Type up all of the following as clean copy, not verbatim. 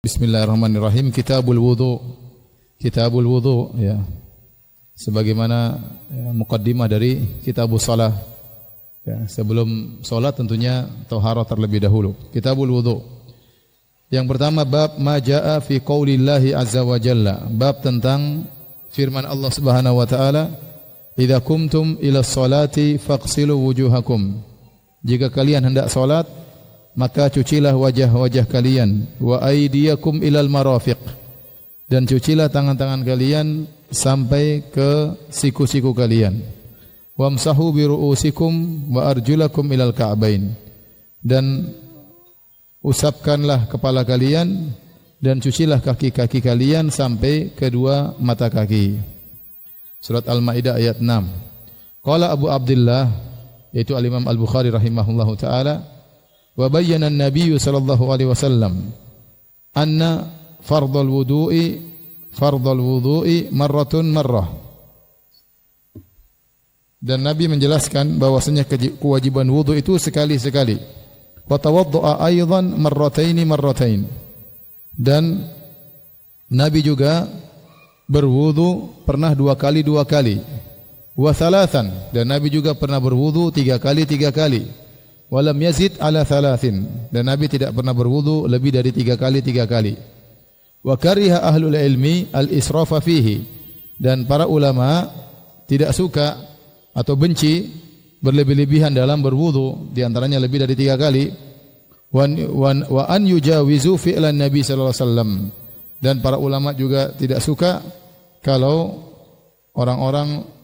Bismillahirrahmanirrahim. Kitabul wudu. Kitabul wudu, ya. Sebagaimana muqaddimah dari kitabus shalah. Ya, sebelum salat tentunya taharah terlebih dahulu. Kitabul wudu. Yang pertama bab ma jaa fi qaulillahi azza wa jalla. Bab tentang firman Allah Subhanahu wa taala, "Idza kumtum ila sholati faghsilu wujuhakum." Jika kalian hendak salat, maka cucilah wajah-wajah kalian, wa aydiyakum ilal marafiq, dan cucilah tangan-tangan kalian sampai ke siku-siku kalian. Wamsahu bi ru'usikum wa arjulakum ilal ka'bain, dan usapkanlah kepala kalian dan cucilah kaki-kaki kalian sampai kedua mata kaki. Surat Al-Maidah ayat 6. Qala Abu Abdullah, yaitu Al-Imam Al-Bukhari rahimahullahu taala, wa bayyana an-nabiy sallallahu alaihi wasallam anna fardhal wudu'i marratun marrah. Dan Nabi menjelaskan bahwasanya kewajiban wudu itu sekali-sekali. Wa tawaddu'a aidan marratain. Dan Nabi juga berwudu pernah dua kali. Wa thalathan, dan Nabi juga pernah berwudu tiga kali. Walam yazid ala thalathin, dan Nabi tidak pernah berwudu lebih dari tiga kali. Wa kariha ahlul ilmi al-israfa fihi, dan para ulama tidak suka atau benci berlebih-lebihan dalam berwudu, di antaranya lebih dari tiga kali. Wa an yujawizu fi'lan Nabi sallallahu alaihi wasallam, dan para ulama juga tidak suka kalau orang-orang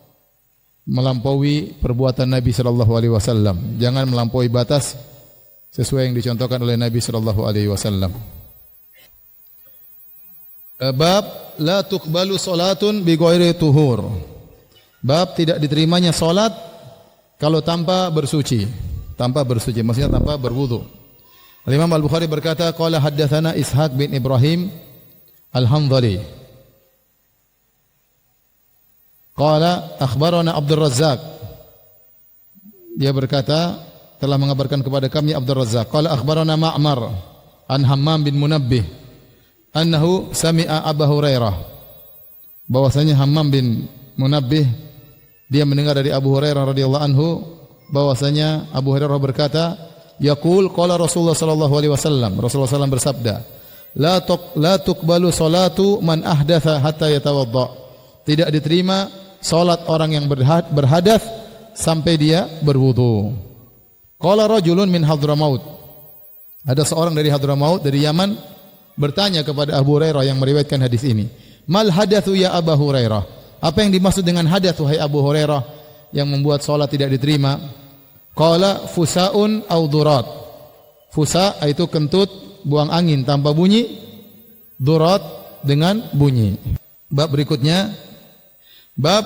melampaui perbuatan Nabi sallallahu alaihi wasallam. Jangan melampaui batas sesuai yang dicontohkan oleh Nabi sallallahu alaihi wasallam. Bab la tuqbalu salatun bi ghairi tuhur. Bab tidak diterimanya salat kalau tanpa bersuci. Maksudnya tanpa berwudu. Imam Al-Bukhari berkata, qala haddatsana Ishaq bin Ibrahim Al-Hanzali. Qala akhbarana Abdul Razzaq. Dia berkata telah mengabarkan kepada kami Abdul Razzaq. Qala akhbarana Ma'mar an Hammam bin Munabbih annahu sami'a Abu Hurairah. Bahwasanya Hammam bin Munabbih dia mendengar dari Abu Hurairah radhiyallahu anhu bahwasanya Abu Hurairah berkata, yaqul qala Rasulullah sallallahu alaihi wasallam. Rasulullah sallallahu bersabda, la tuqbalu salatu man ahdatha hatta yatawadda. Tidak diterima salat orang yang berhadas sampai dia berwudu. Qala rajulun min Hadramaut. Ada seorang dari Hadramaut, dari Yaman, bertanya kepada Abu Hurairah yang meriwayatkan hadis ini, "Mal hadatsu ya Abu Hurairah?" Apa yang dimaksud dengan hadath wahai Abu Hurairah yang membuat salat tidak diterima? Qala fusaun au durat. Fusa itu kentut, buang angin tanpa bunyi, durat dengan bunyi. Bab berikutnya, bab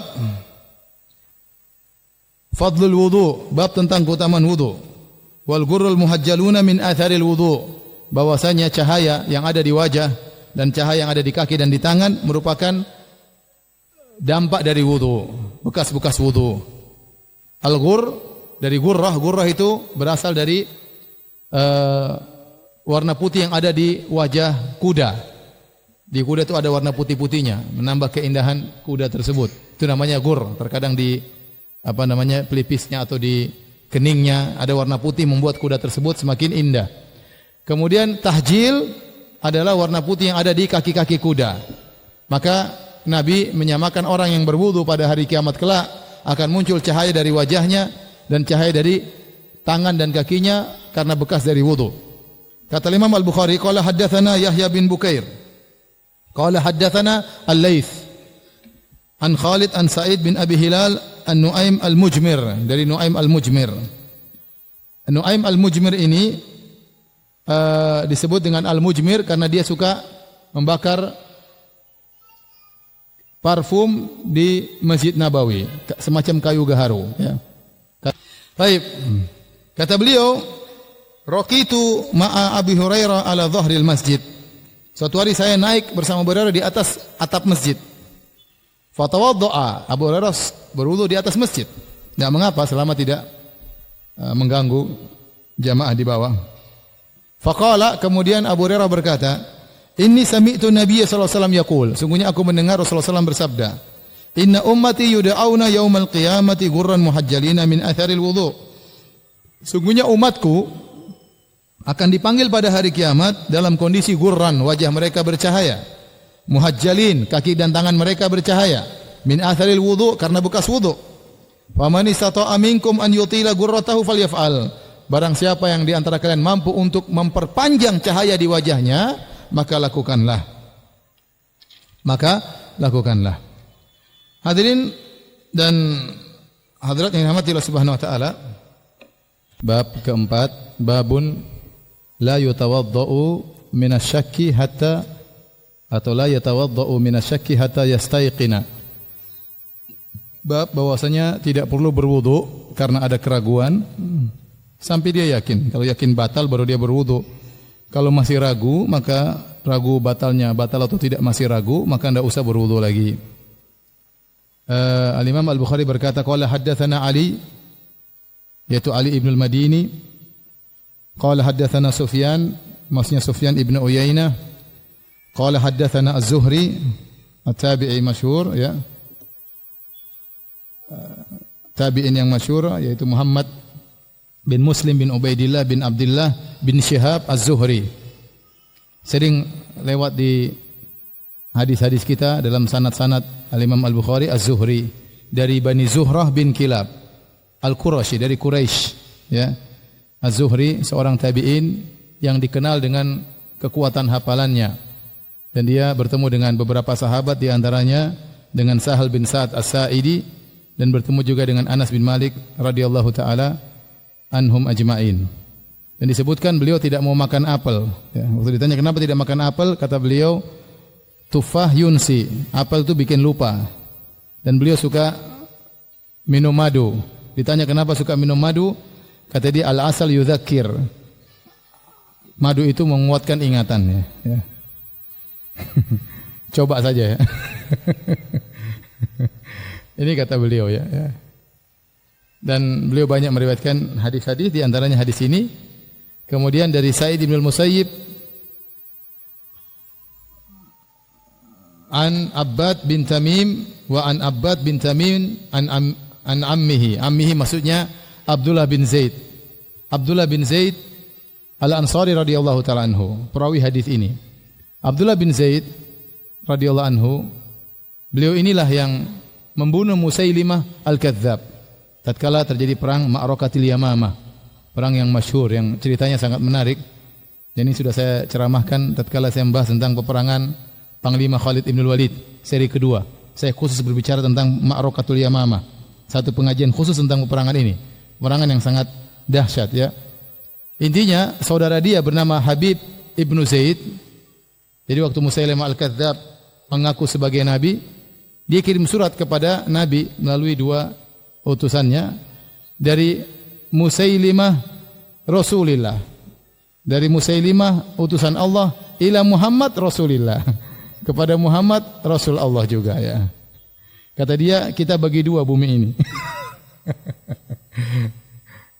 fadlul wudu, bab tentang keutamaan wudu. Wal ghurrul muhajjaluna min atharil wudu, bahwasanya cahaya yang ada di wajah dan cahaya yang ada di kaki dan di tangan merupakan dampak dari wudu, bekas-bekas wudu. Al ghurr dari gurrah itu berasal dari warna putih yang ada di wajah kuda. Di kuda itu ada warna putih-putihnya, menambah keindahan kuda tersebut. Itu namanya gur. Terkadang di pelipisnya atau di keningnya ada warna putih membuat kuda tersebut semakin indah. Kemudian tahjil adalah warna putih yang ada di kaki-kaki kuda. Maka Nabi menyamakan orang yang berwudu pada hari kiamat kelak akan muncul cahaya dari wajahnya dan cahaya dari tangan dan kakinya karena bekas dari wudu. Kata Imam Al-Bukhari, qala haddatsana Yahya bin Bukair. Qala haddatsana Al-Laits an Khalid an Sa'id bin Abi Hilal an Nuaim Al-Mujmir, dari Nuaim Al-Mujmir. Nuaim Al-Mujmir ini disebut dengan Al-Mujmir karena dia suka membakar parfum di Masjid Nabawi, semacam kayu gaharu, ya. Baik. Kata beliau, raqitu ma'a Abi Hurairah ala dhahril masjid. Suatu hari saya naik bersama Abu Hurairah di atas atap masjid. Fatawadda'a, Abu Hurairah berwudu di atas masjid. Tidak mengapa selama tidak mengganggu jamaah di bawah. Faqala, kemudian Abu Hurairah berkata, Inni sami'tu Nabiyya sallallahu alaihi wasallam yaqul, sungguhnya aku mendengar Rasulullah SAW bersabda, inna ummati yud'auna yaumal qiyamati ghurran muhajjalina min atharil wudu. Sungguhnya umatku akan dipanggil pada hari kiamat dalam kondisi gurran, wajah mereka bercahaya, muhajjalin, kaki dan tangan mereka bercahaya, min atharil wudu, karena bekas wudu. Faman istata'a minkum an yutila ghurratahu falyaf'al. Barang siapa yang di antara kalian mampu untuk memperpanjang cahaya di wajahnya, maka lakukanlah. Maka lakukanlah. Hadirin dan hadirat yang dirahmati Allah Subhanahu wa taala, bab keempat, babun la yatawaddau minasyakki hatta atau la yatawaddau minasyakki hatta yastaiqina. Bab bahwasanya tidak perlu berwudu karena ada keraguan sampai dia yakin. Kalau yakin batal baru dia berwudu. Kalau masih ragu, maka ragu batalnya batal atau tidak masih ragu, maka tidak usah berwudu lagi. Al-Imam Al-Bukhari berkata, qala haddatsana Ali, yaitu Ali ibn al-Madini. Qala haddatsana Sufyan, maksudnya Sufyan ibn Uyainah. Qala haddatsana Az-Zuhri, at-tabi'i masyhur, ya. Tabi'in yang masyhur yaitu Muhammad bin Muslim bin Ubaidillah bin Abdullah bin Syihab Az-Zuhri. Sering lewat di hadis-hadis kita dalam sanad-sanad Al-Imam Al-Bukhari Az-Zuhri dari Bani Zuhrah bin Kilab Al-Qurashi, dari Quraisy, ya. Az-Zuhri seorang tabi'in yang dikenal dengan kekuatan hafalannya, dan dia bertemu dengan beberapa sahabat, di antaranya dengan Sahal bin Sa'ad As-Sa'idi, dan bertemu juga dengan Anas bin Malik radhiyallahu taala anhum ajma'in. Dan disebutkan beliau tidak mau makan apel, ya. Waktu ditanya kenapa tidak makan apel, kata beliau, tufah yunsi, apel itu bikin lupa. Dan beliau suka minum madu. Ditanya kenapa suka minum madu, kata dia, al-asal yudzakir, madu itu menguatkan ingatan, ya. Coba saja, ya. Ini kata beliau, ya. Dan beliau banyak meriwayatkan hadis-hadis, di antaranya hadis ini. Kemudian dari Sa'id bin al-Musayyib an Abbad bin Tamim wa an Abbad bin Tamim an ammihi. Ammihi maksudnya Abdullah bin Zaid. Abdullah bin Zaid Al-Ansari radhiyallahu taala anhu, perawi hadis ini. Abdullah bin Zaid radhiyallahu anhu, beliau inilah yang membunuh Musailimah Al-Kadzdzab tatkala terjadi perang Ma'rakatil Yamamah, perang yang masyhur yang ceritanya sangat menarik. Dan ini sudah saya ceramahkan tatkala saya membahas tentang peperangan Panglima Khalid Ibn Walid seri kedua. Saya khusus berbicara tentang Ma'rakatul Yamamah, satu pengajian khusus tentang peperangan ini, peperangan yang sangat dahsyat, ya. Intinya saudara dia bernama Habib Ibnu Zaid. Jadi waktu Musailimah Al-Kadzdzab mengaku sebagai nabi, dia kirim surat kepada Nabi melalui dua utusannya, dari Musailimah Rasulillah, dari Musailimah utusan Allah, ila Muhammad Rasulillah, kepada Muhammad Rasul Allah juga, ya. Kata dia, kita bagi dua bumi ini.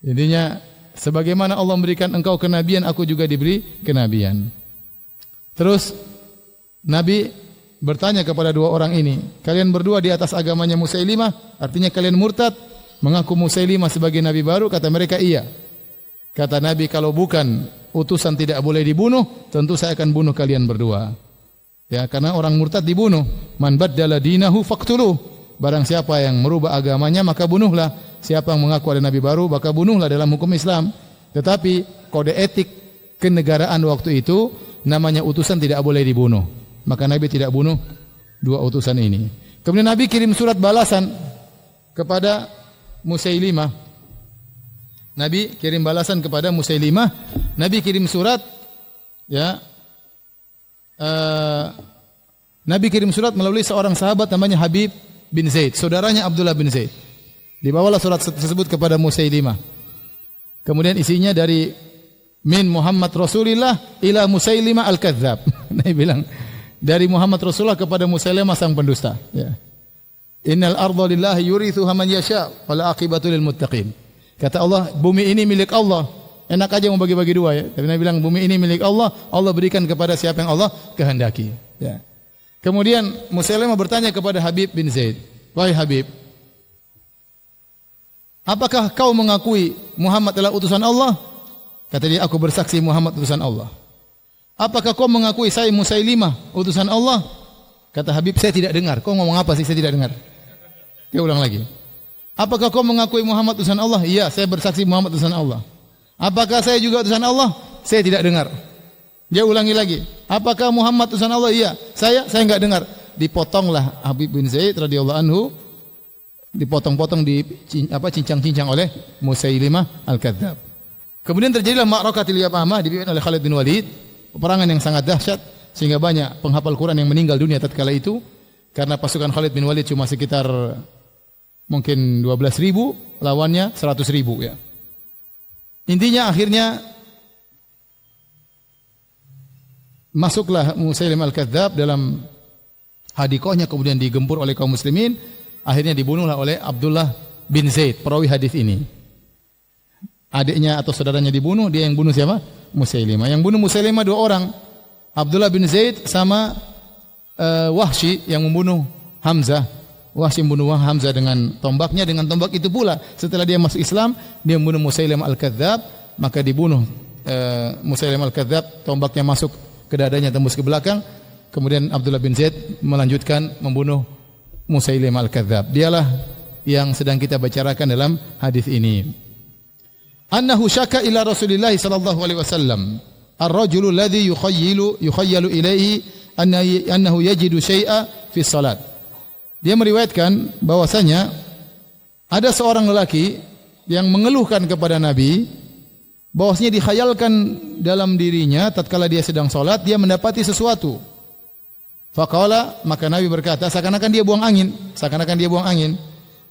Intinya, sebagaimana Allah memberikan engkau kenabian, aku juga diberi kenabian. Terus Nabi bertanya kepada dua orang ini, kalian berdua di atas agamanya Musailimah, artinya kalian murtad, mengaku Musailimah sebagai nabi baru? Kata mereka, iya. Kata Nabi, kalau bukan utusan tidak boleh dibunuh, tentu saya akan bunuh kalian berdua. Ya, karena orang murtad dibunuh. Man baddala dinahu faqtuluh. Barang siapa yang merubah agamanya, maka bunuhlah. Siapa yang mengaku ada nabi baru, maka bunuhlah dalam hukum Islam. Tetapi kode etik kenegaraan waktu itu, namanya utusan tidak boleh dibunuh. Maka Nabi tidak bunuh dua utusan ini. Kemudian Nabi kirim surat balasan kepada Musailimah. Nabi kirim balasan kepada Musailimah. Nabi kirim surat, ya. Nabi kirim surat melalui seorang sahabat namanya Habib bin Zaid, saudaranya Abdullah bin Zaid. Dibawalah surat tersebut kepada Musailimah. Kemudian isinya dari min Muhammad Rasulillah ila Musailimah Al-Kadzdzab. Nabi bilang, dari Muhammad Rasulullah kepada Musailimah sang pendusta, ya. Innal arda lillahi yurithuha man yasha wal aqibatu lil muttaqin. Kata Allah, bumi ini milik Allah, Enak aja mau bagi-bagi dua ya. Tapi Nabi bilang bumi ini milik Allah, Allah berikan kepada siapa yang Allah kehendaki. Ya. Kemudian Musailimah bertanya kepada Habib bin Zaid, "Wahai Habib, apakah kau mengakui Muhammad adalah utusan Allah?" Kata dia, "Aku bersaksi Muhammad utusan Allah." "Apakah kau mengakui saya Musailimah utusan Allah?" Kata Habib, "Saya tidak dengar." "Kau ngomong apa sih? Saya tidak dengar." Dia ulang lagi. "Apakah kau mengakui Muhammad utusan Allah?" "Iya, saya bersaksi Muhammad utusan Allah." "Apakah saya juga utusan Allah?" "Saya tidak dengar." Dia ulangi lagi. "Apakah Muhammad utusan Allah?" "Iya." Saya enggak dengar." Dipotonglah Habib bin Zaid radhiyallahu anhu, dipotong-potong, cincang-cincang oleh Musailimah al-Kadzdzab. Kemudian terjadilah Ma'rakatul Yamamah dipimpin oleh Khalid bin Walid, peperangan yang sangat dahsyat sehingga banyak penghafal Quran yang meninggal dunia tatkala itu karena pasukan Khalid bin Walid cuma sekitar mungkin 12.000, lawannya 100.000 ya. Intinya akhirnya masuklah Musailimah al-Kadzdzab dalam hadikohnya, kemudian digempur oleh kaum muslimin, akhirnya dibunuhlah oleh Abdullah bin Zaid, perawi hadis ini. Adiknya atau saudaranya dibunuh, dia yang bunuh siapa? Musailimah. Yang bunuh Musailimah dua orang, Abdullah bin Zaid sama Wahsy yang membunuh Hamzah. Wahsy membunuh Hamzah dengan tombaknya, dengan tombak itu pula setelah dia masuk Islam, dia membunuh Musailimah al-Kadzdzab, maka dibunuh Musailimah al-Kadzdzab, tombaknya masuk ke dadanya, tembus ke belakang. Kemudian Abdullah bin Zaid melanjutkan membunuh Musailimah al-Kadzdzab. Dialah yang sedang kita bicarakan dalam hadis ini. Annahu syaka ila Rasulillah sallallahu alaihi wasallam ar-rajulu alladhi yukhayyalu ilaihi annahu yajidu syai'a fi salat. Dia meriwayatkan bahwasanya ada seorang lelaki yang mengeluhkan kepada Nabi bahwasanya dikhayalkan dalam dirinya tatkala dia sedang salat dia mendapati sesuatu. Faqala, maka Nabi berkata seakan-akan dia buang angin,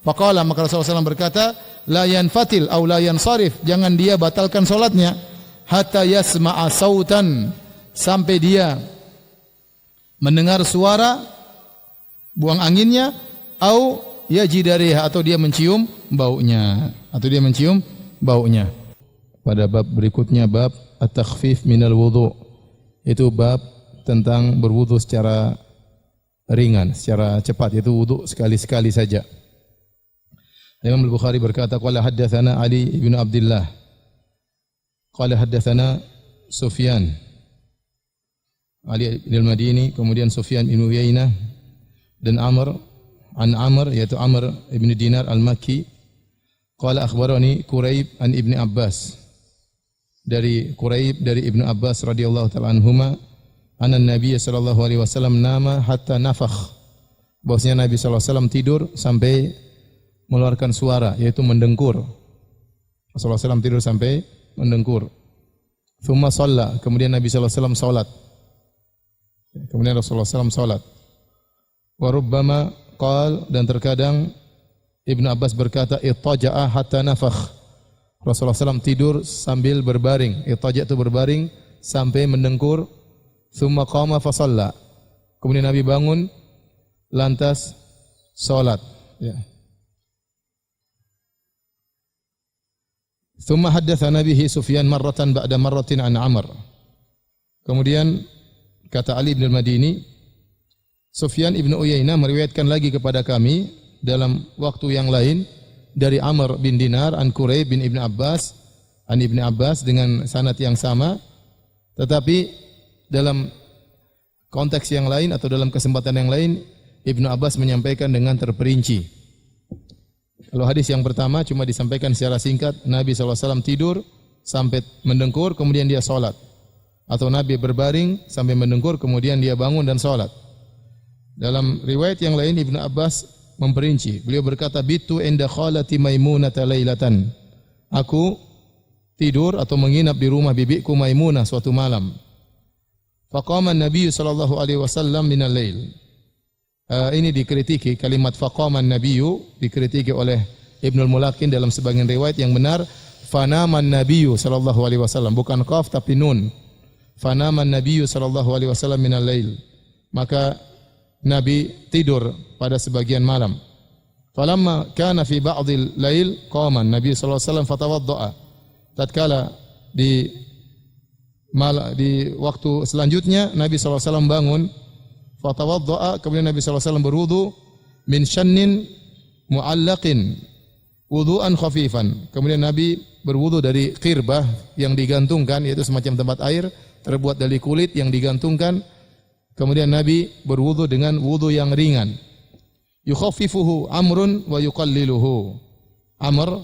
Faqala, maka Rasulullah SAW berkata, la yanfatil aw la yansarif, jangan dia batalkan salatnya hatta yasma'a sautan, sampai dia mendengar suara buang anginnya, au yajidariha, atau dia mencium baunya, Pada bab berikutnya, bab at-takhfif minal wudu, itu bab tentang berwudu secara ringan, secara cepat, yaitu wudu sekali-sekali saja. Imam Al-Bukhari berkata, qala haddatsana Ali bin Abdullah, qala haddatsana Sufyan, Ali bin Al-Madini, kemudian Sufyan bin Uyainah dan Amr, yaitu Amr ibn Dinar Al-Makki, qala akhbarani Quraib an Ibni Abbas, dari Quraib dari Ibnu Abbas radhiyallahu ta'ala anhuma, anna Nabi sallallahu alaihi wasallam nama hatta nafakh, bahwasanya Nabi sallallahu alaihi wasallam tidur sampai mengeluarkan suara, yaitu mendengkur. Rasulullah SAW tidur sampai mendengkur. Thumma shalla, kemudian Nabi SAW salat. Kemudian Rasulullah SAW salat. Wa rubbama qal, dan terkadang Ibnu Abbas berkata, ittaja'a hatta nafakh. Rasulullah SAW tidur sambil berbaring. Ittaja' itu berbaring sampai mendengkur. Thumma qama fa shalla. Kemudian Nabi bangun lantas salat. Ya. Thumma haddatsana bihi Sufyan marratan ba'da marratin an Amr. Kemudian kata Ali bin Al-Madini, Sufyan ibn Uyainah meriwayatkan lagi kepada kami dalam waktu yang lain dari Amr bin Dinar an Quraib bin Ibn Abbas an Ibn Abbas dengan sanad yang sama, tetapi dalam konteks yang lain atau dalam kesempatan yang lain Ibn Abbas menyampaikan dengan terperinci. Kalau hadis yang pertama cuma disampaikan secara singkat, Nabi SAW tidur sampai mendengkur, kemudian dia salat. Atau Nabi berbaring sampai mendengkur, kemudian dia bangun dan salat. Dalam riwayat yang lain Ibnu Abbas memperinci. Beliau berkata, bitu inda khalati Maimunata lailatan. Aku tidur atau menginap di rumah bibiku Maimunah suatu malam. Faqama Nabi sallallahu alaihi wasallam minal lail. Ini dikritiki, kalimat faqaman nabiyyu dikritiki oleh Ibnul Mulakin dalam sebagian riwayat. Yang benar fanaman nabiyyu sallallahu alaihi wasallam, bukan qaf tapi nun. Fanaman nabiyyu sallallahu alaihi wasallam minal lail, maka Nabi tidur pada sebagian malam. Falamma kana fi ba'dil lail qama Nabi sallallahu alaihi wasallam fatawaddaa, tatkala di waktu selanjutnya Nabi SAW bangun, fatawadda'a, kemudian Nabi SAW berwudu min syannin mu'allaqin wudu'an khafifan. Kemudian Nabi berwudu dari qirbah yang digantungkan, yaitu semacam tempat air terbuat dari kulit yang digantungkan. Kemudian Nabi berwudu dengan wudu yang ringan. Yukhaffifuhu Amrun wa yuqalliluhu. Amr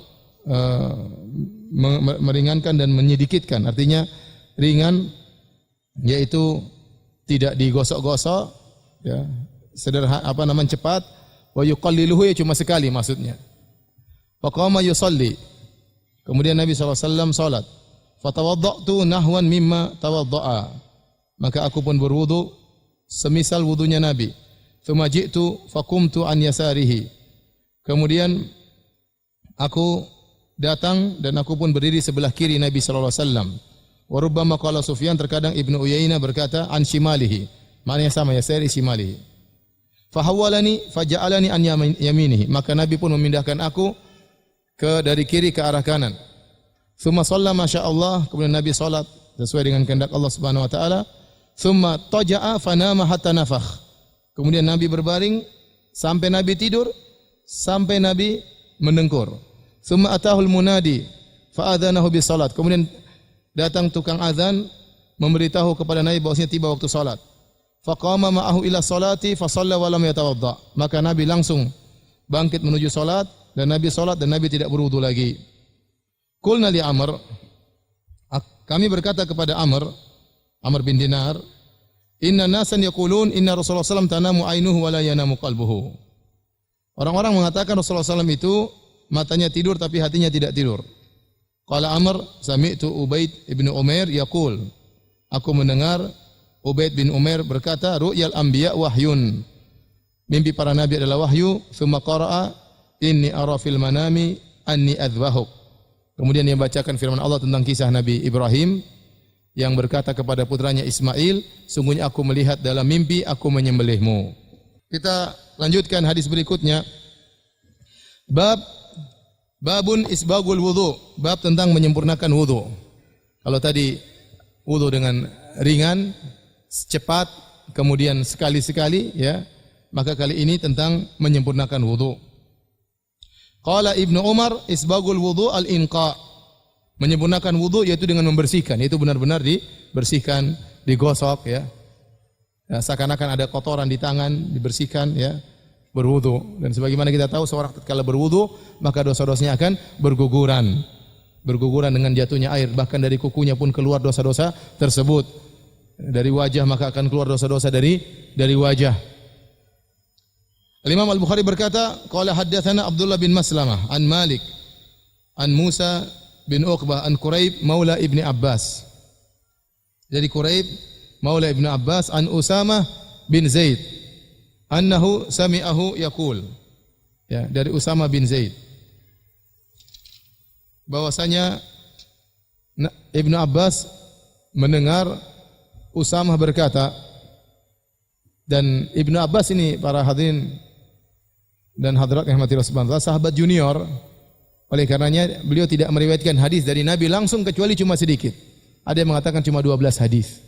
meringankan dan menyedikitkan, artinya ringan yaitu tidak digosok-gosok, ya, sederhana, cepat. Wa yuqalliluhu, ya cuma sekali maksudnya. Faqama yusalli. Kemudian Nabi SAW salat. Fatawadda'tu nahwan mimma tawadda'a. Maka aku pun berwudu semisal wudunya Nabi. Tsumma ji'tu faqumtu an yasarihi. Kemudian aku datang dan aku pun berdiri sebelah kiri Nabi sallallahu alaihi wasallam. Wa rubbama qala Sufyan, terkadang Ibnu Uyainah berkata an shimalihi. Maknanya sama, yasari shimalihi. Fahawwalani faja'alani an yaminihi. Maka Nabi pun memindahkan aku dari kiri ke arah kanan. Tsumma shalla masyaallah, kemudian Nabi salat sesuai dengan kehendak Allah Subhanahu wa taala. Tsumma taja'a fanama hatta nafakh. Kemudian Nabi berbaring sampai Nabi tidur, sampai Nabi mendengkur. Tsumma atahul munadi fa adzanahu bis salat. Kemudian datang tukang azan memberitahu kepada Nabi bahwasanya tiba waktu salat. Faqama ma'ahu ila salati fa shalla wa lam yatawadda. Maka Nabi langsung bangkit menuju salat dan Nabi salat dan Nabi tidak berwudu lagi. Qulna li Amr, kami berkata kepada Amr bin Dinar, inna nasan yaqulun inna Rasulullah SAW tanamu ainuhu wa la yanamu qalbuhu. Orang-orang mengatakan Rasulullah SAW itu matanya tidur tapi hatinya tidak tidur. Qala Amr, sami'tu Ubaid ibn Umair yaqul, aku mendengar Ubaid bin Umair berkata, ru'yal anbiya wahyun. Mimpi para nabi adalah wahyu. Tsumma qara'a inni ara fil manami anni adzbahuk. Kemudian dia bacakan firman Allah tentang kisah Nabi Ibrahim yang berkata kepada putranya Ismail, sungguhnya aku melihat dalam mimpi aku menyembelihmu. Kita lanjutkan hadis berikutnya. Babun isbagul wudu, bab tentang menyempurnakan wudu. Kalau tadi wudu dengan ringan, cepat, kemudian sekali-sekali, ya, maka kali ini tentang menyempurnakan wudu. Qala Ibnu Umar, isbagul wudu al-inqa. Menyempurnakan wudu yaitu dengan membersihkan, yaitu benar-benar dibersihkan, digosok, ya. Ya, seakan-akan ada kotoran di tangan, dibersihkan, ya, berwudu. Dan sebagaimana kita tahu, seorang tatkala berwudu, maka dosa-dosanya akan berguguran. Berguguran dengan jatuhnya air, bahkan dari kukunya pun keluar dosa-dosa tersebut. Dari wajah maka akan keluar dosa-dosa dari wajah. Imam Al-Bukhari berkata, qala haddatsana Abdullah bin Maslamah an Malik an Musa bin Uqbah an Quraib maula Ibni Abbas. Jadi Quraib maula Ibnu Abbas an Usamah bin Zaid annahu sami'ahu yaqul. Ya, dari Usamah bin Zaid bahwasanya Ibnu Abbas mendengar Usamah berkata, dan Ibnu Abbas ini para hadirin dan hadirat yang rahmatillah subhanahu wa ta'ala, sahabat junior. Oleh karenanya beliau tidak meriwayatkan hadis dari Nabi langsung kecuali cuma sedikit. Ada yang mengatakan cuma 12 hadis.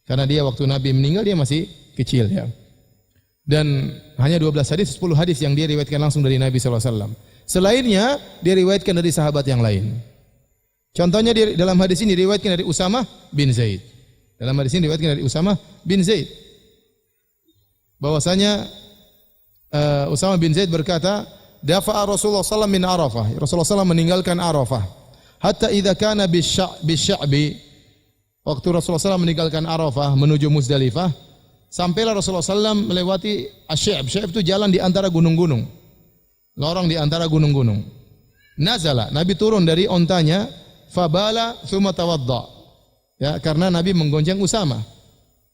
Karena dia waktu Nabi meninggal dia masih kecil, ya. Dan hanya 12 hadis, 10 hadis yang dia riwayatkan langsung dari Nabi sallallahu alaihi wasallam. Selainnya dia riwayatkan dari sahabat yang lain. Contohnya dalam hadis ini diriwayatkan dari Usamah bin Zaid. Dalam hadis ini diriwayatkan dari Usamah bin Zaid bahwasanya Usamah bin Zaid berkata, dafa'a Rasulullah SAW min Arafah. Rasulullah SAW meninggalkan Arafah. Hatta idza kana bisya'bi. Waktu Rasulullah SAW meninggalkan Arafah menuju Muzdalifah, sampailah Rasulullah SAW melewati Asy-Sya'b. Sya'b itu jalan di antara gunung-gunung. Lorong di antara gunung-gunung. Nazala, Nabi turun dari ontanya, fabala tsumma tawadda. Ya, karena Nabi menggonceng Usamah.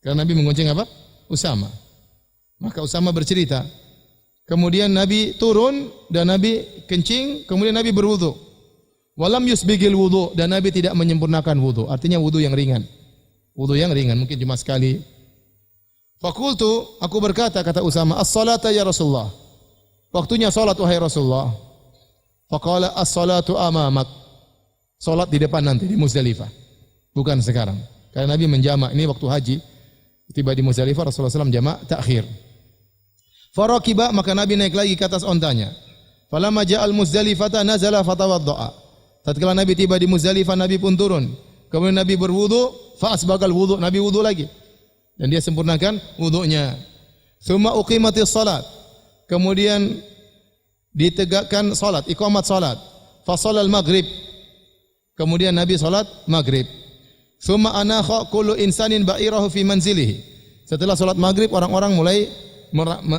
Karena Nabi menggonceng apa? Usamah. Maka Usamah bercerita, kemudian Nabi turun dan Nabi kencing, kemudian Nabi berwudu. Walam yusbigil wudu, dan Nabi tidak menyempurnakan wudu. Artinya wudu yang ringan. Wudu yang ringan, mungkin cuma sekali. Fakultu, aku berkata, kata Usamah, as-salata ya Rasulullah. Waktunya salat wahai Rasulullah. Faqala as-salatu amamak. salat di depan nanti di Muzdalifah. Bukan sekarang. Karena Nabi menjamak, ini waktu haji, tiba di Muzdalifah Rasulullah SAW jamak takhir. Farakiba, maka Nabi naik lagi ke atas ontanya. Falamma ja'al Muzdalifata nazala fatawadda'a. Tatkala Nabi tiba di Muzdalifah, Nabi pun turun. Kemudian Nabi berwudu, fa asbagal wudu, Nabi wudu lagi. Dan dia sempurnakan wudunya. Tsumma uqimatis salat. Kemudian ditegakkan salat, iqamat salat. Fa shalal maghrib. Kemudian Nabi salat maghrib. Tsumma anakha kullu insanin ba'irahu fi manzilihi. Setelah salat maghrib, orang-orang mulai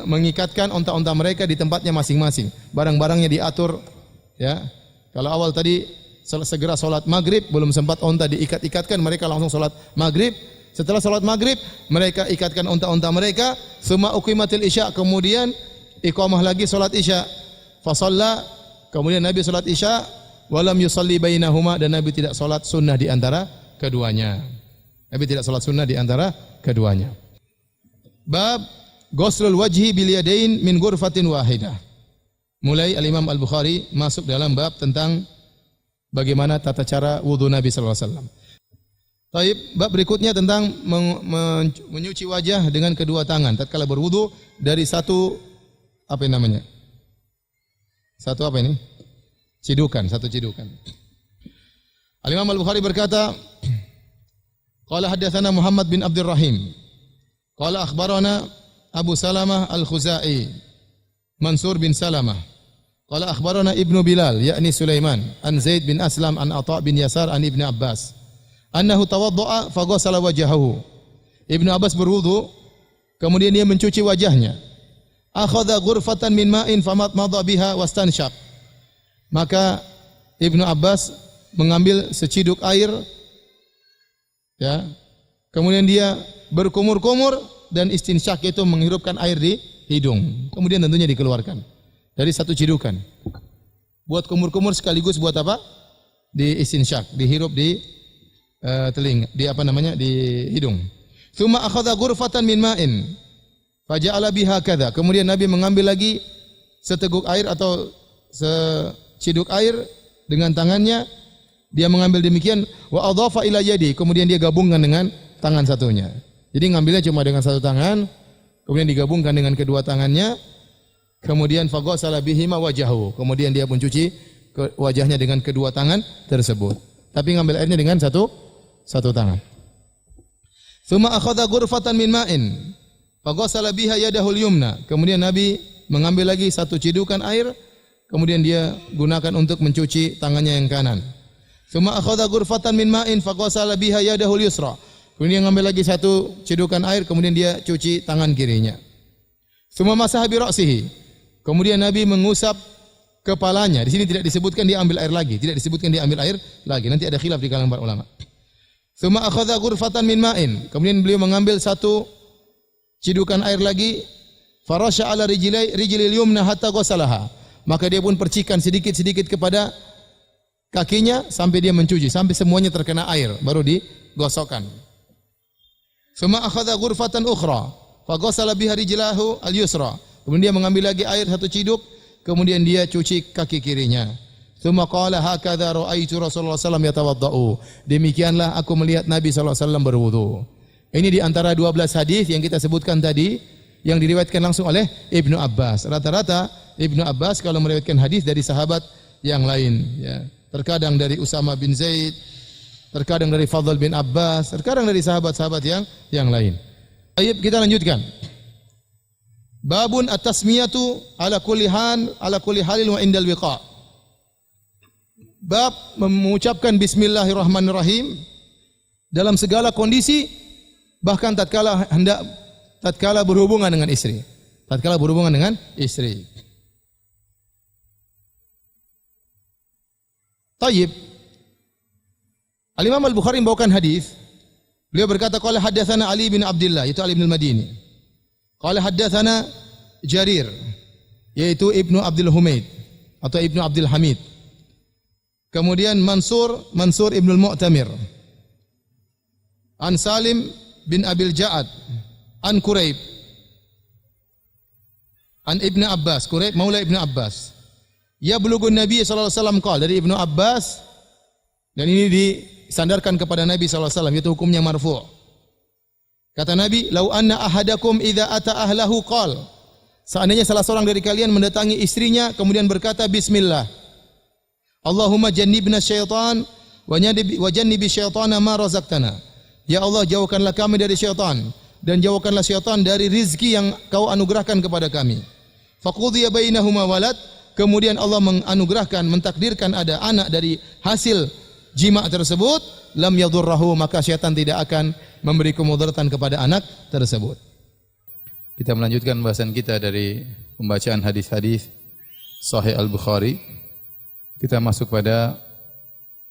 mengikatkan onta-onta mereka di tempatnya masing-masing. Barang-barangnya diatur, ya. Kalau awal tadi segera salat maghrib, belum sempat onta diikat-ikatkan, mereka langsung salat maghrib. Setelah salat maghrib, mereka ikatkan onta-onta mereka. Tsumma uqimatil isya, kemudian iqamah lagi salat isya. Fa shalla, kemudian Nabi salat isya, walam yusalli bainahuma, dan Nabi tidak salat sunnah di antara keduanya. Nabi tidak salat sunnah di antara keduanya. Bab ghuslul wajhi bil yadain min ghurfatin wahidah. Mulai Al-Imam Al-Bukhari masuk dalam bab tentang bagaimana tata cara wudu Nabi sallallahu alaihi wasallam. Baik, bab berikutnya tentang menyuci wajah dengan kedua tangan tatkala berwudu dari satu apa yang namanya? Satu apa ini? Satu cidukan. Al-Imam Al-Bukhari berkata, qala haddatsana Muhammad bin Abdurrahim. Qala akhbarana Abu Salamah Al-Khuzai, Mansur bin Salamah. Qala akhbarana Ibnu Bilal, yakni Sulaiman, an Zaid bin Aslam, an Atha bin Yasar, an Ibnu Abbas. Annahu tawadda'a fa ghassala wajhahu. Ibnu Abbas berwudu, kemudian dia mencuci wajahnya. Akhadha ghurfatan min ma'in famadmadha biha wastanshaq. Maka Ibnu Abbas mengambil seciduk air, ya. Kemudian dia berkumur-kumur dan istinsyak, itu menghirupkan air di hidung. Kemudian tentunya dikeluarkan dari satu cidukan. Buat kumur-kumur sekaligus buat apa? Di istinsyak, dihirup di telinga, di apa namanya? Di hidung. Tsumma akhadha ghurfatan min ma'in faja'ala biha kadza. Kemudian Nabi mengambil lagi seteguk air atau seciduk air dengan tangannya. Dia mengambil demikian, wa adhafa ila yadi, kemudian dia gabungkan dengan tangan satunya. Jadi ngambilnya cuma dengan satu tangan, kemudian digabungkan dengan kedua tangannya, kemudian faghassala bihima wajahu, kemudian dia mencuci wajahnya dengan kedua tangan tersebut. Tapi ngambil airnya dengan satu tangan. Tsumma akhadha ghurfatan min ma'in faghassala biha yadahul yumna. Kemudian Nabi mengambil lagi satu cidukan air, kemudian dia gunakan untuk mencuci tangannya yang kanan. Tsumma akhadha ghurfatan min ma'in faghassala biha yadahul yusra. Kemudian dia ngambil lagi satu cidukan air, kemudian dia cuci tangan kirinya. Tsumma masaha bi ra'sihi. Kemudian Nabi mengusap kepalanya. Di sini tidak disebutkan dia ambil air lagi, tidak disebutkan dia ambil air lagi. Nanti ada khilaf di kalangan para ulama. Tsumma akhadha ghurfatan min ma'in. Kemudian beliau mengambil satu cidukan air lagi, farasha ala rijlil yumna hatta ghassalaha. Maka dia pun percikan sedikit-sedikit kepada kakinya sampai dia mencuci, sampai semuanya terkena air, baru digosokkan. Tsumma akhadha ghurfatan ukhra fa ghassala biha rijlahu al-yusra. Kemudian dia mengambil lagi air satu ciduk, kemudian dia cuci kaki kirinya. Tsumma qala hakadha ra'aitu Rasulullah sallallahu alaihi wasallam yatawaddau. Demikianlah aku melihat Nabi sallallahu alaihi wasallam berwudu. Ini di antara 12 hadis yang kita sebutkan tadi yang diriwayatkan langsung oleh Ibnu Abbas. Rata-rata Ibnu Abbas kalau meriwayatkan hadis dari sahabat yang lain, ya. Terkadang dari Usama bin Zaid, terkadang dari Fadl bin Abbas, terkadang dari sahabat-sahabat yang lain. Baik, kita lanjutkan. Babun at-tasmiyatu ala kulli halin wa indal wiqa. Bab mengucapkan bismillahirrahmanirrahim dalam segala kondisi, bahkan tatkala berhubungan dengan istri. Tatkala berhubungan dengan istri. Tayyib. Al-Imam Al-Bukhari membawakan hadis. Beliau berkata, qala haddatsana Ali bin Abdullah, itu Ali bin Al-Madini. Qala haddatsana Jarir, yaitu Ibnu Abdul Humaid atau Ibnu Abdul Hamid. Kemudian Mansur Ibnu Al-Mu'tamir. An Salim bin Abil Ja'ad, an Quraib, an Ibnu Abbas, Quraib maula Ibnu Abbas. Ya bulugun Nabi sallallahu alaihi wasallam qala, dari Ibnu Abbas Dan ini disandarkan kepada Nabi SAW, yaitu hukumnya marfu'. Kata Nabi, "Lau anna ahadakum idza ata ahlahu qal." Seandainya salah seorang dari kalian mendatangi istrinya kemudian berkata bismillah. Allahumma jannibna syaitan wa jannibi syaitana ma razaqtana. Ya Allah, jauhkanlah kami dari syaitan dan jauhkanlah syaitan dari rizki yang Kau anugerahkan kepada kami. Faqudhiya bainahuma walad. Kemudian Allah menganugerahkan, mentakdirkan ada anak dari hasil jima' tersebut, lam yadurrahu, maka syaitan tidak akan memberi kemudaratan kepada anak tersebut. Kita melanjutkan bahasan kita dari pembacaan hadis-hadis Sahih Al-Bukhari. Kita masuk pada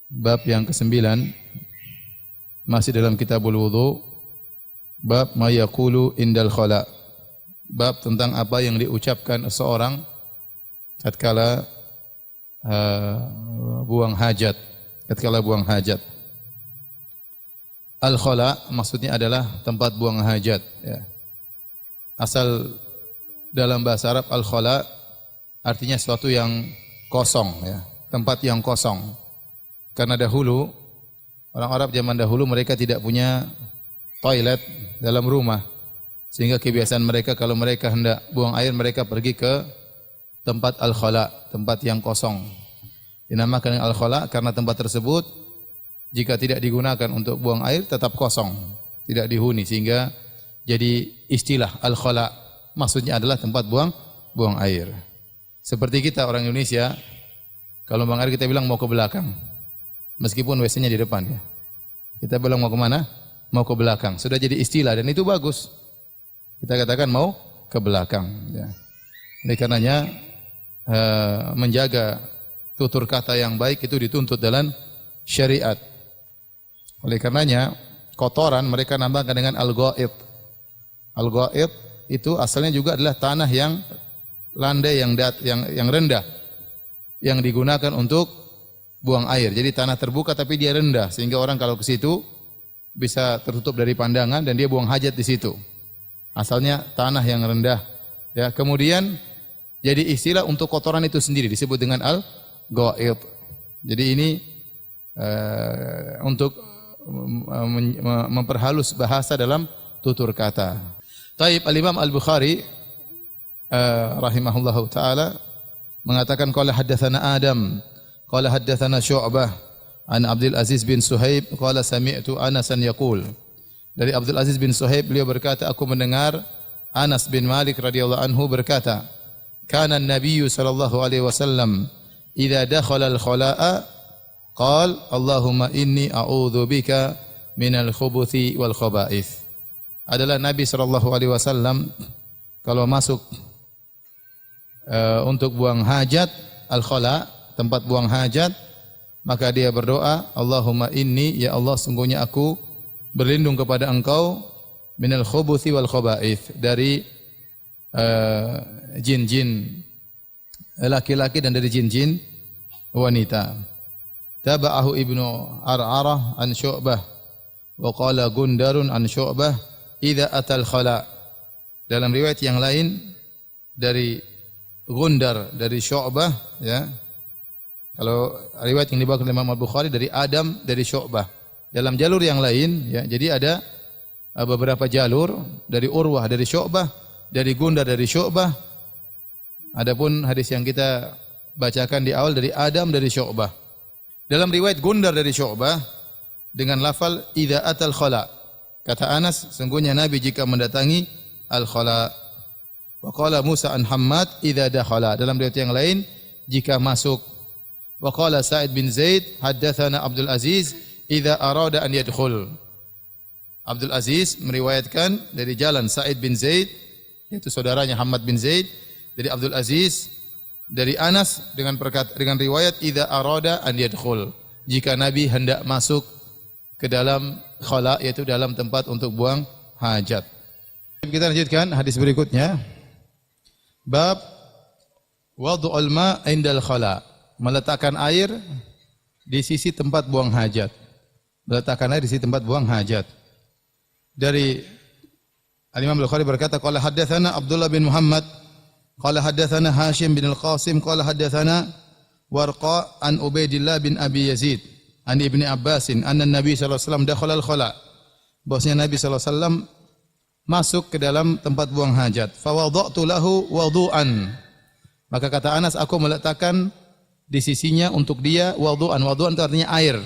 bab yang ke-9, masih dalam Kitabul Wudu, bab ma yaqulu indal khala. Bab tentang apa yang diucapkan seorang tatkala buang hajat, Al-khala maksudnya adalah tempat buang hajat, ya. Asal dalam bahasa Arab al-khala artinya sesuatu yang kosong, ya, tempat yang kosong. Karena dahulu orang Arab zaman dahulu mereka tidak punya toilet dalam rumah, sehingga kebiasaan mereka kalau mereka hendak buang air mereka pergi ke tempat al-khala, tempat yang kosong. Dinamakan al-khala karena tempat tersebut jika tidak digunakan untuk buang air tetap kosong, tidak dihuni, sehingga jadi istilah al-khala. Maksudnya adalah tempat buang air. Seperti kita orang Indonesia, kalau buang air kita bilang mau ke belakang, meskipun WC-nya di depan, ya. Kita bilang mau ke mana? Mau ke belakang. Sudah jadi istilah dan itu bagus. Kita katakan mau ke belakang, ya. Oleh karenanya menjaga tutur kata yang baik itu dituntut dalam syariat. Oleh karenanya kotoran mereka nambahkan dengan al-ghaid. Al-ghaid itu asalnya juga adalah tanah yang landai, yang rendah, yang digunakan untuk buang air. Jadi tanah terbuka tapi dia rendah sehingga orang kalau ke situ bisa tertutup dari pandangan dan dia buang hajat di situ. Asalnya tanah yang rendah, ya. Kemudian jadi istilah untuk kotoran itu sendiri disebut dengan al-ghaid. Jadi ini untuk memperhalus bahasa dalam tutur kata. Taib al-Imam Al-Bukhari rahimahullahu taala mengatakan qala haddatsana Adam qala haddatsana Syu'bah an Abdul Aziz bin Suhaib qala sami'tu Anasan yaqul. Dari Abdul Aziz bin Suhaib beliau berkata, aku mendengar Anas bin Malik radhiyallahu anhu berkata, kana an-nabiy sallallahu alaihi wasallam idza dakhala al-khala'a qala Allahumma inni a'udzu bika minal khubuthi wal khaba'ith. Adalah Nabi sallallahu alaihi wasallam kalau masuk untuk buang hajat, al-khala, tempat buang hajat, maka dia berdoa, Allahumma inni, ya Allah sungguhnya aku berlindung kepada Engkau minal khubuthi wal khaba'ith, dari jin-jin laki-laki dan dari jin-jin wanita. Taba'ahu Ibnu Ar'arah an Syu'bah wa qala Gundarun an Syu'bah idza atal khala. Dalam riwayat yang lain dari Gundar dari Syu'bah, ya. Kalau riwayat yang dibawakan oleh Imam Al-Bukhari dari Adam dari Syu'bah. Dalam jalur yang lain, ya. Jadi ada beberapa jalur dari Urwah dari Syu'bah, dari Gundar dari Syu'bah. Adapun hadis yang kita bacakan di awal dari Adam dari Syu'bah. Dalam riwayat Gundar dari Syu'bah dengan lafal idza atal khala. Kata Anas, sungguhnya Nabi jika mendatangi al-khala. Wa qala Musa an Hammad idza dakhala. Dalam riwayat yang lain jika masuk. Wa qala Sa'id bin Zaid haddatsana Abdul Aziz idza arada an yadkhul. Abdul Aziz meriwayatkan dari jalan Sa'id bin Zaid, yaitu saudaranya Hammad bin Zaid, dari Abdul Aziz dari Anas dengan riwayat idza arada an yadkhul, jika Nabi hendak masuk ke dalam khala, yaitu dalam tempat untuk buang hajat. Kita lanjutkan hadis berikutnya. Bab wad'ul ma' indal khala, meletakkan air di sisi tempat buang hajat. Meletakkan air di sisi tempat buang hajat. Dari Al-Imam Al-Bukhari berkata, qala haddatsana Abdullah bin Muhammad qala haddatsana Hashim bin Al-Qasim qala haddatsana Warqa an Ubaidillah bin Abi Yazid an Ibnu Abbasin anna Nabi sallallahu alaihi wasallam dakhala al-khala. Bahwasanya Nabi sallallahu alaihi wasallam masuk ke dalam tempat buang hajat. Fa wada'tu lahu wudu'an. Maka kata Anas, aku meletakkan di sisinya untuk dia wudu'an. Wudu'an itu artinya air.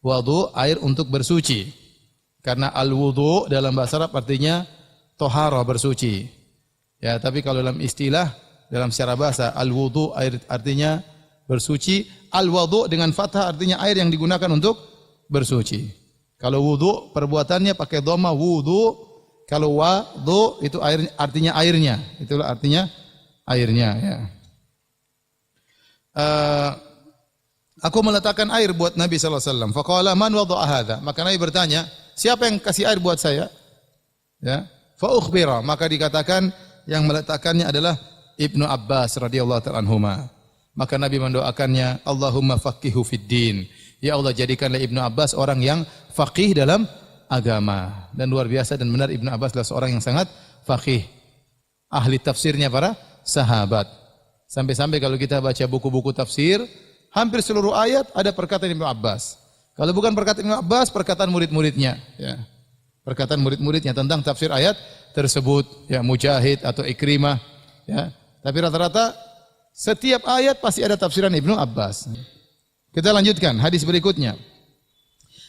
Wudu, air untuk bersuci. Karena al-wudu dalam bahasa Arab artinya tohara, bersuci. Ya, tapi kalau dalam istilah, dalam secara bahasa, al-wudu air artinya bersuci. Al-wudu dengan fathah artinya air yang digunakan untuk bersuci. Kalau wudu perbuatannya pakai dhamma wudu. Kalau wudu itu air, artinya airnya. Itulah artinya airnya. Ya. Aku meletakkan air buat Nabi sallallahu alaihi wasallam. Faqala man wada'a hadza? Maka Nabi bertanya, siapa yang kasih air buat saya? Ya. Fa ukhbira, maka dikatakan yang meletakkannya adalah Ibnu Abbas radhiyallahu ta'ala anhuma. Maka Nabi mendoakannya, Allahumma faqihu fid din. Ya Allah, jadikanlah Ibnu Abbas orang yang faqih dalam agama. Dan luar biasa dan benar, Ibnu Abbas adalah seorang yang sangat faqih. Ahli tafsirnya para sahabat. Sampai-sampai kalau kita baca buku-buku tafsir, hampir seluruh ayat ada perkataan Ibnu Abbas. Kalau bukan perkataan Ibnu Abbas, perkataan murid-muridnya. Ya. Perkataan murid-muridnya tentang tafsir ayat tersebut. Ya, Mujahid atau Ikrimah. Ya. Tapi rata-rata setiap ayat pasti ada tafsiran Ibnu Abbas. Kita lanjutkan hadis berikutnya.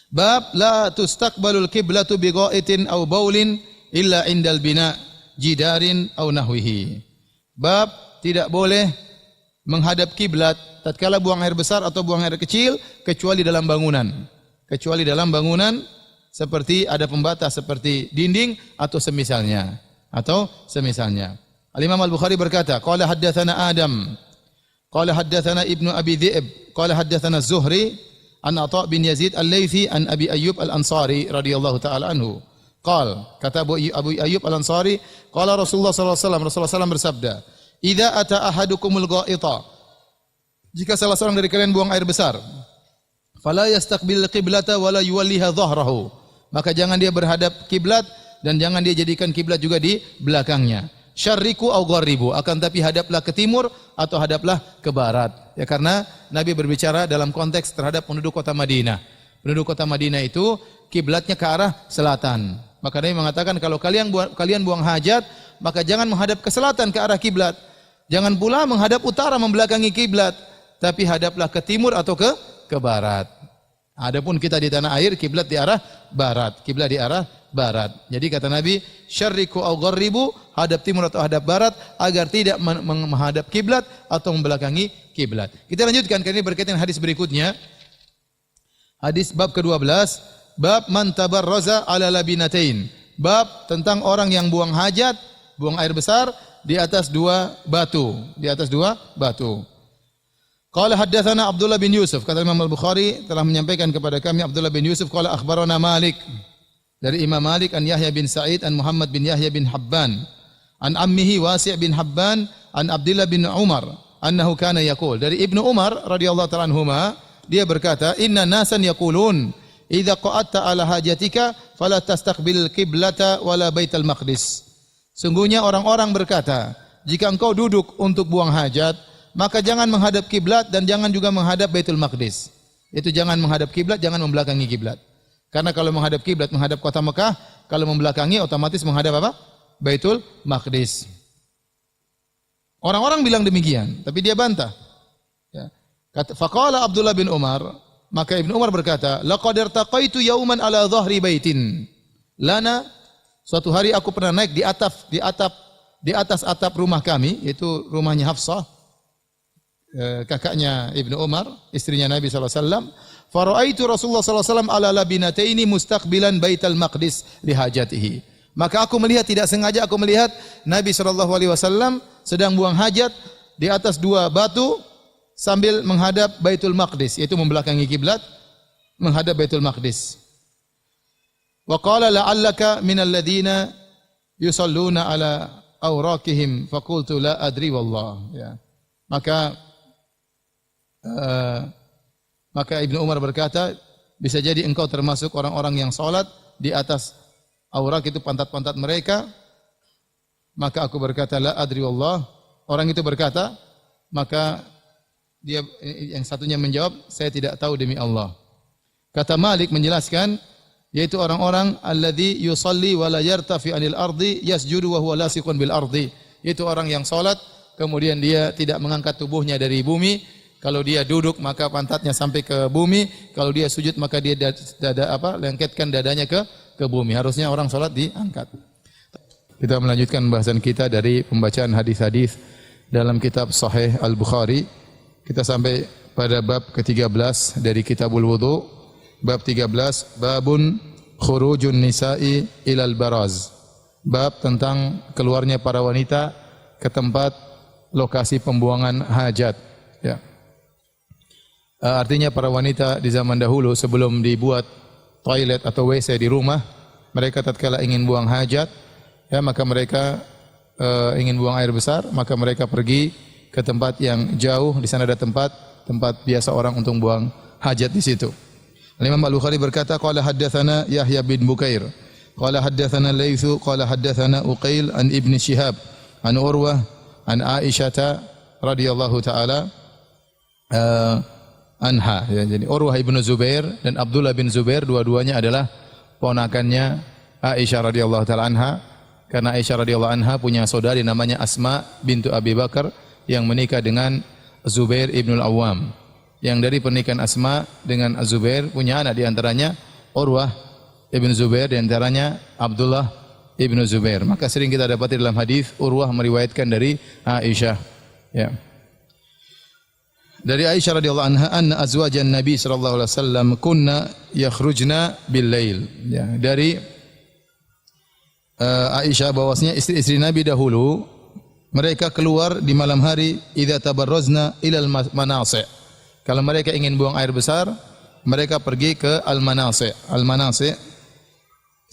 Bab la tustaqbalul qiblatu bi ghaitin aw baulin illa indal bina jidarin aw nahwihi. Bab tidak boleh menghadap kiblat tatkala buang air besar atau buang air kecil kecuali dalam bangunan. Kecuali dalam bangunan seperti ada pembatas seperti dinding atau semisalnya. Al-Imam Al-Bukhari berkata, qala haddatsana Adam, qala haddatsana Ibnu Abi Dhi'b, qala haddatsana Az-Zuhri an Atha bin Yazid Al-Laitsi an Abi Ayyub Al-Ansari radhiyallahu taala anhu. Kata Abu Ayyub Al-Ansari, qala Rasulullah sallallahu alaihi wasallam, Rasulullah SAW bersabda, "Idza ata ahadukumul ghaita." Jika salah seorang dari kalian buang air besar, fala yastaqbil qiblata wala yuwalliha dhahrahu. Maka jangan dia berhadap kiblat dan jangan dia jadikan kiblat juga di belakangnya. Syarriku au gharribu, akan tapi hadaplah ke timur atau hadaplah ke barat. Ya, karena Nabi berbicara dalam konteks terhadap penduduk kota Madinah. Penduduk kota Madinah itu kiblatnya ke arah selatan. Maka Nabi mengatakan kalau kalian buang hajat, maka jangan menghadap ke selatan ke arah kiblat. Jangan pula menghadap utara membelakangi kiblat, tapi hadaplah ke timur atau ke barat. Adapun kita di tanah air, kiblat di arah barat. Kiblat di arah barat. Jadi kata Nabi, syarriku au gharribu, hadap timur atau hadap barat, agar tidak menghadap kiblat atau membelakangi kiblat. Kita lanjutkan, karena ini berkaitan hadis berikutnya. Hadis bab ke-12, bab man tabarraza ala labinatain. Bab tentang orang yang buang hajat, buang air besar di atas dua batu. Qala haddatsana Abdullah bin Yusuf, kata Imam Al-Bukhari telah menyampaikan kepada kami Abdullah bin Yusuf, qala akhbarana Malik, dari Imam Malik an Yahya bin Sa'id an Muhammad bin Yahya bin Habban an ammihi Wasi' bin Habban an Abdullah bin Umar annahu kana yaqul, dari Ibnu Umar radhiyallahu ta'ala anhuma, dia berkata, inna nasan yaqulun idza qa'atta ala hajatika fala tastaqbil qiblata wala baital maqdis. Sungguhnya orang-orang berkata, jika engkau duduk untuk buang hajat, maka jangan menghadap kiblat dan jangan juga menghadap Baitul Maqdis. Itu jangan menghadap kiblat, jangan membelakangi kiblat. Karena kalau menghadap kiblat menghadap kota Mekah, kalau membelakangi otomatis menghadap apa? Baitul Maqdis. Orang-orang bilang demikian, tapi dia bantah. Ya. Faqala Abdullah bin Umar, maka Ibnu Umar berkata, laqad irtaqaitu yauman ala dhahri baitin lana. Suatu hari aku pernah naik di atas atap rumah kami, yaitu rumahnya Hafsah, kakaknya Ibnu Umar, istrinya Nabi SAW. Faraitu Rasulullah SAW ala labinataini mustaqbilan Baitul Maqdis lihajatihi. Maka aku melihat, tidak sengaja aku melihat Nabi SAW sedang buang hajat di atas dua batu sambil menghadap Baitul Maqdis, yaitu membelakangi kiblat, menghadap Baitul Maqdis. Wa qala la'allaka minal ladina yusalluna ala awraqihim faqultu la adri wallah. Ya. Maka Ibnu Umar berkata, bisa jadi engkau termasuk orang-orang yang salat di atas aurak, itu pantat-pantat mereka. Maka aku berkata la adri wallah. Orang itu berkata, maka dia yang satunya menjawab, saya tidak tahu demi Allah. Kata Malik menjelaskan, yaitu orang-orang alladzi yusalli wa la yartafi 'anil ardi yasjudu wa huwa lasiqun bil ardi. Yaitu orang yang salat kemudian dia tidak mengangkat tubuhnya dari bumi. Kalau dia duduk maka pantatnya sampai ke bumi, kalau dia sujud maka dia lengketkan dadanya ke bumi. Harusnya orang salat diangkat. Kita melanjutkan bahasan kita dari pembacaan hadis-hadis dalam kitab Sahih Al-Bukhari. Kita sampai pada bab ke-13 dari Kitabul Wudu. Bab 13, babun khurujun nisa'i ilal baraz. Bab tentang keluarnya para wanita ke tempat lokasi pembuangan hajat. Ya. Artinya para wanita di zaman dahulu sebelum dibuat toilet atau WC di rumah, mereka tatkala ingin buang hajat, ya maka mereka ingin buang air besar, maka mereka pergi ke tempat yang jauh. Di sana ada tempat biasa orang untuk buang hajat di situ. Imam Al-Bukhari berkata, qala haddatsana Yahya bin Bukair, qala haddatsana Laitsu, qala haddatsana Uqail an Ibn Shihab, an Urwah, an Aisyah radhiyallahu taala anha. Ya, jadi Urwah ibnu Zubair dan Abdullah bin Zubair dua-duanya adalah ponakannya Aisyah radhiyallahu taala anha. Karena Aisyah radhiyallahu anha punya saudari namanya Asma bintu Abi Bakar yang menikah dengan Zubair ibnul Awwam. Yang dari pernikahan Asma dengan Az-Zubair punya anak, di antaranya Urwah ibn Zubair, di antaranya Abdullah ibn Zubair. Maka sering kita dapati dalam hadis Urwah meriwayatkan dari Aisyah. Ya. Dari Aisyah radhiyallahu anha, anna azwajan Nabi sallallahu alaihi wasallam kunna yakhrujna bil lail. Ya, dari Aisyah bahwasanya istri-istri Nabi dahulu mereka keluar di malam hari idza tabarrazna ilal manasi'. Kalau mereka ingin buang air besar, mereka pergi ke al-manasi'. Al-manasi'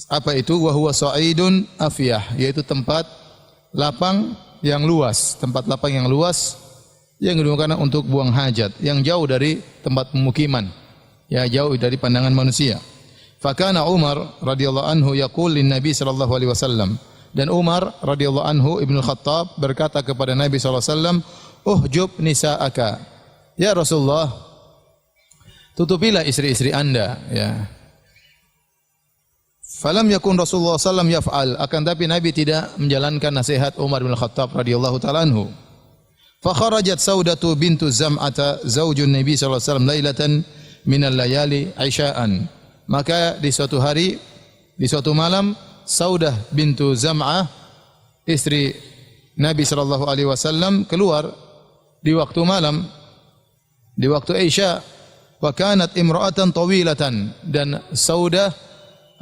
apa itu? Wa huwa sa'idun afiyah, yaitu tempat lapang yang luas, tempat lapang yang luas yang digunakan untuk buang hajat, yang jauh dari tempat pemukiman, ya jauh dari pandangan manusia. Fakana Umar radhiyallahu anhu yaqul lin Nabi sallallahu alaihi wasallam, dan Umar radhiyallahu anhu Ibnu Khattab berkata kepada Nabi sallallahu alaihi wasallam, "Uhjub nisa'aka." Ya Rasulullah, tutupilah istri-istri Anda, ya. Falam yakun Rasulullah sallallahu alaihi wasallam yaf'al, akan tapi Nabi tidak menjalankan nasihat Umar bin Khattab radhiyallahu taala anhu. Fa kharajat Saudatu bintu Zam'ata zaujun Nabi sallallahu alaihi wasallam lailatan minal layali isya'an. Maka di suatu hari, di suatu malam, Saudah bintu Zam'ah, istri Nabi sallallahu alaihi wasallam keluar di waktu malam, di waktu Isya. Wa kanat imra'atan tawilatan, dan Saudah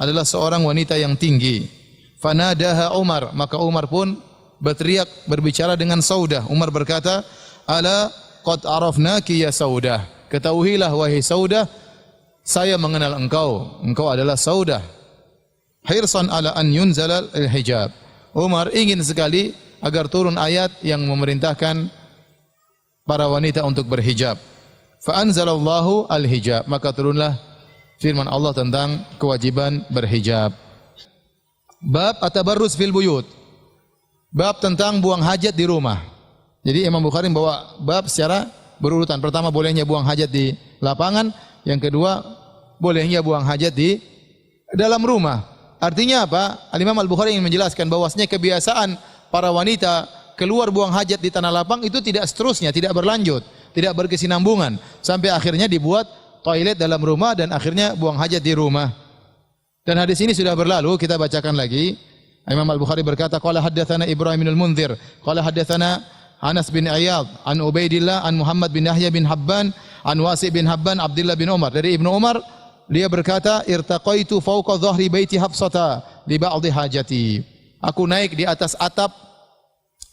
adalah seorang wanita yang tinggi. Fanadaha Umar, maka Umar pun berteriak berbicara dengan Saudah. Umar berkata, "Ala qad arafnaki ya Saudah." Ketahuilah wahai Saudah, saya mengenal engkau. Engkau adalah Saudah. Hirsan ala an yunzala al-hijab. Umar ingin sekali agar turun ayat yang memerintahkan para wanita untuk berhijab. Fa anzalallahu al-hijab, maka turunlah firman Allah tentang kewajiban berhijab. Bab at-tabarruz fil buyut. Bab tentang buang hajat di rumah. Jadi Imam Bukhari membawa bab secara berurutan. Pertama, bolehnya buang hajat di lapangan. Yang kedua, bolehnya buang hajat di dalam rumah. Artinya apa? Al-Imam Al-Bukhari ingin menjelaskan bahwasanya kebiasaan para wanita keluar buang hajat di tanah lapang itu tidak seterusnya, tidak berlanjut, tidak berkesinambungan, sampai akhirnya dibuat toilet dalam rumah dan akhirnya buang hajat di rumah. Dan hadis ini sudah berlalu, kita bacakan lagi. Imam Al-Bukhari berkata, qala haddatsana Ibrahim bin Al-Munzir, qala haddatsana Anas bin Iyad, an Ubaidillah, an Muhammad bin Yahya bin Habban, an Wasi' bin Habban, Abdullah bin Umar. Dari Ibnu Umar, dia berkata, irtaqaitu fawqa dhahri baiti Hafsata li ba'dhi hajati. Aku naik di atas atap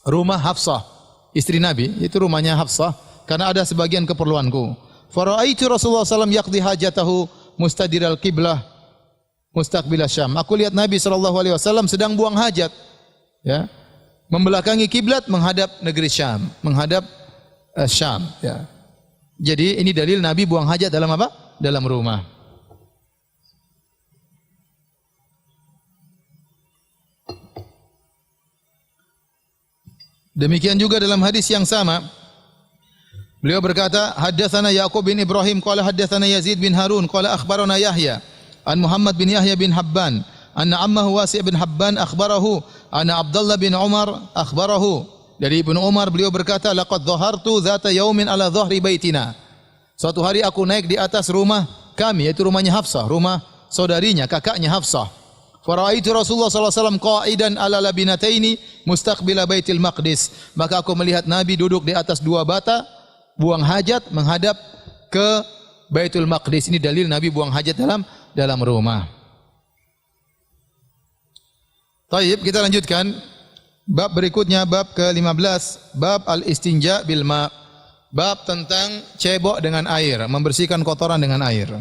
rumah Hafsah, istri Nabi, itu rumahnya Hafsah, karena ada sebagian keperluanku. Fara'aitu Rasulullah sallallahu alaihi wasallam yaqdi hajatahu mustadiral qiblah mustaqbil Syam. Aku lihat Nabi sallallahu alaihi wasallam sedang buang hajat, ya, membelakangi kiblat menghadap negeri Syam, menghadap Syam, ya. Jadi ini dalil Nabi buang hajat dalam apa? Dalam rumah. Demikian juga dalam hadis yang sama Beliau berkata, haddatsana Yaqub bin Ibrahim qala haddatsana Yazid bin Harun qala akhbarana Yahya an Muhammad bin Yahya bin Habban anna ammahu Wasi' bin Habban akhbarahu anna Abdullah bin Umar akhbarahu. Dari Ibnu Umar beliau berkata, laqad dhahartu dzata yaumin ala dhahri baitina. Suatu hari aku naik di atas rumah kami, yaitu rumahnya Hafsah, rumah saudarinya, kakaknya Hafsah. Faraitu Rasulullah sallallahu alaihi wasallam qa'idan ala labinataini mustaqbila Baitul Maqdis. Maka aku melihat Nabi duduk di atas dua bata, buang hajat menghadap ke Baitul Maqdis. Ini dalil Nabi buang hajat dalam rumah. Taib, kita lanjutkan. Bab berikutnya, bab ke-15, bab al-istinja bil ma'. Bab tentang cebok dengan air, membersihkan kotoran dengan air.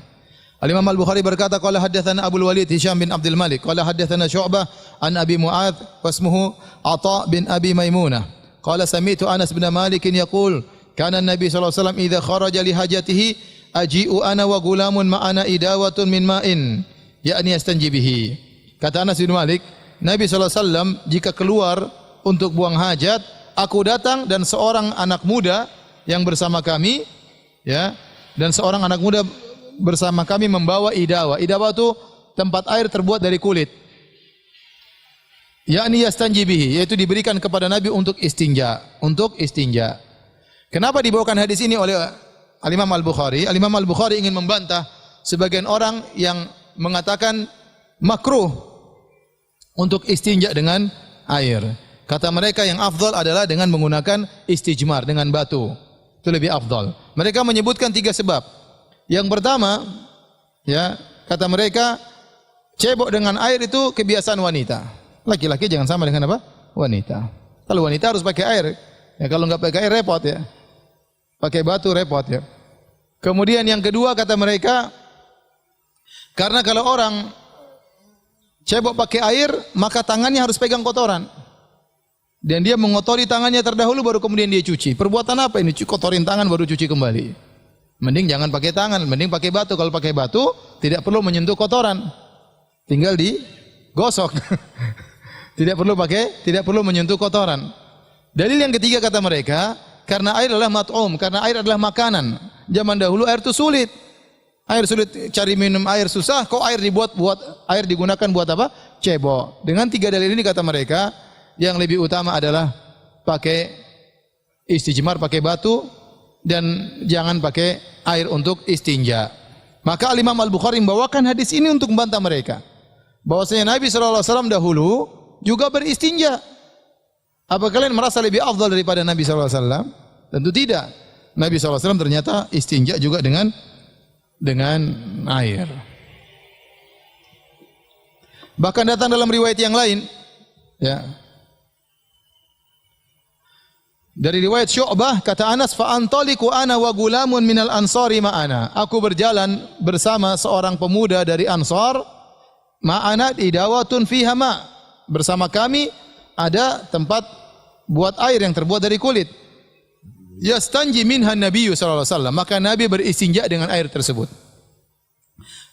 Al-Imam Al-Bukhari berkata, qala haddatsana Abdul Walid Hisham bin Abdul Malik, qala haddatsana Syu'bah an Abi Mu'adz wasmuhu Atha bin Abi Maimunah. Qala sami'tu Anas bin Malik yaqul, kana an-nabi sallallahu alaihi wasallam idza kharaja li hajatihi aji'u ana wa gulamun ma'ana idawatun min ma'in, yakni yastanji bihi. Kata Anas bin Malik, Nabi sallallahu alaihi wasallam jika keluar untuk buang hajat, aku datang dan seorang anak muda yang bersama kami, ya, dan seorang anak muda bersama kami membawa idawa. Idawa itu tempat air terbuat dari kulit. Yakni yastanji bihi, yaitu diberikan kepada Nabi untuk istinja, Kenapa dibawakan hadis ini oleh Al-Imam Al-Bukhari? Al-Imam Al-Bukhari ingin membantah sebagian orang yang mengatakan makruh untuk istinja dengan air. Kata mereka yang afdal adalah dengan menggunakan istijmar, dengan batu. Itu lebih afdal. Mereka menyebutkan 3 sebab. Yang pertama, ya, kata mereka, cebok dengan air itu kebiasaan wanita. Laki-laki jangan sama dengan apa? Wanita. Kalau wanita harus pakai air. Ya, kalau enggak pakai air repot ya. Pakai batu repot ya. Kemudian yang kedua kata mereka, karena kalau orang cebok pakai air, maka tangannya harus pegang kotoran. Dan dia mengotori tangannya terdahulu baru kemudian dia cuci. Perbuatan apa ini? Kotorin tangan baru cuci kembali. Mending jangan pakai tangan, mending pakai batu. Kalau pakai batu tidak perlu menyentuh kotoran. Tinggal digosok. Tidak perlu menyentuh kotoran. Dalil yang ketiga kata mereka, karena air adalah mat'um, karena air adalah makanan. Zaman dahulu air itu sulit. Air sulit, cari minum air susah, kok air air digunakan buat apa? Cebok. Dengan 3 dalil ini kata mereka, yang lebih utama adalah pakai istijmar, pakai batu, dan jangan pakai air untuk istinja. Maka Imam Al-Bukhari membawakan hadis ini untuk membantah mereka. Bahwasanya Nabi SAW dahulu juga beristinja. Apa kalian merasa lebih afdal daripada Nabi SAW? Tentu tidak. Nabi SAW ternyata istinja juga dengan air. Bahkan datang dalam riwayat yang lain, ya. Dari riwayat Syu'bah kata Anas, fa antaliqu ana wa gulamun minal ansari ma'ana. Aku berjalan bersama seorang pemuda dari Ansar, ma'ana idawatun fiha ma'. Bersama kami ada tempat buat air yang terbuat dari kulit. Yastanji minha Nabi sallallahu alaihi wasallam, maka Nabi beristinja dengan air tersebut.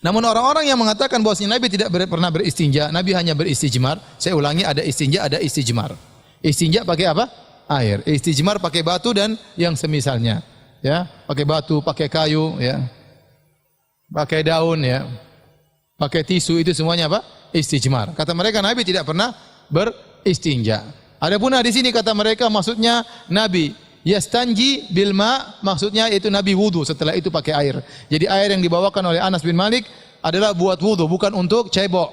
Namun orang-orang yang mengatakan bahwa Nabi tidak pernah beristinja, Nabi hanya beristijmar. Saya ulangi, ada istinja, ada istijmar. Istinja pakai apa? Air. Istijmar pakai batu dan yang semisalnya. Ya, pakai batu, pakai kayu, ya. Pakai daun, ya. Pakai tisu, itu semuanya apa? Istijmar. Kata mereka Nabi tidak pernah beristinja. Adapun di sini kata mereka maksudnya Nabi yastanji bil ma, maksudnya itu Nabi wudu, setelah itu pakai air. Jadi air yang dibawakan oleh Anas bin Malik adalah buat wudu, bukan untuk cebok.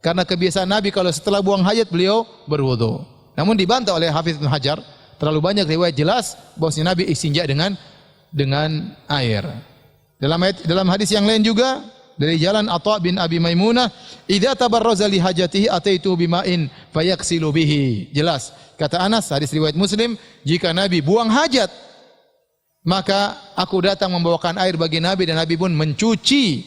Karena kebiasaan Nabi kalau setelah buang hajat beliau berwudu. Namun dibantah oleh Hafidz Ibnu Hajar, terlalu banyak riwayat jelas bahwasanya Nabi istinja dengan air. Dalam hadis yang lain juga dari jalan Atha bin Abi Maimunah, idza tabarraza li hajatihi ataitu bima'in fayaghsilu bihi. Jelas kata Anas, hadis riwayat Muslim, jika Nabi buang hajat maka aku datang membawakan air bagi Nabi dan Nabi pun mencuci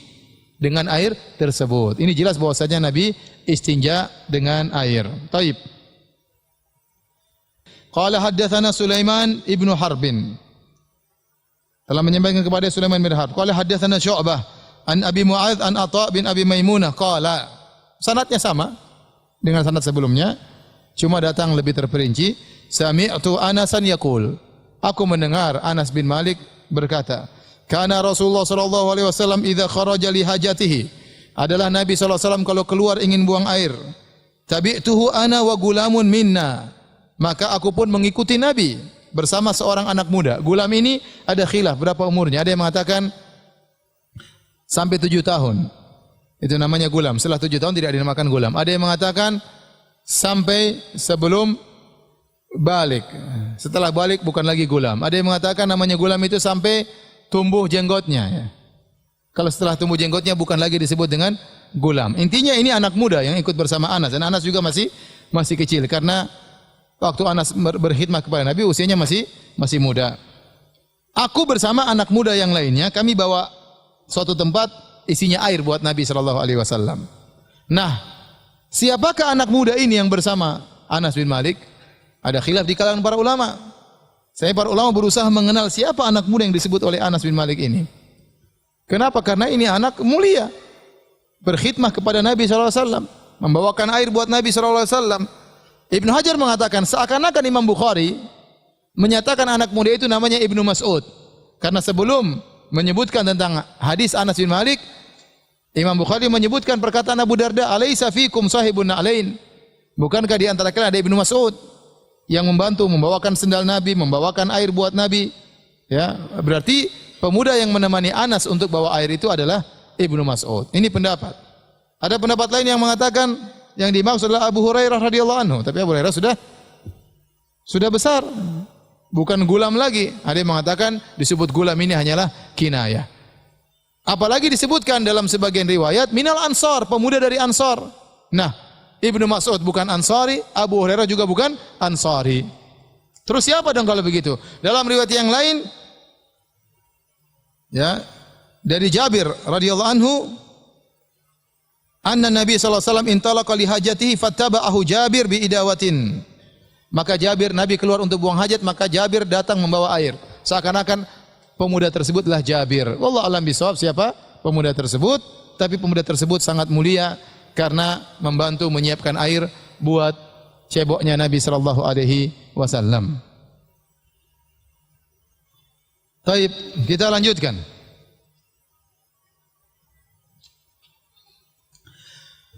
dengan air tersebut. Ini jelas bahwasanya Nabi istinja dengan air. Taib. Qala haddatsana Sulaiman ibnu Harbin. Telah menyampaikan kepada Sulaiman bin Harb. Qala haddatsana Syu'bah an Abi Mu'adz an Atha bin Abi Maimunah qala. Sanadnya sama dengan sanad sebelumnya, cuma datang lebih terperinci. Sami'tu Anasan yaqul. Aku mendengar Anas bin Malik berkata, "Kana Rasulullah sallallahu alaihi wasallam idza kharaja li hajatihi." Adalah Nabi sallallahu alaihi wasallam kalau keluar ingin buang air. Tabi'tuhu ana wa gulamun minna. Maka aku pun mengikuti Nabi bersama seorang anak muda. Gulam ini ada khilaf berapa umurnya. Ada yang mengatakan sampai 7 tahun. Itu namanya gulam. Setelah 7 tahun tidak dinamakan gulam. Ada yang mengatakan sampai sebelum balik. Setelah balik bukan lagi gulam. Ada yang mengatakan namanya gulam itu sampai tumbuh jenggotnya. Ya. Kalau setelah tumbuh jenggotnya bukan lagi disebut dengan gulam. Intinya ini anak muda yang ikut bersama Anas. Dan Anas juga masih kecil. Karena waktu Anas berkhidmat kepada Nabi usianya masih muda. Aku bersama anak muda yang lainnya, kami bawa suatu tempat isinya air buat Nabi sallallahu alaihi wasallam. Nah, siapakah anak muda ini yang bersama Anas bin Malik? Ada khilaf di kalangan para ulama. Para ulama berusaha mengenal siapa anak muda yang disebut oleh Anas bin Malik ini. Kenapa? Karena ini anak mulia. Berkhidmah kepada Nabi sallallahu alaihi wasallam, membawakan air buat Nabi sallallahu alaihi wasallam. Ibnu Hajar mengatakan seakan-akan Imam Bukhari menyatakan anak muda itu namanya Ibnu Mas'ud. Karena sebelum menyebutkan tentang hadis Anas bin Malik, Imam Bukhari menyebutkan perkataan Abu Darda, "Alaisa fikum sahibun na'lain?" Bukankah di antara kalian ada Ibnu Mas'ud yang membantu membawakan sendal Nabi, membawakan air buat Nabi? Ya, berarti pemuda yang menemani Anas untuk bawa air itu adalah Ibnu Mas'ud. Ini pendapat. Ada pendapat lain yang mengatakan yang dimaksud adalah Abu Hurairah radhiyallahu anhu, tapi Abu Hurairah sudah besar. Bukan gulam lagi. Ada yang mengatakan disebut gulam ini hanyalah kinayah. Apalagi disebutkan dalam sebagian riwayat minal ansar, pemuda dari Ansar. Nah, Ibnu Mas'ud bukan Ansari, Abu Hurairah juga bukan Ansari. Terus siapa dong kalau begitu? Dalam riwayat yang lain ya, dari Jabir radhiyallahu anhu, anna Nabi sallallahu alaihi wasallam intalaqa li hajatihi fattaba'ahu Jabir bi idawatin. Maka Nabi keluar untuk buang hajat, maka Jabir datang membawa air. Seakan-akan pemuda tersebutlah Jabir. Wallahu a'lam bishawab siapa pemuda tersebut, tapi pemuda tersebut sangat mulia karena membantu menyiapkan air buat ceboknya Nabi sallallahu alaihi wasallam. Baik, kita lanjutkan.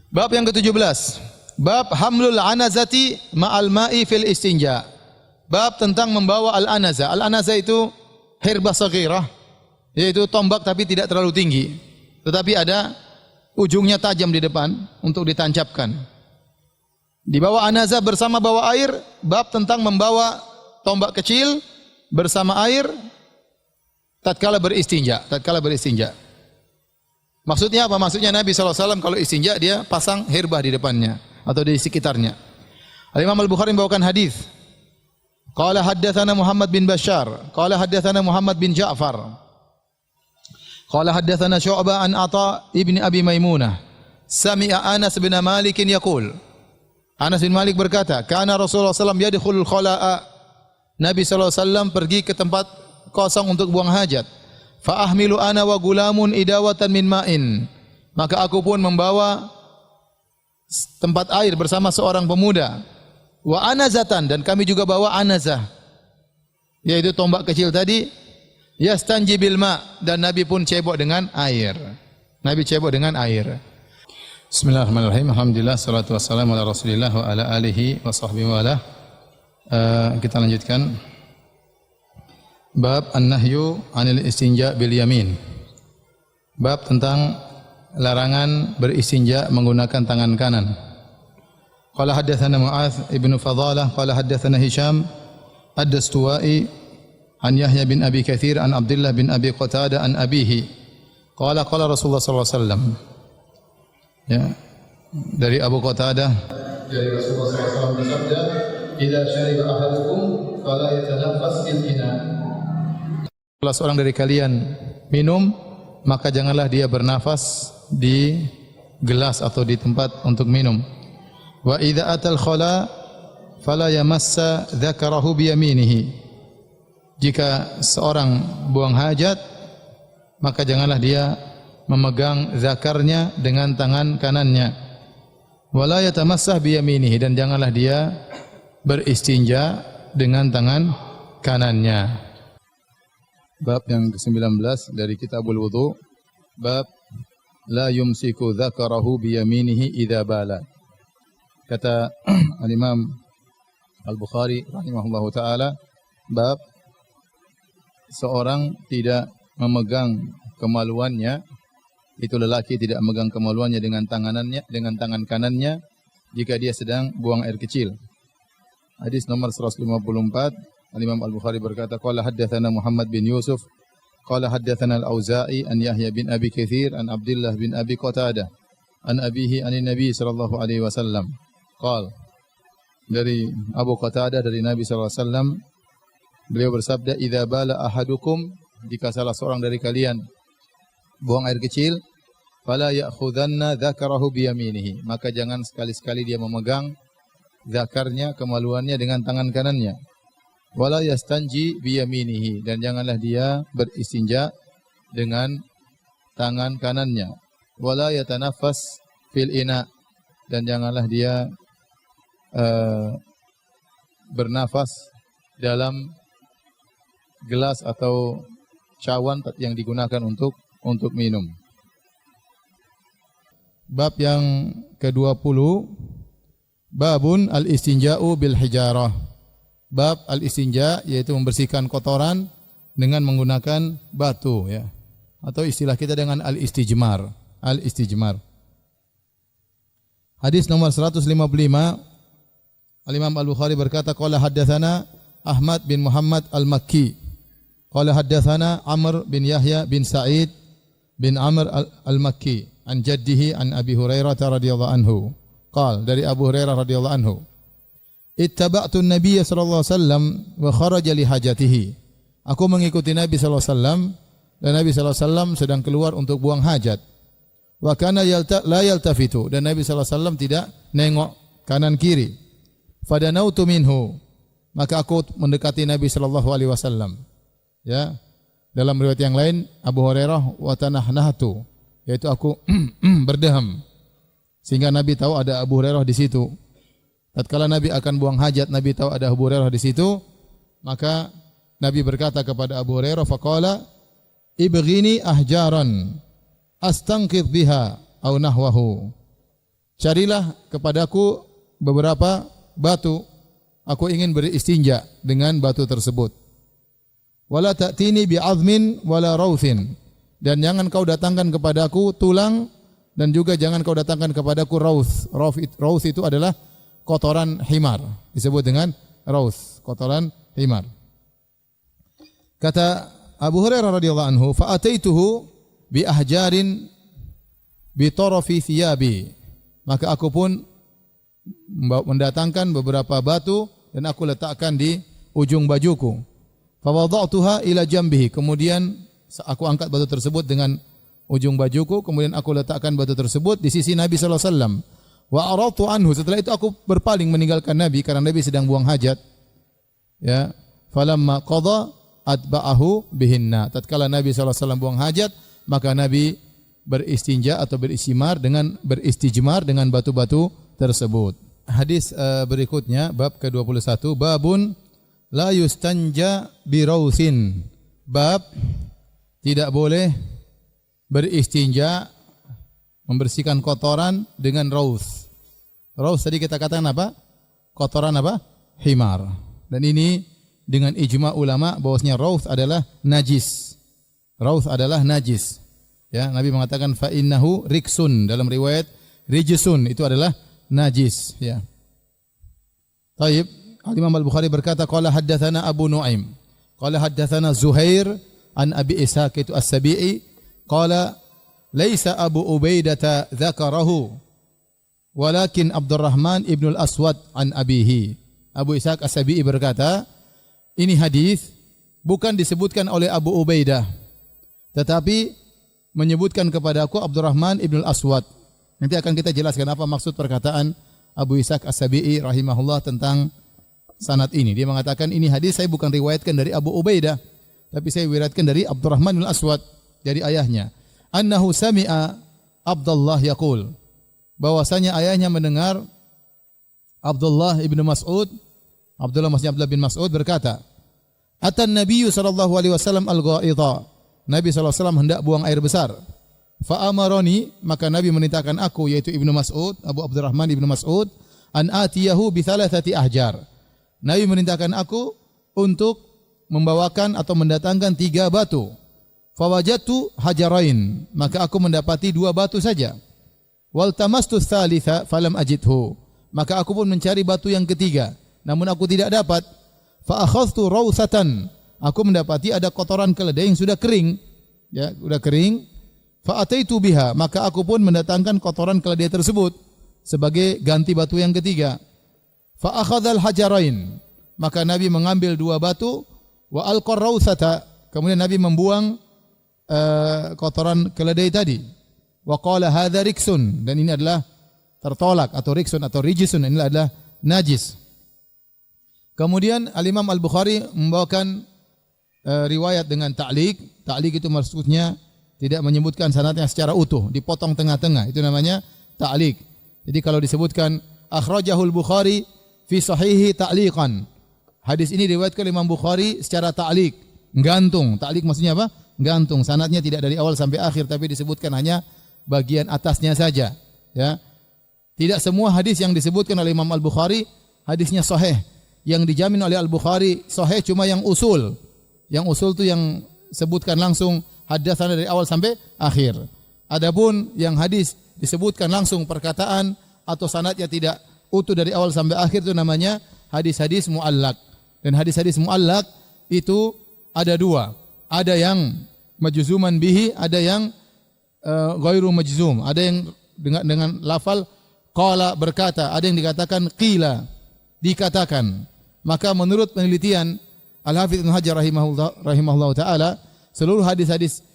Bab yang ke-17. Bab hamlul anazati ma'al ma'i fil istinja. Bab tentang membawa al-anazah. Al-anazah itu hirbah saghirah, yaitu tombak tapi tidak terlalu tinggi, tetapi ada ujungnya tajam di depan untuk ditancapkan. Dibawa anazah bersama bawa air. Bab tentang membawa tombak kecil bersama air tatkala beristinja. Maksudnya apa? Maksudnya Nabi SAW kalau istinja dia pasang hirbah di depannya atau di sekitarnya. Al-Imam Al-Bukhari membawakan hadis. Qala haddatsana Muhammad bin Bashar, qala haddatsana Muhammad bin Ja'far. Qala haddatsana Syu'bah an Atha ibni Abi Maimunah. Sami'a Anas bin Malik yaqul. Anas bin Malik berkata, "Kana Rasulullah SAW yadkhulul khala'a." Nabi SAW pergi ke tempat kosong untuk buang hajat. Fa ahmilu ana wa gulamun idawatan min ma'in. Maka aku pun membawa tempat air bersama seorang pemuda. Wa anazatan, dan kami juga bawa anazah, yaitu tombak kecil tadi. Yastanji bil ma, dan Nabi pun cebok dengan air. Bismillahirrahmanirrahim. Alhamdulillah, salatu wassalamu ala Rasulillah wa ala alihi wa sahbihi wa ala. Kita lanjutkan. Bab an-nahyu 'anil istinja bil yamin. Bab tentang larangan beristinja menggunakan tangan kanan. Qala haddatsana Mu'adz ibnu Fadalah qala haddatsana Hisham ad-Dastuwai an Yahya bin Abi Katsir an Abdullah bin Abi Qatadah an abihi qala qala Rasulullah sallallahu alaihi wasallam. Ya, dari Abu Qatadah dari Rasulullah sallallahu alaihi wasallam bersabda, "Idza syariba ahadukum fala yatanaffas fil ina." Kalau seorang dari kalian minum, maka janganlah dia bernafas di gelas atau di tempat untuk minum. Wa idza atal khala fala yamassa dzakarahu bi yaminihi. Jika seorang buang hajat, maka janganlah dia memegang zakarnya dengan tangan kanannya. Wala yatamassah bi yaminihi, dan janganlah dia beristinja dengan tangan kanannya. Bab yang ke-19 dari Kitabul Wudu. Bab la yumsiku dzakarahu biyaminihi idza bala. Kata Al-Imam Al-Bukhari rahimahullahu taala, bab seorang tidak memegang kemaluannya, itu lelaki tidak memegang kemaluannya dengan tangan kanannya jika dia sedang buang air kecil. Hadis nomor 154, Al-Imam Al-Bukhari berkata, qala haddatsana Muhammad bin Yusuf, qala haddatsana Al-Auza'i an Yahya bin Abi Katsir an Abdullah bin Abi Qatadah an abihi an Nabi sallallahu alaihi wasallam. Qala, dari Abu Qatadah dari Nabi sallallahu alaihi wasallam, beliau bersabda, idza bala ahadukum, jika salah seorang dari kalian buang air kecil, fala ya'khudanna dzakarahu biyaminihi, maka jangan sekali-sekali dia memegang zakarnya, kemaluannya dengan tangan kanannya. Wala yastanji biyaminihi, dan janganlah dia beristinja dengan tangan kanannya. Wala yatanaffas fil ina, dan janganlah dia bernafas dalam gelas atau cawan yang digunakan untuk minum. Bab yang ke-20, babun al-istinja'u bil hijarah. Bab al-istinja, yaitu membersihkan kotoran dengan menggunakan batu, ya. Atau istilah kita dengan al-istijmar. Al-istijmar. Hadis nomor 155, Al-Imam Al-Bukhari berkata, qala haddatsana Ahmad bin Muhammad Al-Makki, qala haddatsana Amr bin Yahya bin Sa'id bin Amr Al-Makki an jaddihi an Abi Hurairah radhiyallahu anhu. Qala, dari Abu Hurairah radhiyallahu anhu, ittaba'tu an-nabiy sallallahu alaihi wasallam wa kharaja li hajatihi. Aku mengikuti Nabi sallallahu alaihi wasallam dan Nabi sallallahu alaihi wasallam sedang keluar untuk buang hajat. Wa kana la yaltafitu, dan Nabi sallallahu alaihi wasallam tidak nengok kanan kiri. Fadanautu minhu, maka aku mendekati Nabi sallallahu alaihi wasallam. Ya. Dalam riwayat yang lain Abu Hurairah wa tanahnahtu, yaitu aku berdeham sehingga Nabi tahu ada Abu Hurairah di situ. Tatkala Nabi akan buang hajat, Nabi tahu ada Abu Hurairah di situ, maka Nabi berkata kepada Abu Hurairah, faqala ibghini ahjaran astanqidh biha aw nahwahu. Carilah kepadaku beberapa batu, aku ingin beristinja dengan batu tersebut. Wala ta'tini bi'azmin wala rauthin, dan jangan kau datangkan kepadaku tulang, dan juga jangan kau datangkan kepadaku rauth. Rauth itu adalah kotoran himar, disebut dengan rauth, kotoran himar. Kata Abu Hurairah radhiyallahu anhu, fa ataituhu bi ahjarin bi tarafi thiyabi, maka aku pun mendatangkan beberapa batu dan aku letakkan di ujung bajuku. Fa wada'tuha ila jambihi, kemudian aku angkat batu tersebut dengan ujung bajuku, kemudian aku letakkan batu tersebut di sisi Nabi sallallahu alaihi wasallam. Wa aratu anhu, setelah itu aku berpaling meninggalkan Nabi karena Nabi sedang buang hajat. Ya, falamma qada atba'ahu bihinna. Tatkala Nabi sallallahu alaihi wasallam buang hajat, maka Nabi beristinja atau beristijmar dengan batu-batu tersebut. Hadis berikutnya, bab ke-21, babun la yustanja bi rauthin. Bab tidak boleh beristinja, membersihkan kotoran dengan rauth. Rauth tadi kita katakan apa? Kotoran apa? Himar. Dan ini dengan ijma ulama bahwasanya rauth adalah najis. Rauth adalah najis. Ya, Nabi mengatakan fa innahu riksun, dalam riwayat rijsun, itu adalah najis, ya. Baik, Al-Imam Al-Bukhari berkata, qala haddatsana Abu Nuaim, qala haddatsana Zuhair an Abi Ishaq itu As-Sabi'i, qala laisa Abu Ubaidah dzakarahu walakin Abdurrahman ibn al-Aswad an abihi. Abu Ishaq As-Sabi'i berkata, ini hadis bukan disebutkan oleh Abu Ubaidah, tetapi menyebutkan kepadaku Abdurrahman ibn al-Aswad. Nanti akan kita jelaskan apa maksud perkataan Abu Ishaq As-Sabi'i rahimahullah tentang sanad ini. Dia mengatakan ini hadis saya bukan riwayatkan dari Abu Ubaidah, tapi saya riwayatkan dari Abdurrahman bin Aswad, dari ayahnya. Annahu sami'a Abdullah yaqul, bahwasanya ayahnya mendengar Abdullah ibn Mas'ud, Abdullah bin Mas'ud berkata, Atan Nabi sallallahu alaihi wasallam al-ghaidha. Nabi sallallahu alaihi wasallam hendak buang air besar. Fa amaroni, maka Nabi memerintahkan aku, yaitu Ibnu Mas'ud, Abu Abdurrahman Ibnu Mas'ud, an atiyahu bi thalathati ahjar. Nabi memerintahkan aku untuk membawakan atau mendatangkan 3 batu. Fawajadtu hajarain, maka aku mendapati 2 batu saja. Wal tamastu tsalitsa falam ajidhu, maka aku pun mencari batu yang ketiga, namun aku tidak dapat. Fa akhadhtu rawsatan, aku mendapati ada kotoran keledai yang sudah kering, ya, sudah kering. Fa ataitu biha, maka aku pun mendatangkan kotoran keledai tersebut sebagai ganti batu yang ketiga. Fa akhadhal hajarain, maka Nabi mengambil 2 batu, wa alqar rawsata, kemudian Nabi membuang kotoran keledai tadi. Wa qala hadza riksun, dan ini adalah tertolak, atau riksun atau rijisun, ini adalah najis. Kemudian Al-Imam Al-Bukhari membawakan riwayat dengan ta'liq. Ta'liq itu maksudnya tidak menyebutkan sanadnya secara utuh, dipotong tengah-tengah, itu namanya ta'liq. Jadi kalau disebutkan akhrajahul Bukhari fi sahihi ta'liqan, hadis ini diriwayatkan Imam Bukhari secara ta'liq, gantung. Ta'liq maksudnya apa? Gantung, sanadnya tidak dari awal sampai akhir, tapi disebutkan hanya bagian atasnya saja, ya. Tidak semua hadis yang disebutkan oleh Imam Al-Bukhari hadisnya sahih. Yang dijamin oleh Al-Bukhari sahih cuma yang usul. Yang usul itu yang sebutkan langsung hadatsana dari awal sampai akhir. Adapun yang hadis disebutkan langsung perkataan atau sanadnya tidak utuh dari awal sampai akhir, itu namanya hadis-hadis muallaq. Dan hadis-hadis muallaq itu ada 2. Ada yang majzuman bihi, ada yang ghairu majzum. Ada yang dengan lafal qala, berkata, ada yang dikatakan qila, dikatakan. Maka menurut penelitian Al-Hafidz Ibnu Hajar rahimahullah taala, seluruh hadis-hadis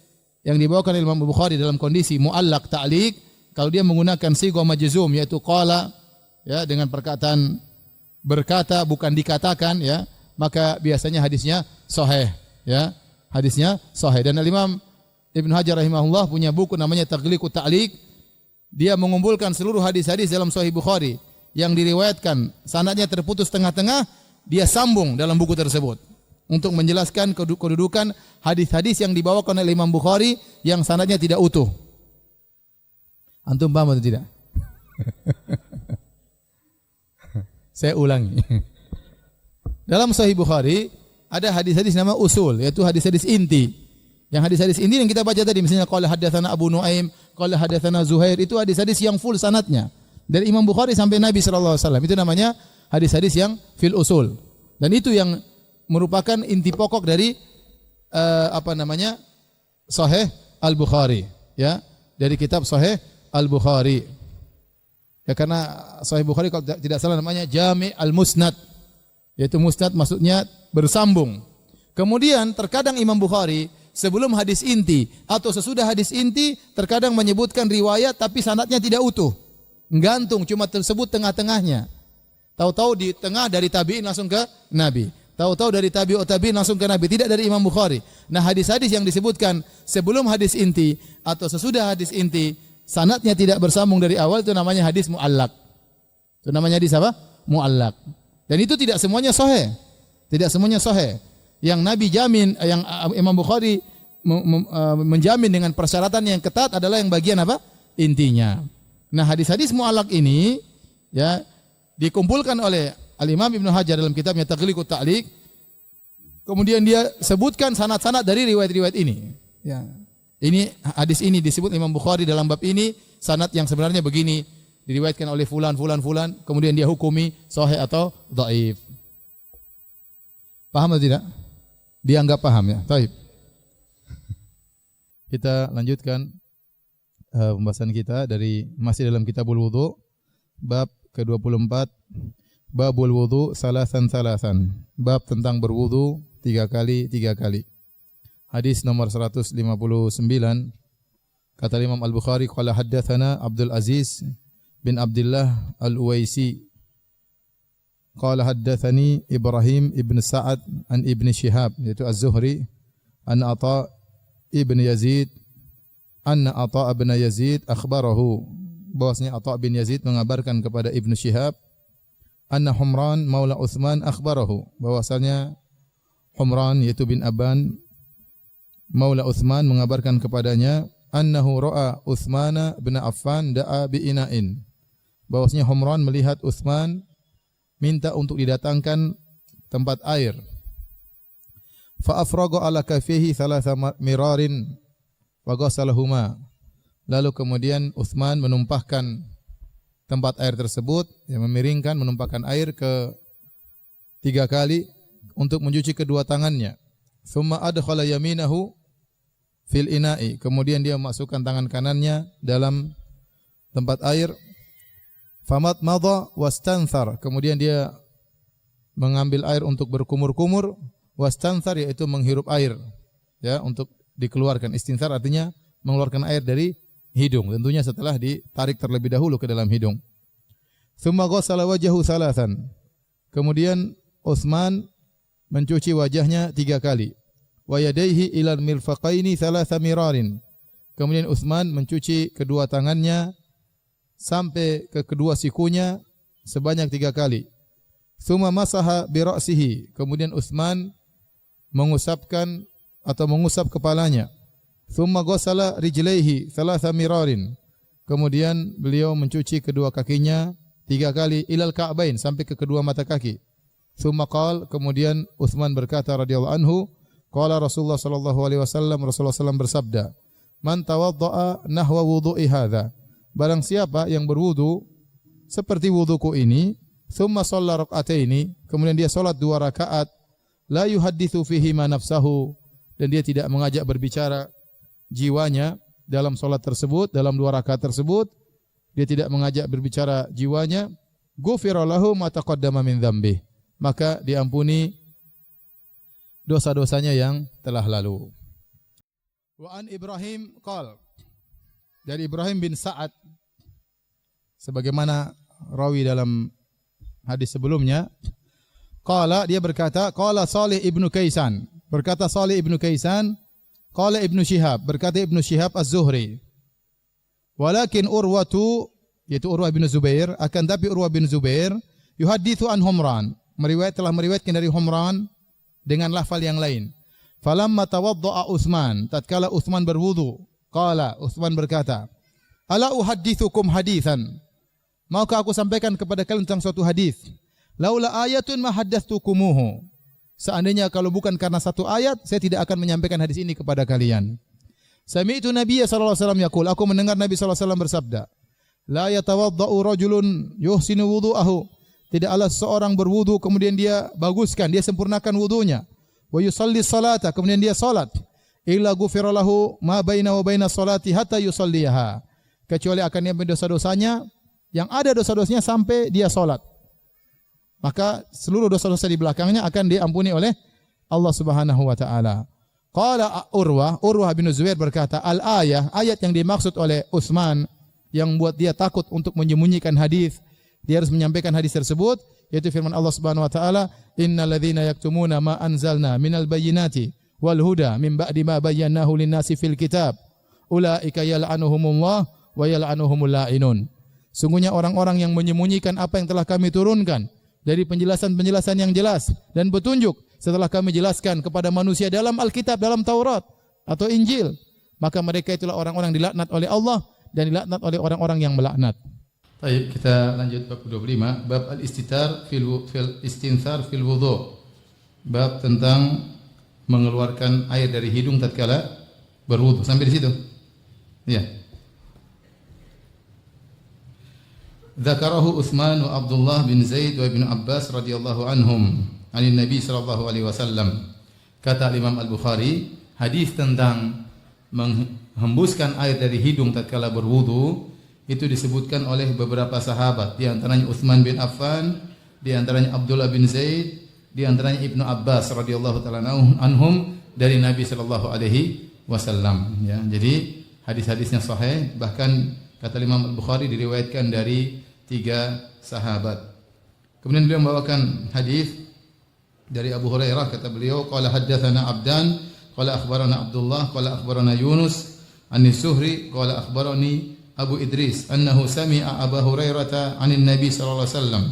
yang dibawakan oleh Imam Bukhari dalam kondisi muallaq ta'liq, kalau dia menggunakan sigha majzum yaitu qala, ya, dengan perkataan berkata bukan dikatakan, ya, maka biasanya hadisnya sahih, ya. Hadisnya sahih. Dan Imam Ibnu Hajar rahimahullah punya buku namanya Taghliqut Ta'liq. Dia mengumpulkan seluruh hadis-hadis dalam Sahih Bukhari yang diriwayatkan sanadnya terputus tengah-tengah, dia sambung dalam buku tersebut untuk menjelaskan kedudukan hadis-hadis yang dibawakan oleh Imam Bukhari yang sanadnya tidak utuh. Antum paham atau tidak? Saya ulangi. Dalam Sahih Bukhari ada hadis-hadis nama usul, yaitu hadis-hadis inti. Yang hadis-hadis inti yang kita baca tadi, misalnya qala hadatsana Abu Nuaim, qala hadatsana Zuhair, itu hadis-hadis yang full sanadnya dari Imam Bukhari sampai Nabi sallallahu alaihi wasallam. Itu namanya hadis-hadis yang fil usul. Dan itu yang merupakan inti pokok dari Sahih Al-Bukhari, ya, dari kitab Sahih Al-Bukhari. Ya, karena Sahih Bukhari kalau tidak salah namanya Jami' Al-Musnad, yaitu musnad maksudnya bersambung. Kemudian terkadang Imam Bukhari sebelum hadis inti atau sesudah hadis inti terkadang menyebutkan riwayat tapi sanadnya tidak utuh, gantung, cuma tersebut tengah-tengahnya. Tahu-tahu di tengah dari tabi'in langsung ke Nabi, tahu-tahu dari tabi'ut tabi'in langsung ke Nabi, tidak dari Imam Bukhari. Nah, hadis-hadis yang disebutkan sebelum hadis inti atau sesudah hadis inti sanadnya tidak bersambung dari awal, itu namanya hadis muallaq. Itu namanya hadis apa? Muallaq. Dan itu tidak semuanya sahih. Tidak semuanya sahih. Yang Nabi jamin, yang Imam Bukhari menjamin dengan persyaratan yang ketat adalah yang bagian apa? Intinya. Nah, hadis-hadis muallaq ini, ya, dikumpulkan oleh Al-Imam Ibnu Hajar dalam kitabnya Taghliqut Ta'liq. Kemudian dia sebutkan sanad-sanad dari riwayat-riwayat ini. Ya. Ini hadis ini disebut Imam Bukhari dalam bab ini sanad yang sebenarnya begini, diriwayatkan oleh fulan, kemudian dia hukumi sahih atau dhaif. Paham atau tidak? Dianggap paham, ya. Baik. Kita lanjutkan pembahasan kita dari masih dalam Kitabul Wudu, bab ke-24, babul wudu salasan. Bab tentang berwudu 3 kali. Hadis nomor 159, kata Imam Al-Bukhari, qala haddatsana Abdul Aziz bin Abdullah Al-Uwaisi qala haddatsani Ibrahim ibn Sa'ad an Ibn Shihab, yaitu Az-Zuhri, an Atha ibn Yazid, anna Atha ibn Yazid akhbarahu, bahwasanya Atha bin Yazid mengabarkan kepada Ibn Shihab, anna Humran maula Utsman akhbarahu, bahwasanya Humran yaitu bin Aban Maula Uthman mengabarkan kepadanya annahu ra'a Uthman bin Affan da'a bi ina'in, bahwasanya Humran melihat Uthman minta untuk didatangkan tempat air. Fa afraga ala kafihi thalatha mirarin wa ghasalahuma. Lalu kemudian Uthman menumpahkan tempat air tersebut, memiringkan, menumpahkan air ke 3 kali untuk mencuci kedua tangannya. Thumma adkhala yaminahu fil ina'i. Kemudian dia memasukkan tangan kanannya dalam tempat air. Famat madha wastanthar. Kemudian dia mengambil air untuk berkumur-kumur. Wastanthar yaitu menghirup air, ya, untuk dikeluarkan. Istinthar artinya mengeluarkan air dari hidung, tentunya setelah ditarik terlebih dahulu ke dalam hidung. Tsumma ghassala wajhahu thalathan. Kemudian Utsman mencuci wajahnya 3 kali. Wa yadayhi ilal mirfaqaini thalatha mirarin. Kemudian Utsman mencuci kedua tangannya sampai ke kedua sikunya sebanyak 3 kali. Tsumma masaha bi ra'sihi. Kemudian Utsman mengusapkan atau mengusap kepalanya. Tsumma ghassala rijlaihi thalatha mirarin. Kemudian beliau mencuci kedua kakinya 3 kali ilal ka'bain, sampai ke kedua mata kaki. Tsumma qala, kemudian Utsman berkata radhiyallahu anhu, qala Rasulullah sallallahu alaihi wasallam, Rasulullah sallallahu bersabda, man tawaddaa nahwa wudu'i hadza, barang siapa yang berwudu seperti wuduku ini, tsumma shalla rak'ataini, kemudian dia salat 2 rakaat, la yuhadditsu fihi ma nafsahu, dan dia tidak mengajak berbicara jiwanya dalam salat tersebut, dalam 2 rakaat tersebut, dia tidak mengajak berbicara jiwanya, ghufira lahu ma taqaddama min dzambi, maka diampuni dosa-dosanya yang telah lalu. Wa an Ibrahim qala, dari Ibrahim bin Sa'ad, sebagaimana rawi dalam hadis sebelumnya, qala, dia berkata, qala Salih ibnu Kaisan, berkata Salih ibnu Kaisan, qala Ibnu Syihab, berkata Ibnu Syihab Az-Zuhri, walakin Urwatu, yaitu Urwah bin Zubair, akan tapi Urwah bin Zubair yuhadithu an Humran, telah meriwayatkan dari Humran dengan lafal yang lain. Falamma tawadda'a Utsman, tatkala Utsman berwudu, qala, Utsman berkata, ala uhaddithukum haditsan, maukah aku sampaikan kepada kalian tentang suatu hadis? Laula ayatun ma haddatstukumuhu, seandainya kalau bukan karena satu ayat, saya tidak akan menyampaikan hadis ini kepada kalian. Sami'tu Nabiya sallallahu alaihi wasallam yaqul, aku mendengar Nabi sallallahu alaihi wasallam bersabda, la yatawaddau rajulun yuhsinu wudu'ahu, tidaklah seorang berwudu kemudian dia baguskan, dia sempurnakan wudunya, wa yusalli salata, kemudian dia salat, illa ghufira lahu ma baina wa baina salati hatta yusalliha, kecuali akan diampuni dosa-dosanya yang ada dosa-dosanya sampai dia salat, maka seluruh dosa-dosa di belakangnya akan diampuni oleh Allah Subhanahu wa taala. Qala Urwah bin Zubair berkata, al-ayah, ayat yang dimaksud oleh Utsman yang buat dia takut untuk menyembunyikan hadis, dia harus menyampaikan hadis tersebut, yaitu firman Allah Subhanahu wa taala, innal ladzina yaktumuna ma anzalna minal bayyinati wal huda min ba'di ma bayyanahu lin-nasi fil kitab ulaika yal'anuhumullah wa yal'anuhumul la'inun. Sungguhnya orang-orang yang menyembunyikan apa yang telah kami turunkan dari penjelasan-penjelasan yang jelas dan petunjuk setelah kami jelaskan kepada manusia dalam Alkitab, dalam Taurat atau Injil, maka mereka itulah orang-orang dilaknat oleh Allah dan dilaknat oleh orang-orang yang melaknat. Baik, kita lanjut bab 25, bab al-istitar fil istinthar fil wudu. Bab tentang mengeluarkan air dari hidung tatkala berwudu. Sampai di situ. Ya. Dzakarahu Utsman wa Abdullah bin Zaid wa Ibnu Abbas radhiyallahu anhum anin Nabi sallallahu alaihi wasallam. Kata Imam Al-Bukhari, hadis tentang menghembuskan air dari hidung tatkala berwudu itu disebutkan oleh beberapa sahabat, di antaranya Utsman bin Affan, di antaranya Abdullah bin Zaid, di antaranya Ibnu Abbas radhiyallahu taala anhum dari Nabi sallallahu alaihi wasallam, ya. Jadi hadis-hadisnya sahih, bahkan kata Imam Al-Bukhari diriwayatkan dari 3 sahabat. Kemudian beliau membawakan hadis dari Abu Hurairah, kata beliau, qala haddatsana Abdan, qala akhbarana Abdullah, qala akhbarana Yunus an-Suhri, qala akhbarani Abu Idris annahu sami'a Abu Hurairah 'anil Nabi sallallahu alaihi wasallam.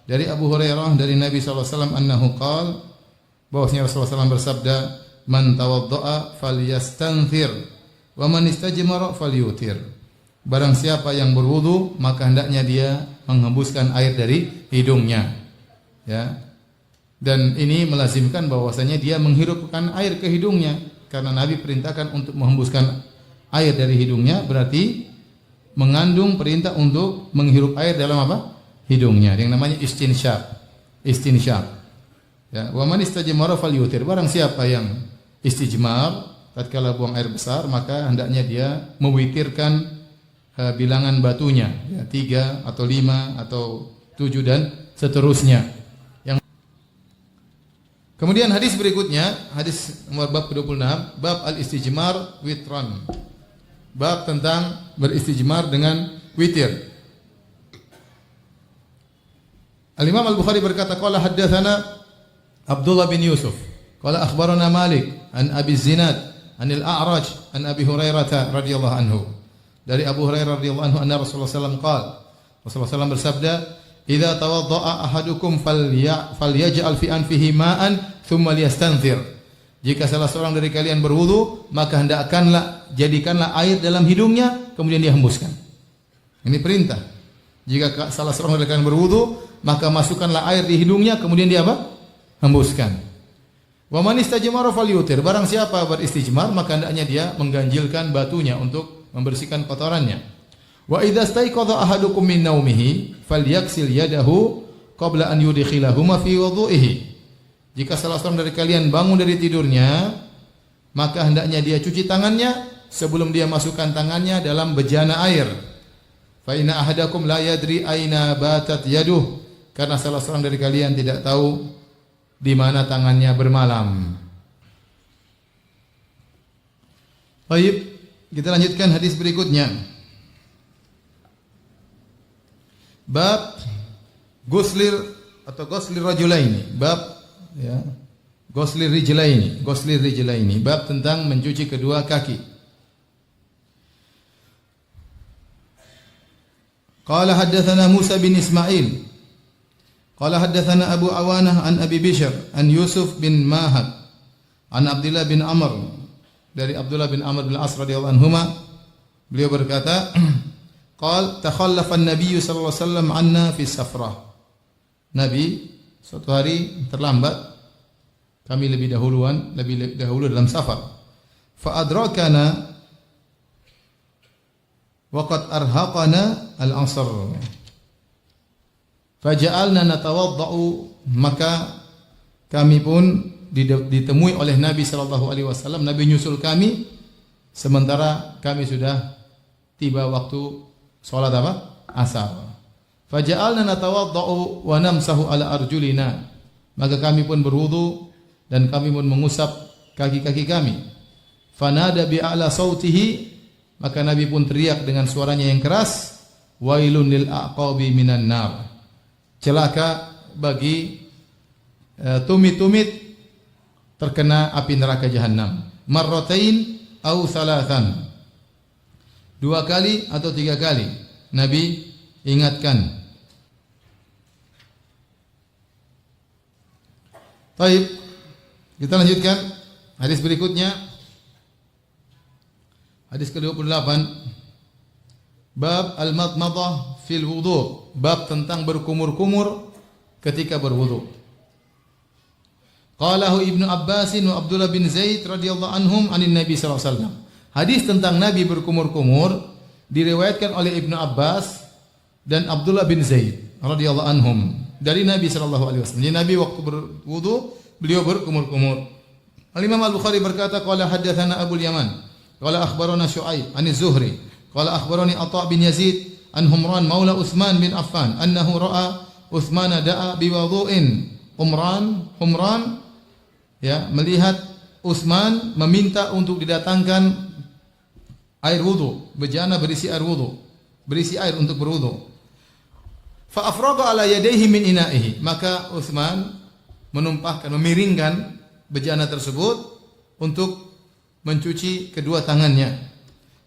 Dari Abu Hurairah dari Nabi sallallahu alaihi wasallam annahu qala, bahwasanya Rasulullah SAW bersabda, "Man tawadda'a falyastanthir wa man istajmara falyutir." Barang siapa yang berwudu, maka hendaknya dia menghembuskan air dari hidungnya. Ya. Dan ini melazimkan bahwasanya dia menghirupkan air ke hidungnya, karena Nabi perintahkan untuk menghembuskan air dari hidungnya, berarti mengandung perintah untuk menghirup air dalam apa? Hidungnya, yang namanya istinsyaq. Istinsyaq. Ya, wa man istajmara falyutir. Barang siapa yang istijmar tatkala buang air besar, maka hendaknya dia mewitirkan bilangan batunya, ya, 3 atau 5 atau 7 dan seterusnya. Kemudian hadis berikutnya, hadis nomor bab ke-26, bab al-istijmar witran. Bab tentang beristijmar dengan witir. Al-Imam Al-Bukhari berkata, qala haddatsana Abdullah bin Yusuf, qala akhbarana Malik an Abi Zinad an Al-A'raj an Abi Hurairah radhiyallahu anhu. Dari Abu Hurairah radhiyallahu anhu anna Rasulullah sallallahu alaihi wasallam qala, Rasulullah sallallahu bersabda, "Idza tawadda'a ahadukum falyaj'al fi anfihi ma'an thumma liyastanthir." Jika salah seorang dari kalian berwudu, maka jadikanlah air dalam hidungnya, kemudian dia hembuskan. Ini perintah. Jika salah seorang dari kalian berwudu, maka masukkanlah air di hidungnya, kemudian dia apa? Hembuskan. Wa man istajmara falyutir. Barang siapa beristijmar, maka hendaknya dia mengganjilkan batunya untuk membersihkan kotorannya. Wa idza staiqadha ahadukum min naumihi falyaksil yadahu qabla an yudkhilahuma fi wudu'ihi. Jika salah seorang dari kalian bangun dari tidurnya, maka hendaknya dia cuci tangannya sebelum dia masukkan tangannya dalam bejana air. Fa inna ahadakum la yadri aina batat yaduh. Karena salah seorang dari kalian tidak tahu di mana tangannya bermalam. Baik, kita lanjutkan hadis berikutnya. Bab ghuslir atau ghuslir rajulaini. Bab ya, ghuslir rijlaini. Bab tentang mencuci kedua kaki. Qala haddatsana Musa bin Ismail. Qala haddatsana Abu Awanah an Abi Bishr an Yusuf bin Mahad an Abdullah bin Amr, dari Abdullah bin Amr bin As radhiyallahu anhuma, beliau berkata, qala takhallafa an-nabiy sallallahu alaihi wasallam anna fi safrah. Nabi suatu hari terlambat, kami lebih dahulu dalam safar. Fa adrakana wa qad arhaqana al-'asr. Faja'alna natawadda'u, maka kami pun ditemui oleh Nabi sallallahu alaihi wasallam. Nabi nyusul kami sementara kami sudah tiba waktu salat apa? Asar. Faja'alna natawadda'u wa namsahu ala arjulina. Maka kami pun berwudu dan kami pun mengusap kaki-kaki kami. Fanada bi'ala sautihi, maka Nabi pun teriak dengan suaranya yang keras, wailun lil aqabi minan nar. Celaka bagi tumit-tumit terkena api neraka jahanam. Marratain au thalathan. 2 kali atau 3 kali Nabi ingatkan. Baik, kita lanjutkan hadis berikutnya. Hadis ke-28. Bab al-madmadah fil wudu. Bab tentang berkumur-kumur ketika berwudu. Qalahu Ibnu Abbas wa Abdullah bin Zaid radhiyallahu anhum anin Nabi sallallahu alaihi wasallam. Hadis tentang Nabi berkumur-kumur diriwayatkan oleh Ibnu Abbas dan Abdullah bin Zaid radhiyallahu anhum dari Nabi sallallahu alaihi wasallam. Jadi Nabi waktu berwudu beliau berkumur-kumur. Al-Imam Al-Bukhari berkata, qala haddatsana Abu Yaman, qala akhbarana Syu'aib an Az-Zuhri, qala akhbarani Atha bin Yazid an Humran maula Utsman bin Affan annahu ra'a Utsman da'a biwudu'in. Humran ya melihat Utsman meminta untuk didatangkan air wudu, bejana berisi air wudu, berisi air untuk berwudu. Fa afraga ala yadayhi min ina'ihi, maka Utsman memiringkan bejana tersebut untuk mencuci kedua tangannya.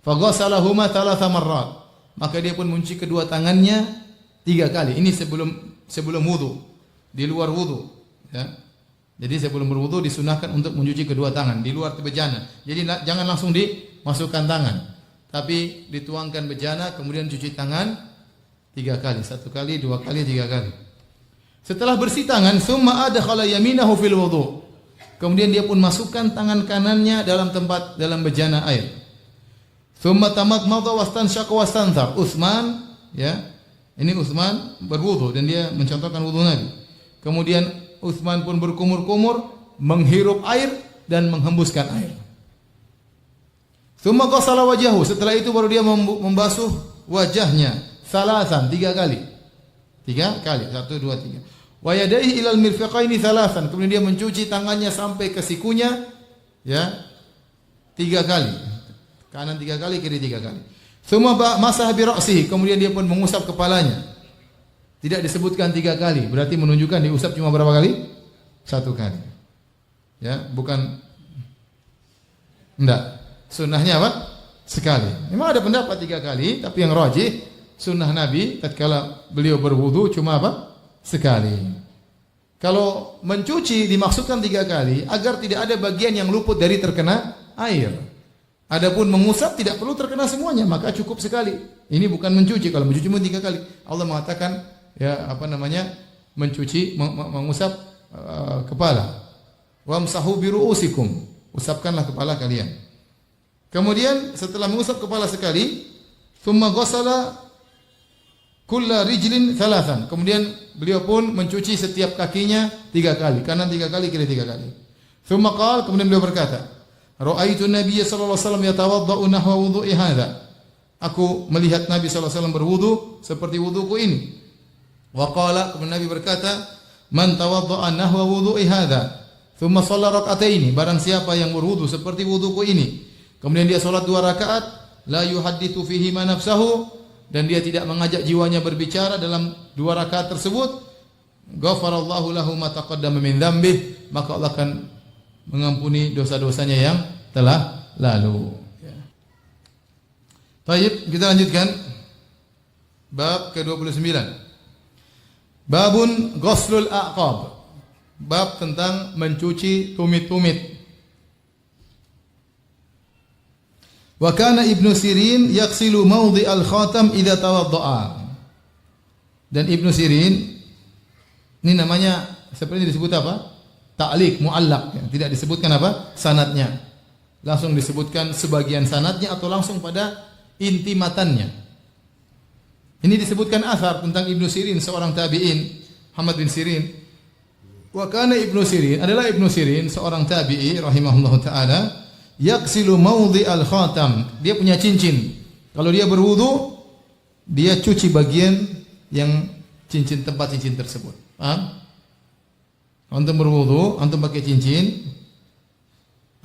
Fa ghasalahuma thalatha marrat, maka dia pun mencuci kedua tangannya 3 kali. Ini sebelum wudu, di luar wudu, ya. Jadi sebelum berwudu disunahkan untuk mencuci kedua tangan di luar bejana. Jadi jangan langsung dimasukkan tangan, tapi dituangkan bejana kemudian cuci tangan 3 kali, 1 kali, 2 kali, 3 kali. Setelah bersih tangan, summa adkhala yaminahu fil wudu. Kemudian dia pun masukkan tangan kanannya dalam bejana air. Summa tamadmada wastanshaqa wastanthar. Utsman, ya. Ini Utsman berwudu dan dia mencontohkan wudu Nabi. Kemudian Utsman pun berkumur-kumur, menghirup air dan menghembuskan air. Tsumma ghassala wajahu. Setelah itu baru dia membasuh wajahnya salasan 3 kali. 3 kali. 1 2 3. Wa yadayhi ilal mirfaqaini salasan. Kemudian dia mencuci tangannya sampai ke sikunya, ya. 3 kali. Kanan 3 kali, kiri 3 kali. Tsumma masaha bi ra'sihi. Kemudian dia pun mengusap kepalanya. Tidak disebutkan 3 kali, berarti menunjukkan diusap cuma berapa kali? 1 kali. Ya, bukan enggak. Sunnahnya apa? Sekali. Memang ada pendapat 3 kali, tapi yang rajih sunnah Nabi tatkala beliau berwudu cuma apa? Sekali. Kalau mencuci dimaksudkan 3 kali agar tidak ada bagian yang luput dari terkena air. Adapun mengusap tidak perlu terkena semuanya, maka cukup sekali. Ini bukan mencuci. Kalau mencuci cuma 3 kali. Allah mengatakan mencuci, mengusap kepala. Wamsahu bi ru'usikum. Usapkanlah kepala kalian. Kemudian setelah mengusap kepala sekali, thumma ghassala kulla rijlin thalathan. Kemudian beliau pun mencuci setiap kakinya 3 kali, kanan 3 kali, kiri 3 kali. Thumma qala, kemudian beliau berkata, ra'aitu Nabiy sallallahu alaihi wasallam yatawaddau nahwa wudu'i hadza. Aku melihat Nabi sallallahu alaihi wasallam berwudu seperti wuduku ini. Wa qala, kemudian Nabi berkata, man tawadda'a nahwa wudu'i hadza, thumma shalla rak'ataini. Barang siapa yang berwudu seperti wuduku ini, kemudian dia salat 2 rakaat, la yuhadditsu fihi ma nafsahu, dan dia tidak mengajak jiwanya berbicara dalam 2 rakaat tersebut, ghafarallahu lahu ma taqaddama min dzambih, maka Allah akan mengampuni dosa-dosanya yang telah lalu. Ya. Baik, kita lanjutkan bab ke-29. Babun ghuslul a'qab. Bab tentang mencuci tumit-tumit. Wa kana Ibnu Sirin yaghsilu mawdi' al-khatam idza tawadda'a. Dan Ibnu Sirin ini namanya seperti disebut apa? Ta'liq, mu'allaq, ya. Tidak disebutkan apa? Sanadnya. Langsung disebutkan sebagian sanadnya atau langsung pada inti matannya. Ini disebutkan asar tentang Ibnu Sirin, seorang tabi'in, Muhammad bin Sirin. Wa kana Ibnu Sirin, adalah Ibnu Sirin seorang tabi'i rahimahullahu taala, yaghsilu mawdi' al-khatam. Dia punya cincin. Kalau dia berwudu, dia cuci bagian yang cincin, tempat cincin tersebut. Paham? Antum berwudu, antum pakai cincin,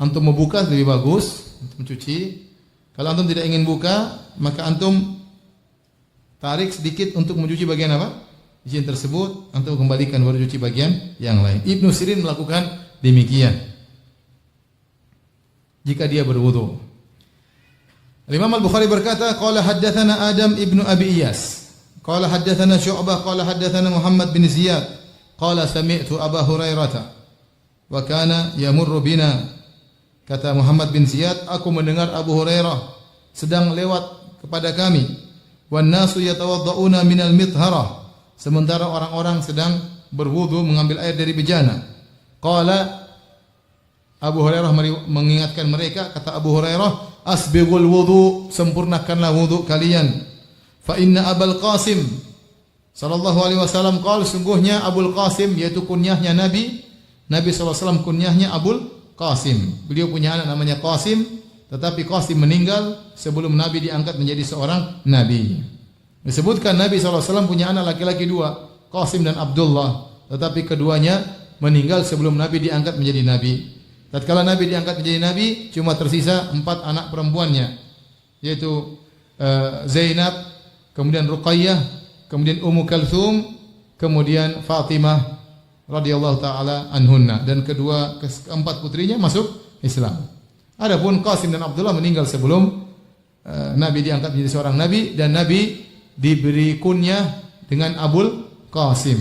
antum membuka lebih bagus, antum mencuci. Kalau antum tidak ingin buka, maka antum tarik sedikit untuk mencuci bagian apa? Cincin tersebut, antum kembalikan baru cuci bagian yang lain. Ibnu Sirin melakukan demikian jika dia berwudu. Imam Al-Bukhari berkata, qala haddatsana Adam ibnu Abi Iyas, qala haddatsana Syu'bah, qala haddatsana Muhammad bin Ziyad, qala sami'tu Abu Hurairah wa kana yamurru bina. Kata Muhammad bin Ziyad, aku mendengar Abu Hurairah sedang lewat kepada kami. Wan nasu yatawadda'una minal mitharah. Sementara orang-orang sedang berwudu mengambil air dari bejana. Qala, Abu Hurairah mengingatkan mereka, kata Abu Hurairah, asbighul wudu, sempurnakanlah wudu kalian. Fa inna Abul Qasim sallallahu alaihi wasallam qala, sungguhnya Abul Qasim, yaitu kunyahnya Nabi sallallahu alaihi wasallam kunyahnya Abul Qasim. Beliau punya anak namanya Qasim, tetapi Qasim meninggal sebelum Nabi diangkat menjadi seorang nabi. Disebutkan Nabi SAW punya anak laki-laki 2, Qasim dan Abdullah, tetapi keduanya meninggal sebelum Nabi diangkat menjadi nabi. Tatkala Nabi diangkat menjadi nabi, cuma tersisa 4 anak perempuannya, yaitu Zainab, kemudian Ruqayyah, kemudian Ummu Kalthum, kemudian Fatimah radhiyallahu taala anhunna, dan keempat putrinya masuk Islam. Adapun Qasim dan Abdullah meninggal sebelum Nabi diangkat menjadi seorang nabi, dan Nabi diberi kunyah dengan Abul Qasim.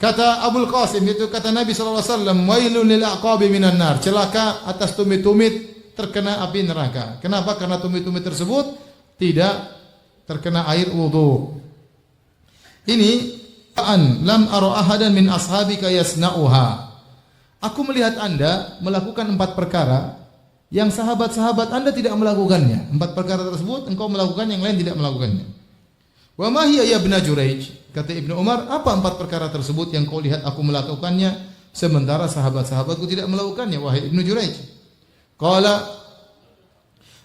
Kata Abul Qasim, itu kata Nabi sallallahu alaihi wasallam, wailun lil aqabi minan nar. Celaka atas tumit-tumit terkena api neraka. Kenapa? Karena tumit-tumit tersebut tidak terkena air wudu. Ini lam ara ahadan min ashabika yasna'uha. Aku melihat Anda melakukan 4 perkara yang sahabat-sahabat Anda tidak melakukannya. 4 perkara tersebut engkau melakukan, yang lain tidak melakukannya. Wa ma hiya ya Ibnu Juraij? Kata Ibnu Umar, apa 4 perkara tersebut yang kau lihat aku melakukannya sementara sahabat-sahabatku tidak melakukannya, wahai Ibnu Juraij? Qala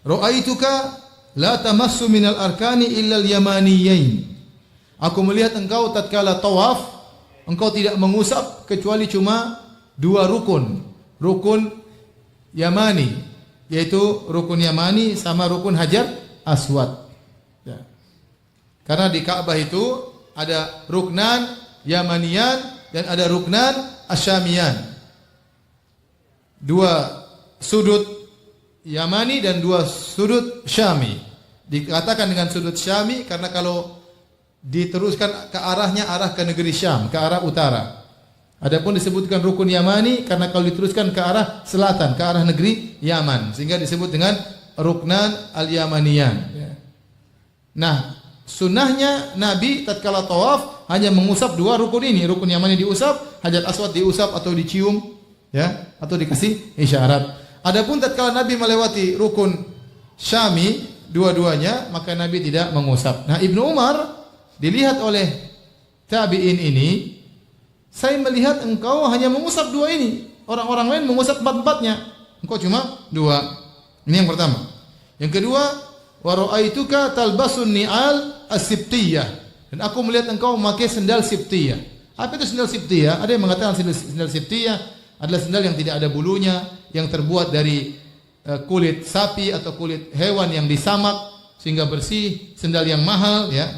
ra'aituka la tamassu minal arkani illa al-yamaniyain. Aku melihat engkau tatkala tawaf, engkau tidak mengusap kecuali cuma 2 rukun. Rukun Yamani, yaitu rukun Yamani sama rukun Hajar Aswad. Ya. Karena di Ka'bah itu ada ruknan Yamaniyan dan ada ruknan Asyamiyan. 2 sudut Yamani dan 2 sudut Syami. Dikatakan dengan sudut Syami karena kalau diteruskan ke arahnya arah ke negeri Syam, ke arah utara. Adapun disebutkan rukun Yamani karena kalau diteruskan ke arah selatan, ke arah negeri Yaman, sehingga disebut dengan ruknan al-Yamaniyan. Nah, sunnahnya Nabi tatkala tawaf hanya mengusap 2 rukun ini. Rukun Yamani diusap, Hajar Aswad diusap atau dicium, ya, atau dikasih isyarat. Adapun tatkala Nabi melewati rukun Syami dua-duanya, maka Nabi tidak mengusap. Nah, Ibnu Umar dilihat oleh tabi'in ini, saya melihat engkau hanya mengusap 2 ini. Orang-orang lain mengusap 4-4-nya. Engkau cuma 2. Ini yang pertama. Yang kedua, wa ra'aituka talbasun ni'al as-sibtiyah. Dan aku melihat engkau memakai sendal sibtiyah. Apa itu sendal sibtiyah? Ada yang mengatakan sendal sibtiyah adalah sendal yang tidak ada bulunya, yang terbuat dari kulit sapi atau kulit hewan yang disamak sehingga bersih, sendal yang mahal, ya.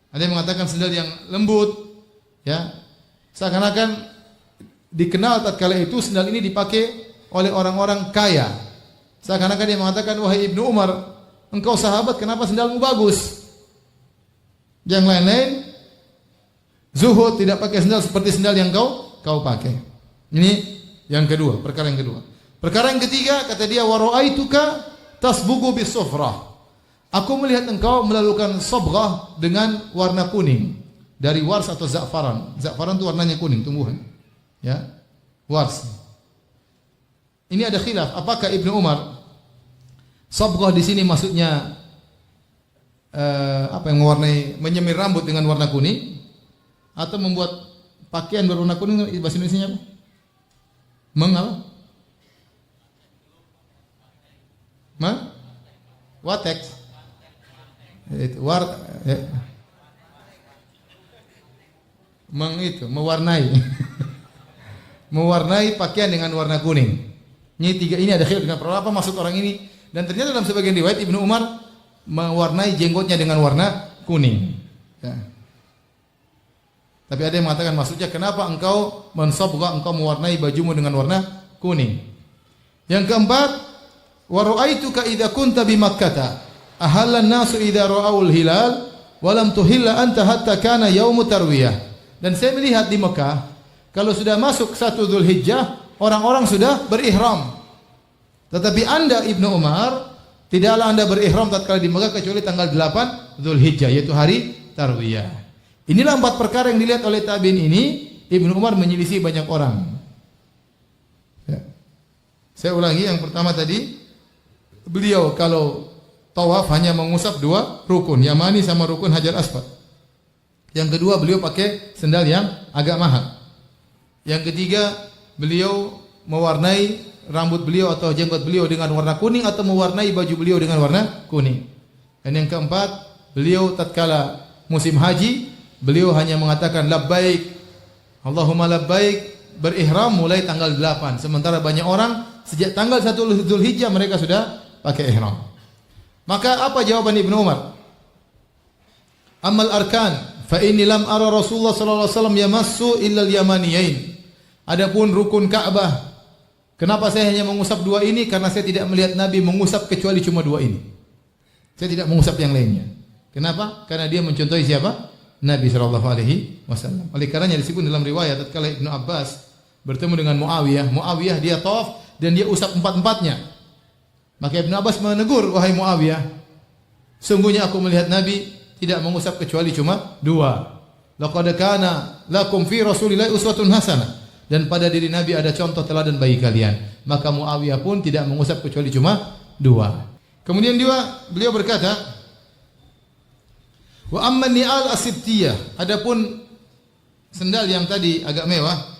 Ada yang mengatakan sendal yang lembut, ya. Seakan-akan dikenal tatkala itu sendal ini dipakai oleh orang-orang kaya. Seakan-akan dia mengatakan, wahai Ibnu Umar, engkau sahabat, kenapa sendalmu bagus? Yang lain-lain zuhud, tidak pakai sendal seperti sendal yang kau pakai. Ini yang kedua, perkara yang kedua. Perkara yang ketiga, kata dia, wa ra'aituka tasbugu bis-sufrah. Aku melihat engkau melakukan sabghah dengan warna kuning. Dari wars atau za'faran. Za'faran itu warnanya kuning, tumbuhan. Ya. Wars. Ini ada khilaf, apakah Ibnu Umar sabghah di sini maksudnya apa yang mewarnai, menyemir rambut dengan warna kuning, atau membuat pakaian berwarna kuning? Bahasa Indonesianya apa? Apa? Watex. Itu mewarnai mewarnai pakaian dengan warna kuning. Ini ada khilaf dengan apa maksud orang ini, dan ternyata dalam sebagian riwayat Ibnu Umar mewarnai jenggotnya dengan warna kuning, ya. Tapi ada yang mengatakan maksudnya kenapa engkau mensabghah, engkau mewarnai bajumu dengan warna kuning. Yang keempat, wa ra'aituka idza kunta bi Makkah ahallan nasu idza ra'aul hilal wa lam tuhilla anta hatta kana yaumut tarwiyah. Dan saya melihat di Mekah, kalau sudah masuk 1 Dzulhijjah, orang-orang sudah berihram. Tetapi Anda Ibnu Umar, tidaklah Anda berihram tatkala di Mekah kecuali tanggal 8 Dzulhijjah, yaitu hari Tarwiyah. Inilah 4 perkara yang dilihat oleh tabi'in ini. Ibnu Umar menyelisih banyak orang. Ya. Saya ulangi, yang pertama tadi, beliau kalau tawaf hanya mengusap 2 rukun, Yamani sama rukun Hajar Aswad. Yang kedua, beliau pakai sendal yang agak mahal. Yang ketiga, beliau mewarnai rambut beliau atau jenggot beliau dengan warna kuning, atau mewarnai baju beliau dengan warna kuning. Dan yang keempat, beliau tatkala musim haji, beliau hanya mengatakan labbaik, Allahumma labbaik, berihram mulai tanggal 8. Sementara banyak orang sejak tanggal 1 Dzulhijjah mereka sudah pakai ihram. Maka apa jawaban Ibnu Umar? Amal arkan fa inni lam ara Rasulullah sallallahu alaihi wasallam yamassu illa al-yamaniyain. Adapun rukun Ka'bah, kenapa saya hanya mengusap 2 ini? Karena saya tidak melihat Nabi mengusap kecuali cuma 2 ini. Saya tidak mengusap yang lainnya. Kenapa? Karena dia mencontohi siapa? Nabi sallallahu alaihi wasallam. Oleh karenanya disebut dalam riwayat tatkala Ibnu Abbas bertemu dengan Muawiyah dia tawaf dan dia usap empat-empatnya. Maka Ibnu Abbas menegur, "Wahai Muawiyah, sungguhnya aku melihat Nabi tidak mengusap kecuali cuma dua. Laqad kana lakum fi Rasulillahi uswatun hasanah." Dan pada diri Nabi ada contoh teladan bagi kalian. Maka Muawiyah pun tidak mengusap kecuali cuma dua. Kemudian beliau berkata, "Wa amma ni'al as-sibtiyah." Adapun sendal yang tadi agak mewah,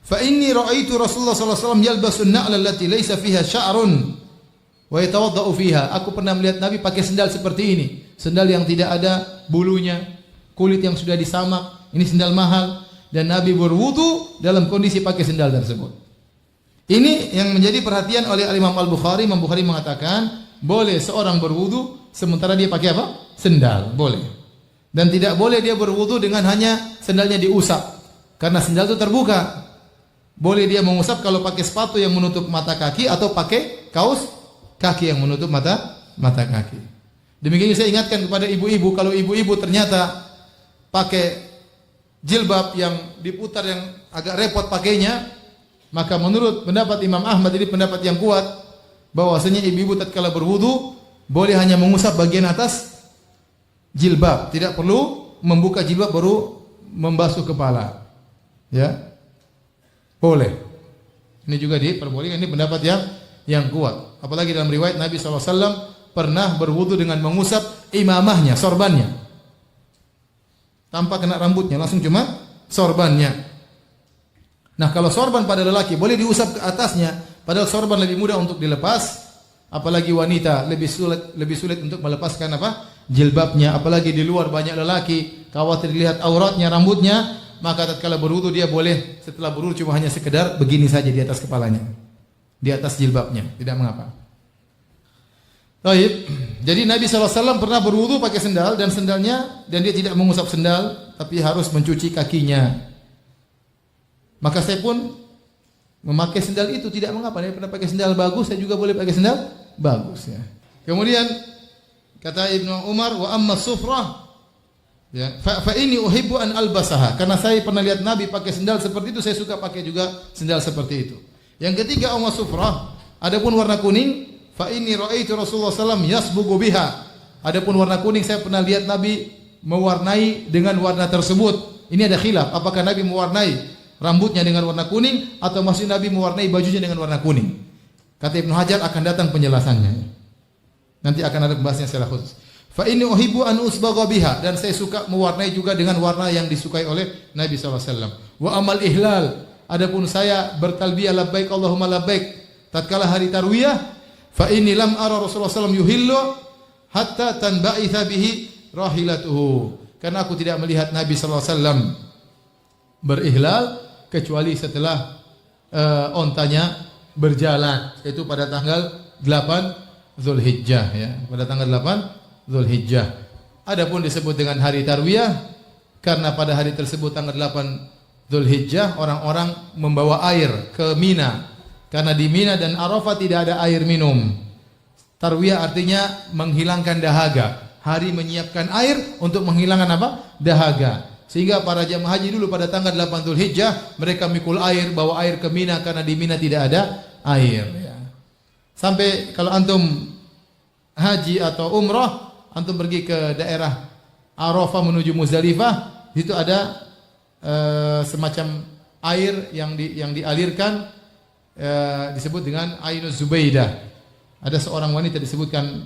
"Fa inni ra'aitu Rasulullah sallallahu alaihi wasallam yalbasu an-na'la allati laysa fiha sya'run wa yatawaddau fiha." Aku pernah melihat Nabi pakai sendal seperti ini. Sendal yang tidak ada bulunya, kulit yang sudah disamak. Ini sendal mahal dan Nabi berwudu dalam kondisi pakai sendal tersebut. Ini yang menjadi perhatian oleh Imam Al-Bukhari. Imam Bukhari mengatakan, boleh seorang berwudu sementara dia pakai apa? Sendal, boleh. Dan tidak boleh dia berwudu dengan hanya sendalnya diusap. Karena sendal itu terbuka. Boleh dia mengusap kalau pakai sepatu yang menutup mata kaki atau pakai kaos kaki yang menutup mata kaki. Demikian saya ingatkan kepada ibu-ibu, kalau ibu-ibu ternyata pakai jilbab yang diputar yang agak repot pakainya, maka menurut pendapat Imam Ahmad ini pendapat yang kuat bahwasanya ibu-ibu tatkala berwudu boleh hanya mengusap bagian atas jilbab, tidak perlu membuka jilbab baru membasuh kepala. Ya. Boleh. Ini juga diperbolehkan, ini pendapat yang kuat. Apalagi dalam riwayat Nabi SAW pernah berwudu dengan mengusap imamahnya, sorbannya. Tanpa kena rambutnya, langsung cuma sorbannya. Nah, kalau sorban pada lelaki boleh diusap ke atasnya, padahal sorban lebih mudah untuk dilepas, apalagi wanita lebih sulit untuk melepaskan jilbabnya, apalagi di luar banyak lelaki, khawatir dilihat auratnya, rambutnya, maka tatkala berwudu dia boleh setelah berwudu cuma hanya sekedar begini saja di atas kepalanya, di atas jilbabnya, tidak mengapa. Baik, jadi Nabi SAW pernah berwudu pakai sendal dan dia tidak mengusap sendal, tapi harus mencuci kakinya. Maka saya pun memakai sendal itu, tidak mengapa. Dia pernah pakai sendal bagus, saya juga boleh pakai sendal bagus. Ya. Kemudian kata Ibnu Umar, "Wa amma sufrah, ya, fa ini uhibbu an albasaha." Karena saya pernah lihat Nabi pakai sendal seperti itu, saya suka pakai juga sendal seperti itu. Yang ketiga, amma sufrah, adapun warna kuning, fa inni ra'aitu Rasulullah sallallahu alaihi wasallam yasbughu biha. Adapun warna kuning saya pernah lihat Nabi mewarnai dengan warna tersebut. Ini ada khilaf, apakah Nabi mewarnai rambutnya dengan warna kuning atau masih Nabi mewarnai bajunya dengan warna kuning. Kata Ibnu Hajar akan datang penjelasannya. Nanti akan ada pembahasannya secara khusus. Fa inni uhibbu an usbagha biha, dan saya suka mewarnai juga dengan warna yang disukai oleh Nabi sallallahu alaihi wasallam. Wa amal ihlal, adapun saya bertalbiyah labbaik Allahumma labbaik tatkala hari tarwiyah, fa inni lam ara Rasulullah sallallahu alaihi wasallam yuhillu hatta tanba'itha bihi rahilatuhu. Karena aku tidak melihat Nabi sallallahu alaihi wasallam berihlal kecuali setelah ontanya berjalan, yaitu pada tanggal 8 Zulhijjah, ya, pada tanggal 8 Zulhijjah. Adapun disebut dengan hari tarwiyah karena pada hari tersebut tanggal 8 Zulhijjah orang-orang membawa air ke Mina. Karena di Mina dan Arafah tidak ada air minum. Tarwiyah artinya menghilangkan dahaga. Hari menyiapkan air untuk menghilangkan dahaga. Sehingga para jamaah haji dulu pada tanggal 8 Zulhijjah mereka mikul air, bawa air ke Mina karena di Mina tidak ada air. Ya. Sampai kalau antum haji atau umrah, antum pergi ke daerah Arafah menuju Muzdalifah, itu ada semacam air yang dialirkan, disebut dengan Ainuz Zubaidah. Ada seorang wanita disebutkan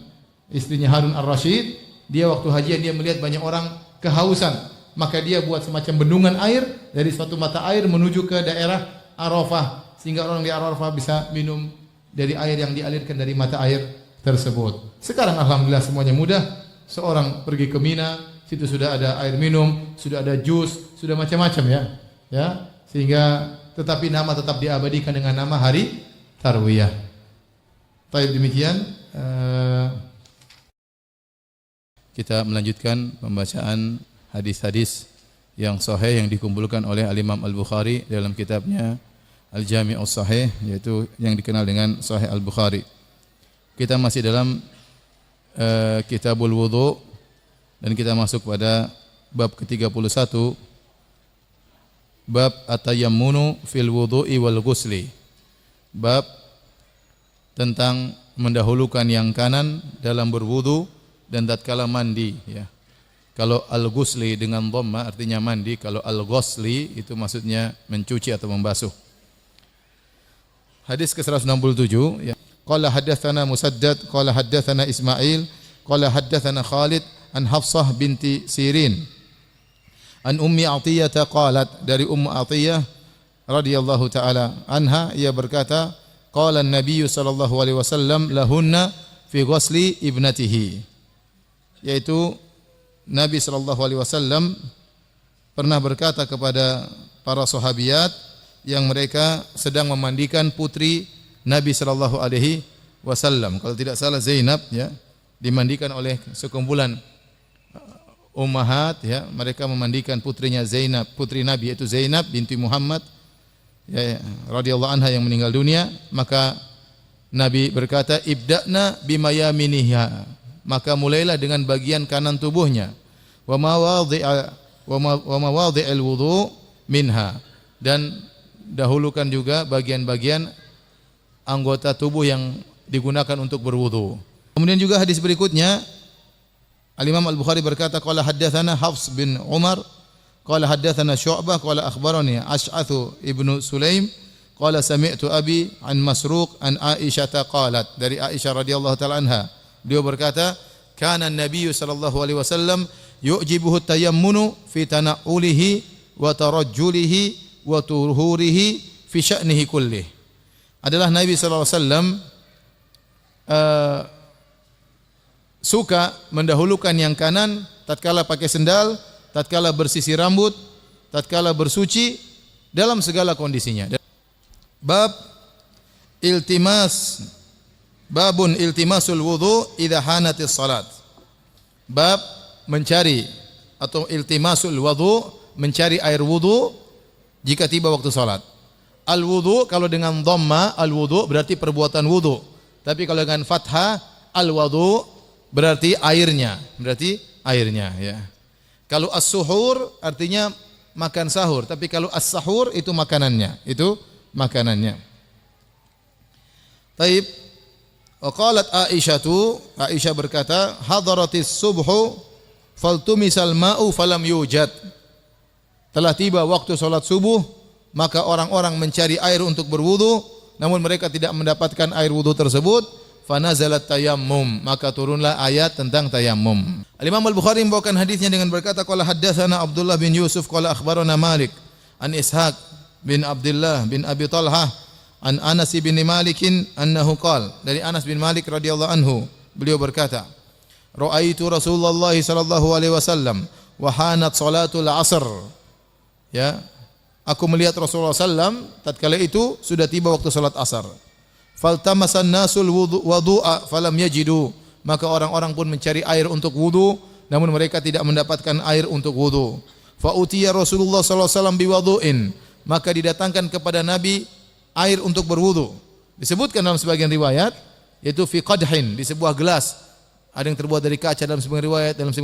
istrinya Harun Ar-Rasyid, dia waktu hajian dia melihat banyak orang kehausan, maka dia buat semacam bendungan air dari suatu mata air menuju ke daerah Arafah, sehingga orang di Arafah bisa minum dari air yang dialirkan dari mata air tersebut. Sekarang alhamdulillah semuanya mudah. Seorang pergi ke Mina, situ sudah ada air minum, sudah ada jus, sudah macam-macam ya. Ya, sehingga tetapi nama tetap diabadikan dengan nama hari Tarwiyah. Baik, demikian kita melanjutkan pembacaan hadis-hadis yang sahih yang dikumpulkan oleh Al-Imam Al-Bukhari dalam kitabnya Al-Jami'us Sahih, yaitu yang dikenal dengan Sahih Al-Bukhari. Kita masih dalam Kitabul Wudu dan kita masuk pada bab ke-31, bab at-tayammunu fil wudu'i wal ghusli. Bab tentang mendahulukan yang kanan dalam berwudu dan tatkala mandi, ya. Kalau al-ghusli dengan dhamma artinya mandi, kalau al-ghusli itu maksudnya mencuci atau membasuh. Hadis ke-167, ya. Qala haddatsana Musaddad qala haddatsana Ismail qala haddatsana Khalid an Hafsah binti Sirin an Ummi Athiyyah qalat, dari Ummu Athiyyah radhiyallahu taala anha, ia berkata, qala an-nabiy sallallahu alaihi wasallam lahunna fi ghusli ibnatihi, yaitu Nabi sallallahu alaihi wasallam pernah berkata kepada para sahabiat yang mereka sedang memandikan putri Nabi sallallahu alaihi wasallam. Kalau tidak salah Zainab, ya, dimandikan oleh sekumpulan ummahat, ya, mereka memandikan putrinya Zainab, putri Nabi, yaitu Zainab binti Muhammad, ya, radhiyallahu anha yang meninggal dunia. Maka Nabi berkata, ibda'na bimayaminiha, maka mulailah dengan bagian kanan tubuhnya, wa mawadhi'al wudu minha, dan dahulukan juga bagian-bagian anggota tubuh yang digunakan untuk berwudu. Kemudian juga hadis berikutnya, Al-Imam Al-Bukhari berkata, qala haddatsana Hafs bin Umar qala haddatsana Syu'bah qala akhbarani Ash'athu ibnu Sulaim qala sami'tu abi an Masruq an Aisyah qalat, dari Aisyah radhiyallahu taala anha, beliau berkata, kana an-nabiy sallallahu alaihi wasallam yu'jibuhu tayammunu fi tana'ulihi wa tarajjulihi wa tuhurihi fi sya'nihi kullih. Adalah Nabi sallallahu alaihi wasallam suka mendahulukan yang kanan tatkala pakai sendal, tatkala bersisir rambut, tatkala bersuci, dalam segala kondisinya. Bab iltimas, babun iltimasul wudu idza hanatis salat. Bab mencari atau iltimasul wudu, mencari air wudu jika tiba waktu salat. Al-wudu kalau dengan dhamma al-wudu berarti perbuatan wudu. Tapi kalau dengan fathah al-wudu berarti airnya, ya. Kalau as-suhur artinya makan sahur, tapi kalau as-sahur itu makanannya, Taib. Wa qalat Aisyah berkata, hadaratis subhu faltumisal ma'u falam yujad. Telah tiba waktu salat subuh, maka orang-orang mencari air untuk berwudu, namun mereka tidak mendapatkan air wudu tersebut. Fanazalat tayammum, maka turunlah ayat tentang tayammum. Al-Imam Al-Bukhari membawakan hadisnya dengan berkata, qala haddatsana Abdullah bin Yusuf qala akhbarana Malik an Ishaq bin Abdullah bin Abi Talhah an Anas bin Malik annahu qala, dari Anas bin Malik radhiyallahu anhu, beliau berkata, ra'aitu Rasulullah sallallahu alaihi wasallam wa hanat salatul asr, ya, aku melihat Rasulullah sallam tatkala itu sudah tiba waktu salat asar. Faltamasan nasul wudu'a falam yajidu, maka orang-orang pun mencari air untuk wudu, namun mereka tidak mendapatkan air untuk wudu. Fa utiya Rasulullah sallallahu alaihi wasallam biwudu'in, maka didatangkan kepada Nabi air untuk berwudu. Disebutkan dalam sebagian riwayat, yaitu fi qadhin, di sebuah gelas. Ada yang terbuat dari kaca dalam sebagian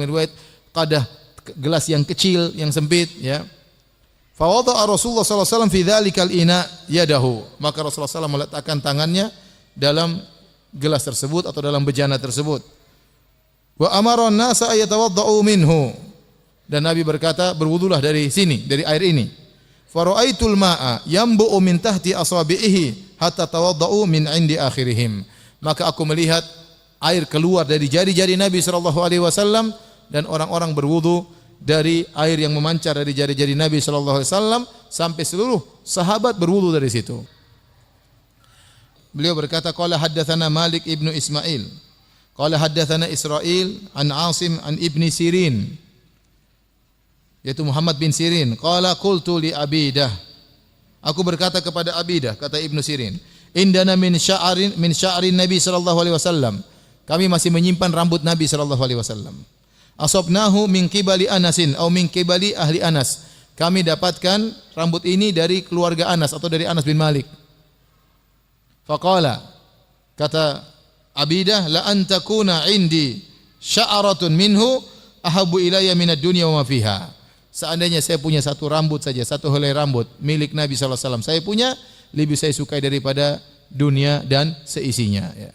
riwayat, qadah, gelas yang kecil, yang sempit, ya. Fa wada'a Rasulullah sallallahu alaihi wasallam fi dzalikal ina yadahu, maka Rasulullah sallallahu meletakkan tangannya dalam gelas tersebut atau dalam bejana tersebut. Wa amara an-nasa ayatawaddau minhu, dan Nabi berkata, berwudulah dari sini, dari air ini. Fa ra'aitul ma'a yanbu'u min tahti asabihi hatta tawaddau min 'indi akhirihim, maka aku melihat air keluar dari jari-jari Nabi sallallahu alaihi wasallam, dan orang-orang berwudu dari air yang memancar dari jari-jari Nabi sallallahu alaihi wasallam sampai seluruh sahabat berwudu dari situ. Beliau berkata, qala haddatsana Malik ibnu Ismail qala haddatsana Israil an Asim an Ibni Sirin, yaitu Muhammad bin Sirin, qala qultu li Abidah, aku berkata kepada Abidah, kata Ibnu Sirin, indana min sya'rin Nabi sallallahu alaihi wasallam, kami masih menyimpan rambut Nabi sallallahu alaihi wasallam. Asabnahu min qibali Anasin atau min qibali ahli Anas, kami dapatkan rambut ini dari keluarga Anas atau dari Anas bin Malik. Faqala, kata Abidah, la antakuna indi sya'aratun minhu ahabbu ilayya minad dunya wa ma fiha. Seandainya saya punya satu rambut saja, satu helai rambut milik Nabi sallallahu alaihi wasallam, saya punya, lebih saya sukai daripada dunia dan seisinya, ya.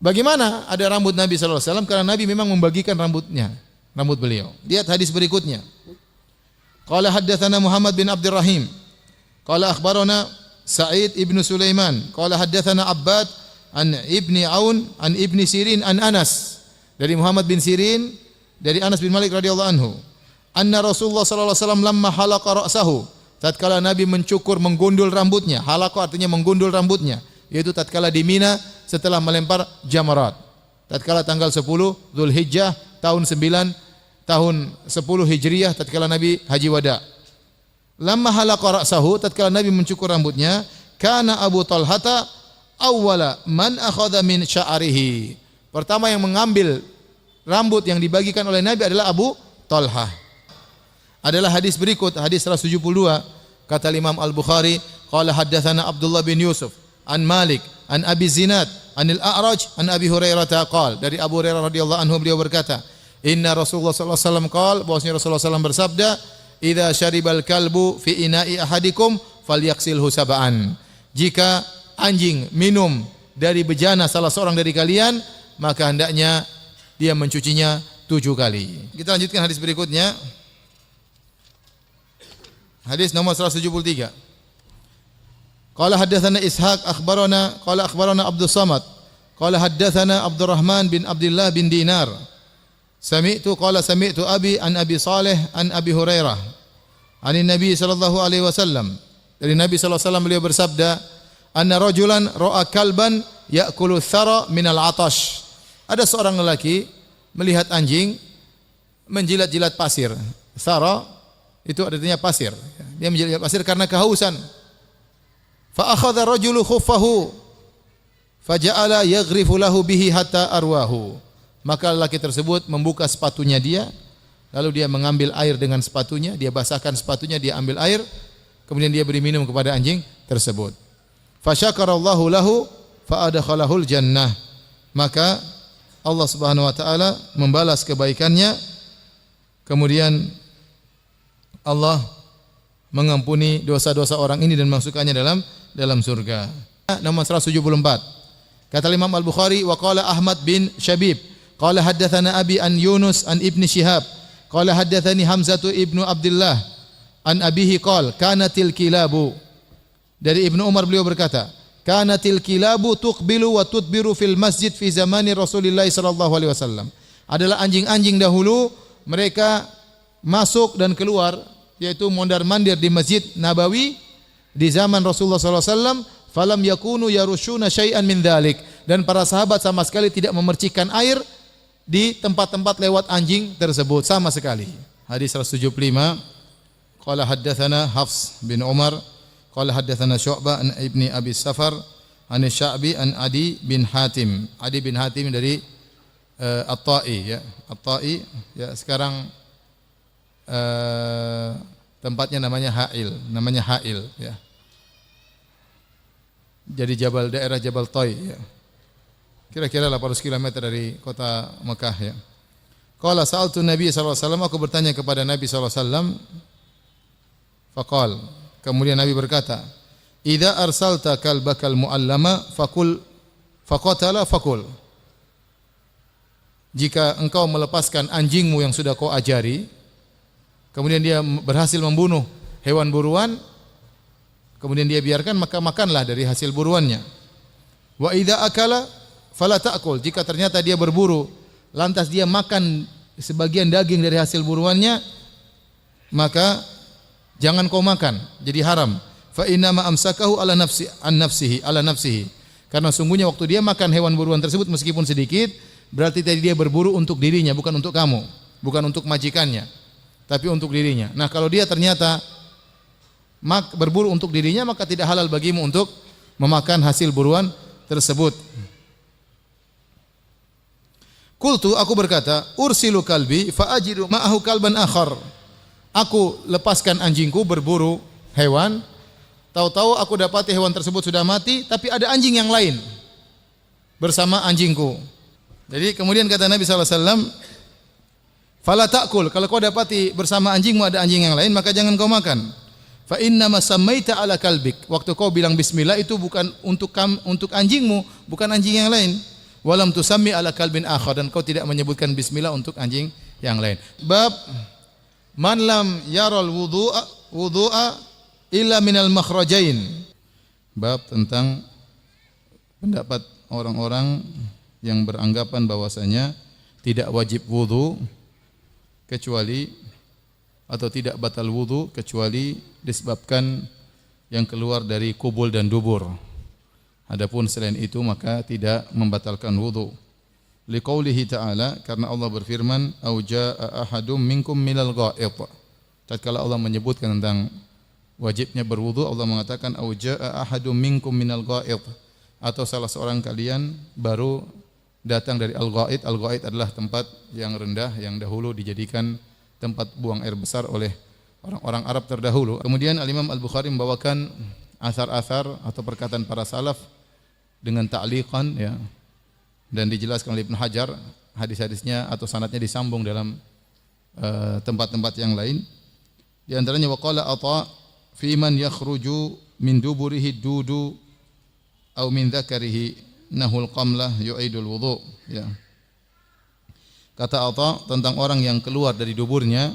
Bagaimana ada rambut Nabi sallallahu alaihi wasallam? Karena Nabi memang membagikan rambutnya, rambut beliau. Lihat hadis berikutnya. Qala haddatsana Muhammad bin Abdurrahim. Qala akhbarana Sa'id ibn Sulaiman. Qala haddatsana Abbad an Ibni Aun an Ibni Sirin an Anas. Dari Muhammad bin Sirin, dari Anas bin Malik radhiyallahu anhu. Anna Rasulullah sallallahu alaihi wasallam lamma halaqa ra'sahu. Tatkala Nabi mencukur, menggundul rambutnya. Halaqa artinya menggundul rambutnya, yaitu tatkala di Mina setelah melempar jamarat. Tatkala tanggal 10 Zulhijjah tahun 10 Hijriah, tatkala Nabi haji wada. Lamma halaqa ra'sahu, tatkala Nabi mencukur rambutnya, kana Abu Talhata awwala man akhadha min sya'rihi. Pertama yang mengambil rambut yang dibagikan oleh Nabi adalah Abu Talhah. Adalah hadis berikut, hadis 172, kata Imam Al-Bukhari, qala haddatsana Abdullah bin Yusuf an Malik an Abi Zinad anil A'raj an Abi Hurairah qala, dari Abu Hurairah radhiyallahu anhu beliau berkata, inna Rasulullah sallallahu alaihi wasallam qala, bahwasanya Rasulullah sallallahu bersabda, idza syaribal kalbu fi ina'i ahadikum falyaksilhu sab'an. Jika anjing minum dari bejana salah seorang dari kalian, maka hendaknya dia mencucinya 7 kali. Kita lanjutkan hadis berikutnya. Hadis nomor 173. Qala haddatsana Ishaq qala akhbarana Abdus Samad qala haddatsana Abdurrahman bin Abdullah bin Dinar. Sami'tu abi an Abi Saleh an Abi Hurairah anin Nabi sallallahu alaihi wasallam. Dari Nabi sallallahu alaihi wasallam beliau bersabda, anna rajulan ra'a kalban ya'kulu thara minal atash. Ada seorang lelaki melihat anjing menjilat-jilat pasir. Thara itu artinya pasir. Dia menjilat pasir karena kehausan. Fa akhadha rajulu khuffahu faja'ala yaghrifu lahu bihi hatta arwahu. Maka lelaki tersebut membuka sepatunya dia, lalu dia mengambil air dengan sepatunya, dia basahkan sepatunya, dia ambil air, kemudian dia beri minum kepada anjing tersebut. Fa syakarallahu lahu fa adkhalahul jannah. Maka Allah Subhanahu wa taala membalas kebaikannya, kemudian Allah mengampuni dosa-dosa orang ini dan memasukkannya dalam surga. Nomor 174. Kata Imam Al-Bukhari, wa qala Ahmad bin Syabib, qala haddatsana Abi an Yunus an Ibni Syihab, qala haddatsani Hamzatu ibnu Abdullah an abihi qala kanatil kilabu. Dari Ibnu Umar beliau berkata, kanatil kilabu tuqbilu wa tudbiru fil masjid fi zamani Rasulillah sallallahu alaihi wasallam. Adalah anjing-anjing dahulu, mereka masuk dan keluar, yaitu mondar-mandir di Masjid Nabawi di zaman Rasulullah sallallahu alaihi wasallam, falam yakunu yarushuna syai'an min dzalik, dan para sahabat sama sekali tidak memercikkan air di tempat-tempat lewat anjing tersebut sama sekali. Hadis 175. Qala haddatsana Hafs bin Umar qala haddatsana Syu'bah an Ibni Abi Safar an Sya'bi an Adi bin Hatim. Adi bin Hatim dari At-Tai, ya. At-Tai, ya, sekarang tempatnya namanya Ha'il, ya. Jadi daerah Jabal Toi, ya. Kira-kira 800 km dari kota Mekah, ya. Qala sa'altu Nabi sallallahu alaihi wasallam, aku bertanya kepada Nabi sallallahu alaihi wasallam. Faqal, kemudian Nabi berkata, idza arsalta kalbakal muallama faqatala faqul. Jika engkau melepaskan anjingmu yang sudah kau ajari, kemudian dia berhasil membunuh hewan buruan, kemudian dia biarkan, maka makanlah dari hasil buruannya. Wa idza akala fala ta'kul. Jika ternyata dia berburu, lantas dia makan sebagian daging dari hasil buruannya, maka jangan kau makan, jadi haram. Fa inna ma amsakahu ala nafsihi. Karena sungguhnya waktu dia makan hewan buruan tersebut meskipun sedikit, berarti tadi dia berburu untuk dirinya, bukan untuk kamu, bukan untuk majikannya, tapi untuk dirinya. Nah, kalau dia ternyata berburu untuk dirinya, maka tidak halal bagimu untuk memakan hasil buruan tersebut. Qultu, aku berkata, ursilu kalbi fa ajidu ma'ahu kalban akhar. Aku lepaskan anjingku berburu hewan, tahu-tahu aku dapati hewan tersebut sudah mati, tapi ada anjing yang lain bersama anjingku. Jadi kemudian kata Nabi SAW, fala ta'kul, kalau kau dapati bersama anjingmu ada anjing yang lain, maka jangan kau makan. Fa inna ma sammaita ala kalbik. Waktu kau bilang bismillah itu bukan untuk anjingmu, bukan anjing yang lain. Walam tusammi ala kalbin akhar, dan kau tidak menyebutkan bismillah untuk anjing yang lain. Bab man lam yaral wudu'a illa minal makhrajain. Bab tentang pendapat orang-orang yang beranggapan bahwasanya tidak wajib wudu kecuali atau tidak batal wudu kecuali disebabkan yang keluar dari kubul dan dubur. Adapun selain itu maka tidak membatalkan wudu. Liqaulihi ta'ala, karena Allah berfirman, au jaa ahadum minkum minal gha'it. Tatkala Allah menyebutkan tentang wajibnya berwudu, Allah mengatakan au jaa ahadum minkum minal gha'it, atau salah seorang kalian baru datang dari al-gha'it. Al-gha'it adalah tempat yang rendah yang dahulu dijadikan tempat buang air besar oleh orang-orang Arab terdahulu. Kemudian Al-Imam Al-Bukhari membawakan asar-asar atau perkataan para salaf dengan ta'liqan, ya, dan dijelaskan oleh Ibnu Hajar, hadis-hadisnya atau sanadnya disambung dalam tempat-tempat yang lain. Di antaranya waqala Atha fi man yakhruju min duburihi dudu aw min dzakarihi nahul qamlah yu'idul wudu, ya. Kata Atha tentang orang yang keluar dari duburnya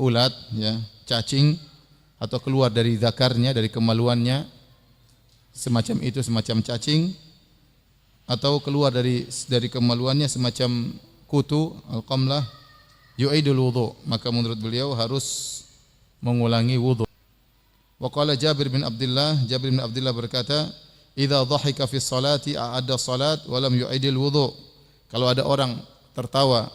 ulat, ya, cacing, atau keluar dari zakarnya, dari kemaluannya, semacam itu, semacam cacing, atau keluar dari kemaluannya semacam kutu, al-qamlah, yu'idul wudu, maka menurut beliau harus mengulangi wudu. Wa qala Jabir bin Abdullah berkata, idza dhahika fi sholati a'adda salat wa lam yu'idil wudu. Kalau ada orang tertawa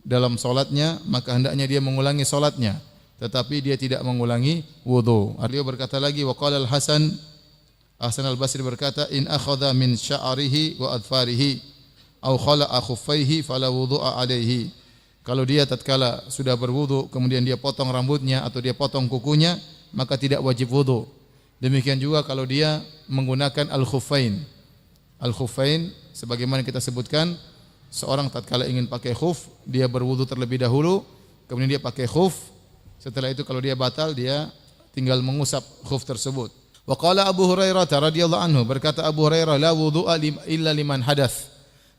dalam solatnya, maka hendaknya dia mengulangi solatnya, tetapi dia tidak mengulangi wudu. Beliau berkata lagi, wa qala Hasan al-Basri berkata, in akhadha min sya'rihi wa adfarihi aw khala'a khuffaihi fala wudu'a alaihi. Kalau dia tatkala sudah berwudu kemudian dia potong rambutnya atau dia potong kukunya, maka tidak wajib wudu. Demikian juga kalau dia menggunakan al-khuffain. Al-khuffain sebagaimana kita sebutkan, seorang tatkala ingin pakai khuf, dia berwudu terlebih dahulu, kemudian dia pakai khuf. Setelah itu kalau dia batal, dia tinggal mengusap khuf tersebut. Wa qala Abu Hurairah radhiyallahu anhu, berkata Abu Hurairah, la wudu'a illa liman hadath.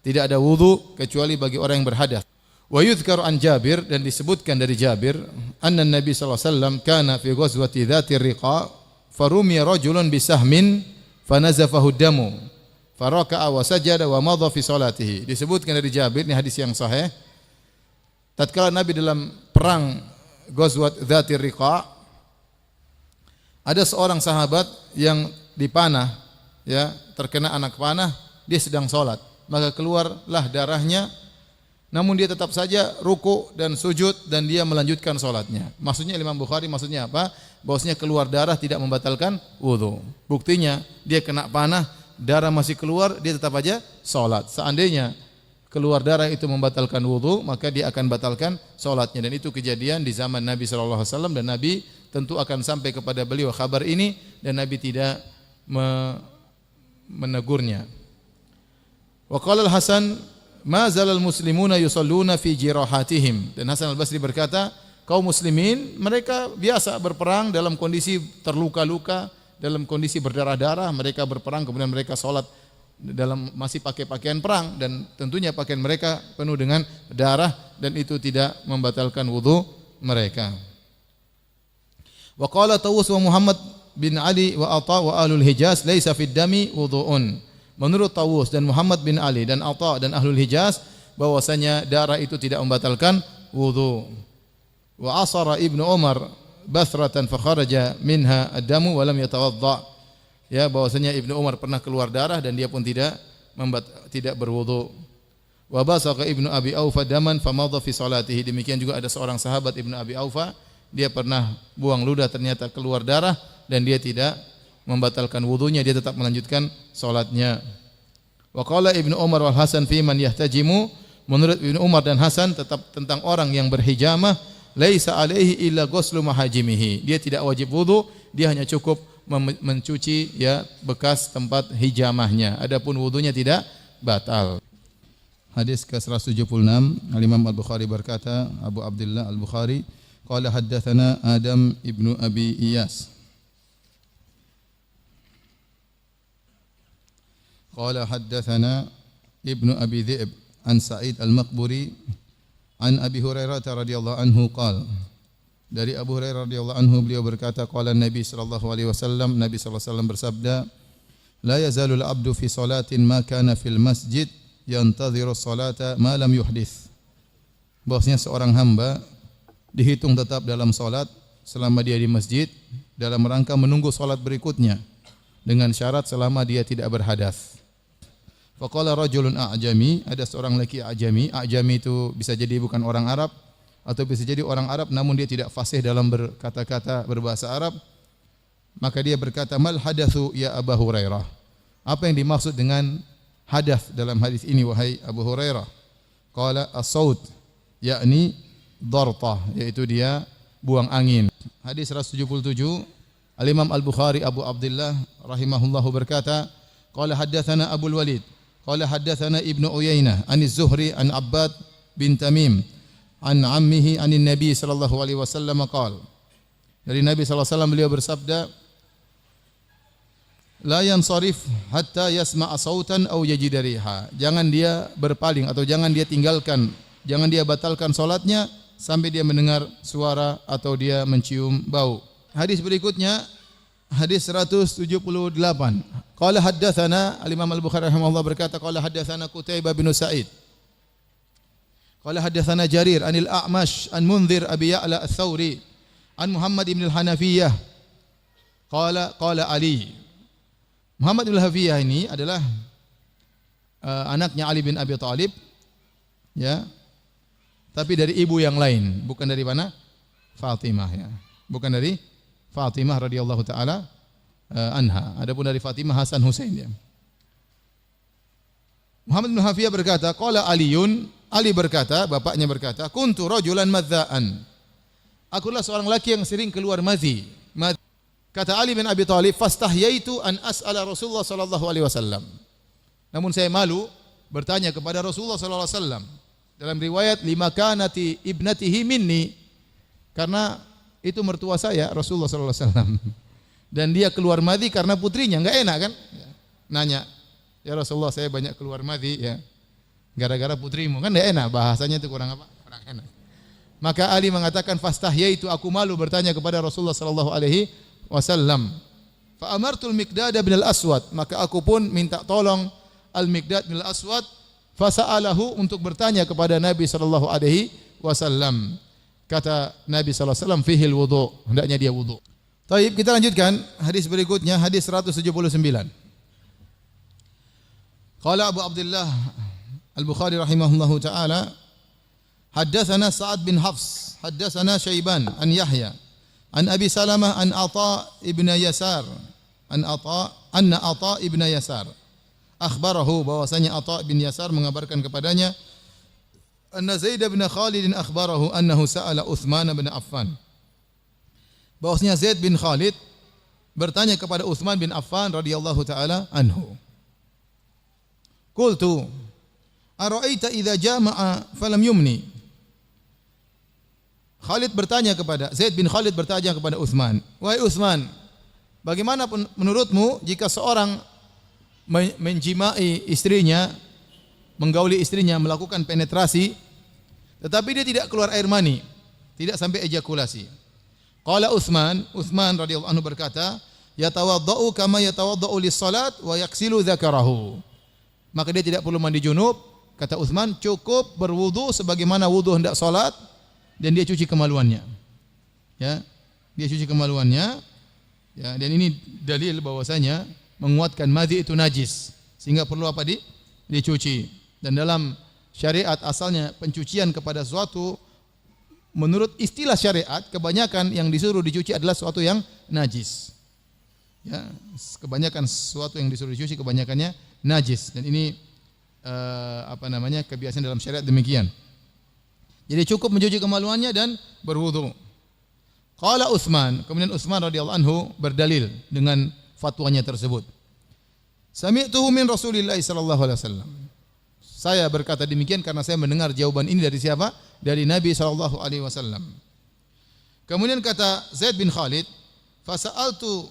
Tidak ada wudu kecuali bagi orang yang berhadas. Wa yudhkar an Jabir, dan disebutkan dari Jabir, anna Nabi sallallahu alaihi wasallam kana fi ghazwati dhatir riqa farumiya rajulun bisahmin fanazafahu damu faraka'a wa sajada wa madha fi salatihi. Disebutkan dari Jabir, ini hadis yang sahih, tatkala Nabi dalam perang Ghazwat Dzatir Riqa, ada seorang sahabat yang dipanah, ya, terkena anak panah, dia sedang salat, maka keluarlah darahnya, namun dia tetap saja ruku dan sujud dan dia melanjutkan salatnya. Maksudnya Imam Bukhari maksudnya apa? Bahwasanya keluar darah tidak membatalkan wudu. Buktinya dia kena panah, darah masih keluar, dia tetap aja salat. Seandainya keluar darah itu membatalkan wudu, maka dia akan batalkan salatnya. Dan itu kejadian di zaman Nabi sallallahu alaihi wasallam, dan Nabi tentu akan sampai kepada beliau kabar ini, dan Nabi tidak menegurnya. Wa qala Al-Hasan, ma zalal muslimuna yusalluna fi jirahatihim. Dan Hasan Al-Basri berkata, kaum muslimin mereka biasa berperang dalam kondisi terluka-luka, dalam kondisi berdarah-darah, mereka berperang kemudian mereka salat dalam masih pakai pakaian perang, dan tentunya pakaian mereka penuh dengan darah, dan itu tidak membatalkan wudu mereka. Wa qala Tawus wa Muhammad bin Ali wa Atha wa ahlul Hijaz laisa fid dami wudu'un. Menurut Tawus dan Muhammad bin Ali dan Atha dan ahlul Hijaz, bahwasanya darah itu tidak membatalkan wudu. Wa asara Ibnu Umar basratan fa kharaja minha ad-damu wa lam yatawadda. Ya, bahwasanya Ibnu Umar pernah keluar darah dan dia pun tidak berwudu. Wa basaqa Ibnu Abi Aufa daman fa madha fi salatihi. Demikian juga ada seorang sahabat Ibnu Abi Aufa, dia pernah buang ludah, ternyata keluar darah dan dia tidak membatalkan wudunya, dia tetap melanjutkan salatnya. Wa qala Ibnu Umar wal Hasan fi man yahtajimu. Menurut Ibnu Umar dan Hasan tetap tentang orang yang berhijamah, laisa alaihi illa ghuslu mahajimihi. Dia tidak wajib wudu, dia hanya cukup mencuci, ya, bekas tempat hijamahnya. Adapun wudunya tidak batal. Hadis ke-176, Al-Imam Al-Bukhari berkata, Abu Abdullah Al-Bukhari, qala haddatsana Adam ibnu Abi Iyas. Qala haddatsana Ibnu Abi Dhi'b an Sa'id Al-Maqburi an Abi Hurairah radhiyallahu anhu qala. Dari Abu Hurairah radhiyallahu anhu beliau berkata, qala Nabi sallallahu alaihi wasallam, Nabi sallallahu alaihi wasallam bersabda, la yazalu al-'abdu fi salatin ma kana fil masjid yantadhiru as-salata ma lam yuhdits. Bahwasanya seorang hamba dihitung tetap dalam salat selama dia di masjid dalam rangka menunggu salat berikutnya dengan syarat selama dia tidak berhadas. Faqala rajulun a'jami, ada seorang lelaki a'jami. A'jami itu bisa jadi bukan orang Arab atau bisa jadi orang Arab namun dia tidak fasih dalam berkata-kata berbahasa Arab. Maka dia berkata, mal hadatsu ya Abu Hurairah. Apa yang dimaksud dengan hadath dalam hadis ini wahai Abu Hurairah? Qala as-saut, yakni dartah, yaitu dia buang angin. Hadis 177, Al-Imam Al-Bukhari Abu Abdullah rahimahullahu berkata, qala haddatsana Abu Walid, qala haddatsana Ibnu Uyainah an Az-Zuhri an Abbad bin Tamim an ammihi anin Nabi sallallahu alaihi wasallam qala. Dari Nabi sallallahu alaihi wasallam beliau bersabda, la yansarif hatta yasma'a sautan aw yajida riha. Jangan dia berpaling atau jangan dia tinggalkan, jangan dia batalkan salatnya sampai dia mendengar suara atau dia mencium bau. Hadis berikutnya hadis 178. Qala haddatsana Al-Imam Al-Bukhari rahimahullah berkata, qala haddatsana Qutaibah bin Sa'id. Qala haddatsana Jarir anil A'mash an Munzir Abi Ya'la Ats-Tsauri an Muhammad ibn al-Hanafiyah. Qala Ali. Muhammad ibn al-Hanafiyah ini adalah anaknya Ali bin Abi Thalib, ya. Tapi dari ibu yang lain, bukan dari mana? Fatimah, ya. Bukan dari Fatimah radhiyallahu taala anha. Adapun dari Fatimah Hasan Husain, ya. Muhammad bin Hafiyah berkata, qala Aliun, Ali berkata, bapaknya berkata, kuntu rajulan madzaan. Akulah seorang laki yang sering keluar madzi. Kata Ali bin Abi Thalib, fastahyaitu an as'ala Rasulullah sallallahu alaihi wasallam. Namun saya malu bertanya kepada Rasulullah sallallahu alaihi wasallam. Dalam riwayat lima kanati ibnatihi minni, karena itu mertua saya Rasulullah sallallahu alaihi wasallam. Dan dia keluar madzi karena putrinya, enggak enak kan? Nanya, ya Rasulullah saya banyak keluar madzi ya. Gara-gara putrimu, kan enggak enak, bahasanya itu kurang apa? Kurang enak. Maka Ali mengatakan fastahyaitu, aku malu bertanya kepada Rasulullah sallallahu alaihi wasallam. Fa amartul Miqdad bin al-Aswad, maka aku pun minta tolong Al-Miqdad bin al-Aswad fasa'alahu untuk bertanya kepada Nabi sallallahu alaihi wasallam. Kata Nabi sallallahu alaihi wasallam fihil wudu, hendaknya dia wudu. Baik, kita lanjutkan hadis berikutnya, hadis 179. Qala Abu Abdullah Al-Bukhari rahimahullahu taala, haddatsana Sa'ad bin Hafs, haddatsana Syaiban an Yahya an Abi Salamah an Atha ibn Yasar anna Atha ibn Yasar akhbarahu, bahwasanya Atha bin Yasar mengabarkan kepadanya, anna Zaid bin Khalid akhbarahu annahu sa'ala Utsman bin Affan, bahwasanya Zaid bin Khalid bertanya kepada Utsman bin Affan radhiyallahu taala anhu. Qultu ara'aita idza jama'a falam yumni. Khalid bertanya kepada Zaid bin Khalid bertanya kepada Utsman, wahai Utsman, bagaimana menurutmu jika seorang menjimai istrinya, menggauli istrinya, melakukan penetrasi, tetapi dia tidak keluar air mani, tidak sampai ejakulasi. Qala Utsman radhiyallahu anhu berkata, yatawaddau kama yatawaddau lis-salat wa yaksilu dzakarahu. Maka dia tidak perlu mandi junub, kata Utsman, cukup berwudu sebagaimana wudu hendak salat, dan dia cuci kemaluannya. Ya, dia cuci kemaluannya. Ya, dan ini dalil bahwasanya menguatkan madhi itu najis, sehingga perlu apa? Dicuci. Dan dalam syariat asalnya pencucian kepada suatu, menurut istilah syariat, kebanyakan yang disuruh dicuci adalah sesuatu yang najis. Ya, kebanyakan sesuatu yang disuruh dicuci kebanyakannya najis, dan ini kebiasaan dalam syariat demikian. Jadi cukup mencuci kemaluannya dan berwudu. Qala Utsman, kemudian Utsman radhiyallahu anhu berdalil dengan fatwanya tersebut. Sami'tuhu min Rasulillah sallallahu alaihi wasallam. Saya berkata demikian karena saya mendengar jawaban ini dari siapa? Dari Nabi sallallahu alaihi wasallam. Kemudian kata Zaid bin Khalid, "Fasa'altu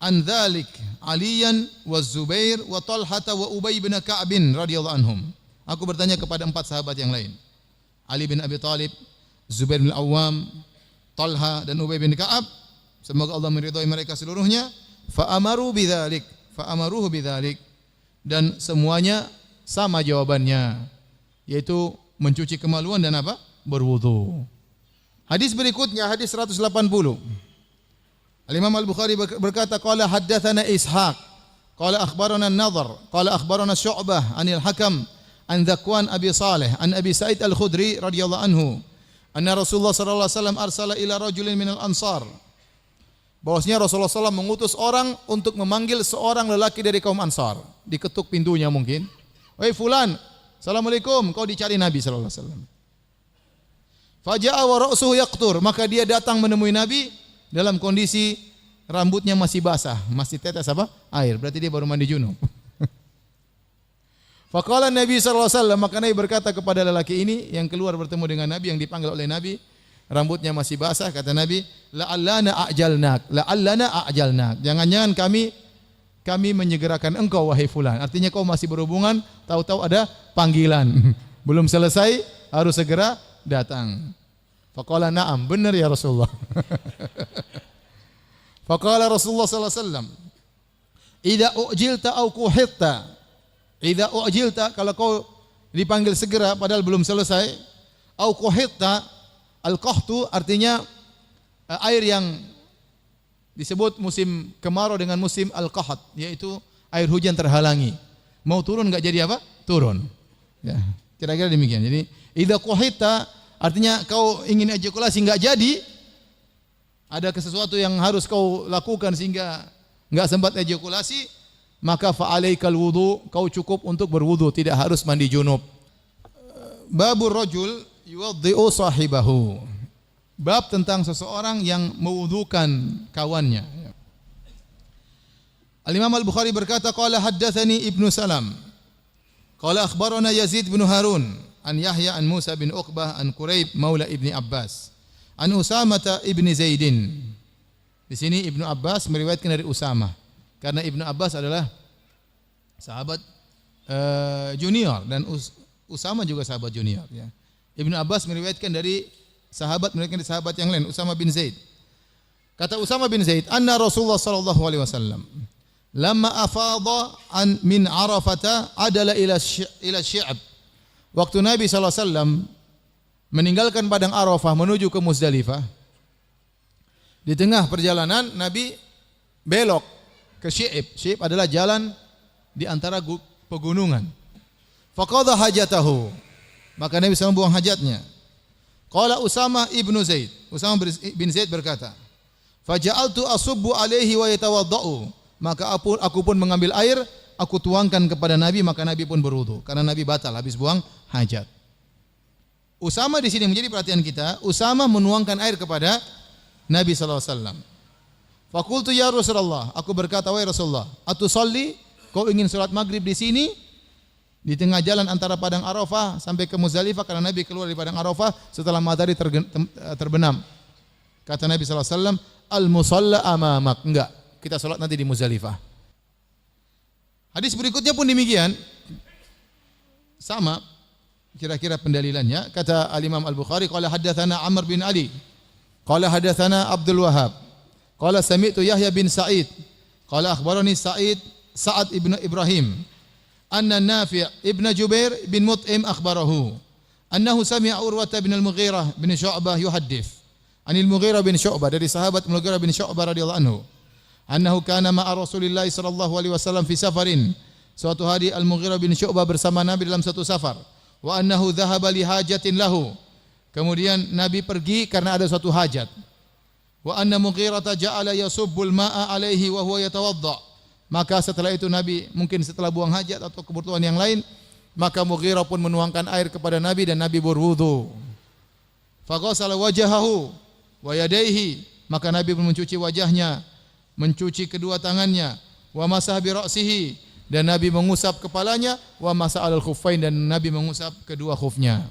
an dzalik Aliyan wa Zubair wa Talhah wa Ubay bin Ka'ab radhiyallahu anhum." Aku bertanya kepada 4 sahabat yang lain. Ali bin Abi Thalib, Zubair bin Awam, Talha dan Ubay bin Ka'ab. Semoga Allah meridhai mereka seluruhnya. Fa'amaruhu bidzalik. Dan semuanya sama jawabannya, yaitu mencuci kemaluan dan apa? Berwudu. Hadis berikutnya, hadis 180. Al-Imam Al-Bukhari berkata, qala haddatsana Ishaq, qala akhbarana An-Nadhr, qala akhbarana Syu'bah anil Hakam an Dzakwan Abi Salih an Abi Sa'id Al-Khudri radhiyallahu anhu anna Rasulullah sallallahu alaihi wasallam arsala ila rajulin minal ansar. Bahwasanya Rasulullah SAW mengutus orang untuk memanggil seorang lelaki dari kaum Ansar. Diketuk pintunya mungkin. "Wahai fulan, assalamualaikum." Kau dicari Nabi sallallahu alaihi wasallam. Faja'a wa ra'suhu yaqtur, maka dia datang menemui Nabi dalam kondisi rambutnya masih basah, masih tetes apa? Air. Berarti dia baru mandi junub. Faqala Nabi sallallahu alaihi wasallam, maka Nabi berkata kepada lelaki ini yang keluar bertemu dengan Nabi, yang dipanggil oleh Nabi, rambutnya masih basah, kata Nabi, la'allana a'jalnak. Jangan-jangan kami menyegerakan engkau wahai fulan. Artinya kau masih berhubungan, tahu-tahu ada panggilan. Belum selesai, harus segera datang. Faqala na'am, benar ya Rasulullah. Faqala Rasulullah sallallahu alaihi wasallam, idza ujilta au kuhitta. Idza ujilta, kalau kau dipanggil segera padahal belum selesai, au kuhitta, al-qahtu artinya air yang disebut musim kemarau dengan musim al-qahat, yaitu air hujan terhalangi. Mau turun enggak jadi apa? Turun. Ya, kira-kira demikian. Jadi idza kuhitta artinya kau ingin ejakulasi enggak jadi, ada sesuatu yang harus kau lakukan sehingga enggak sempat ejakulasi, maka fa'alaikal wudu, kau cukup untuk berwudu, tidak harus mandi junub. Babur rajul yuwaddi'u sahibahu. Bab tentang seseorang yang mewudukan kawannya. Al-Imam Al-Bukhari berkata, qala haddatsani Ibnu Salam, qala akhbarana Yazid bin Harun an Yahya an Musa bin Uqbah an Quraib maula Ibni Abbas an Usamah ibni Zaidin. Di sini Ibnu Abbas meriwayatkan dari Usamah, karena Ibnu Abbas adalah sahabat junior dan Usamah juga sahabat junior, ya. Ibnu Abbas meriwayatkan dari sahabat yang lain, Usamah bin Zaid. Kata Usamah bin Zaid, anna Rasulullah sallallahu alaihi wasallam lamma afadha min Arafata adala ila Syi'ab. Waktu Nabi sallallahu alaihi wasallam meninggalkan padang Arafah menuju ke Muzdalifah, di tengah perjalanan Nabi belok ke Syi'ab. Syi'ab adalah jalan di antara pegunungan. Faqadha hajatahu, maka Nabi SAW buang hajatnya. Qala Usamah ibnu Zaid, Usamah bin Zaid berkata, faja'altu asubbu alaihi wa yatawaddau, maka aku pun mengambil air, aku tuangkan kepada Nabi, maka Nabi pun berwudu, karena Nabi batal habis buang hajat. Usamah di sini menjadi perhatian kita. Usamah menuangkan air kepada Nabi sallallahu alaihi wasallam. Faqultu ya Rasulullah, aku berkata, wahai Rasulullah, atusalli, kau ingin salat maghrib di sini di tengah jalan antara padang Arafah sampai ke Muzdalifah, karena Nabi keluar dari padang Arafah setelah matahari terbenam. Kata Nabi sallallahu alaihi wasallam, al-musalla amamak. Enggak, kita salat nanti di Muzdalifah. Hadis berikutnya pun demikian. Sama kira-kira pendalilannya. Kata Al-Imam Al-Bukhari, qala haddatsana Amr bin Ali, qala haddatsana Abdul Wahhab, qala sami'tu Yahya bin Sa'id, qala akhbarani Sa'ad ibn Ibrahim, anna Nafi' ibn Jubair bin Mut'im akhbarahu annahu sami'a Urwah bin al-Mughirah bin Syu'bah yuhaddits anil Mughirah bin Syu'bah, dari sahabat Mughirah bin Syu'bah radhiyallahu anhu, annahu kana ma'a Rasulillah sallallahu alaihi wasallam fi safarin. Suatu hari Al-Mughirah bin Syu'bah bersama Nabi dalam satu safar. Wa annahu dhahaba li hajatin lahu. Kemudian Nabi pergi karena ada suatu hajat. Wa anna Mughirah ja'ala yasubbul ma'a alaihi wa huwa yatawadda. Maka setelah itu Nabi mungkin setelah buang hajat atau kebutuhan yang lain, maka Mughirah pun menuangkan air kepada Nabi dan Nabi berwudu. Faghasala wajahahu wa yadayhi, maka Nabi pun mencuci wajahnya, mencuci kedua tangannya, wa masaha bi ra'sihi, dan Nabi mengusap kepalanya, wa masa alal khuffain dan Nabi mengusap kedua khufnya.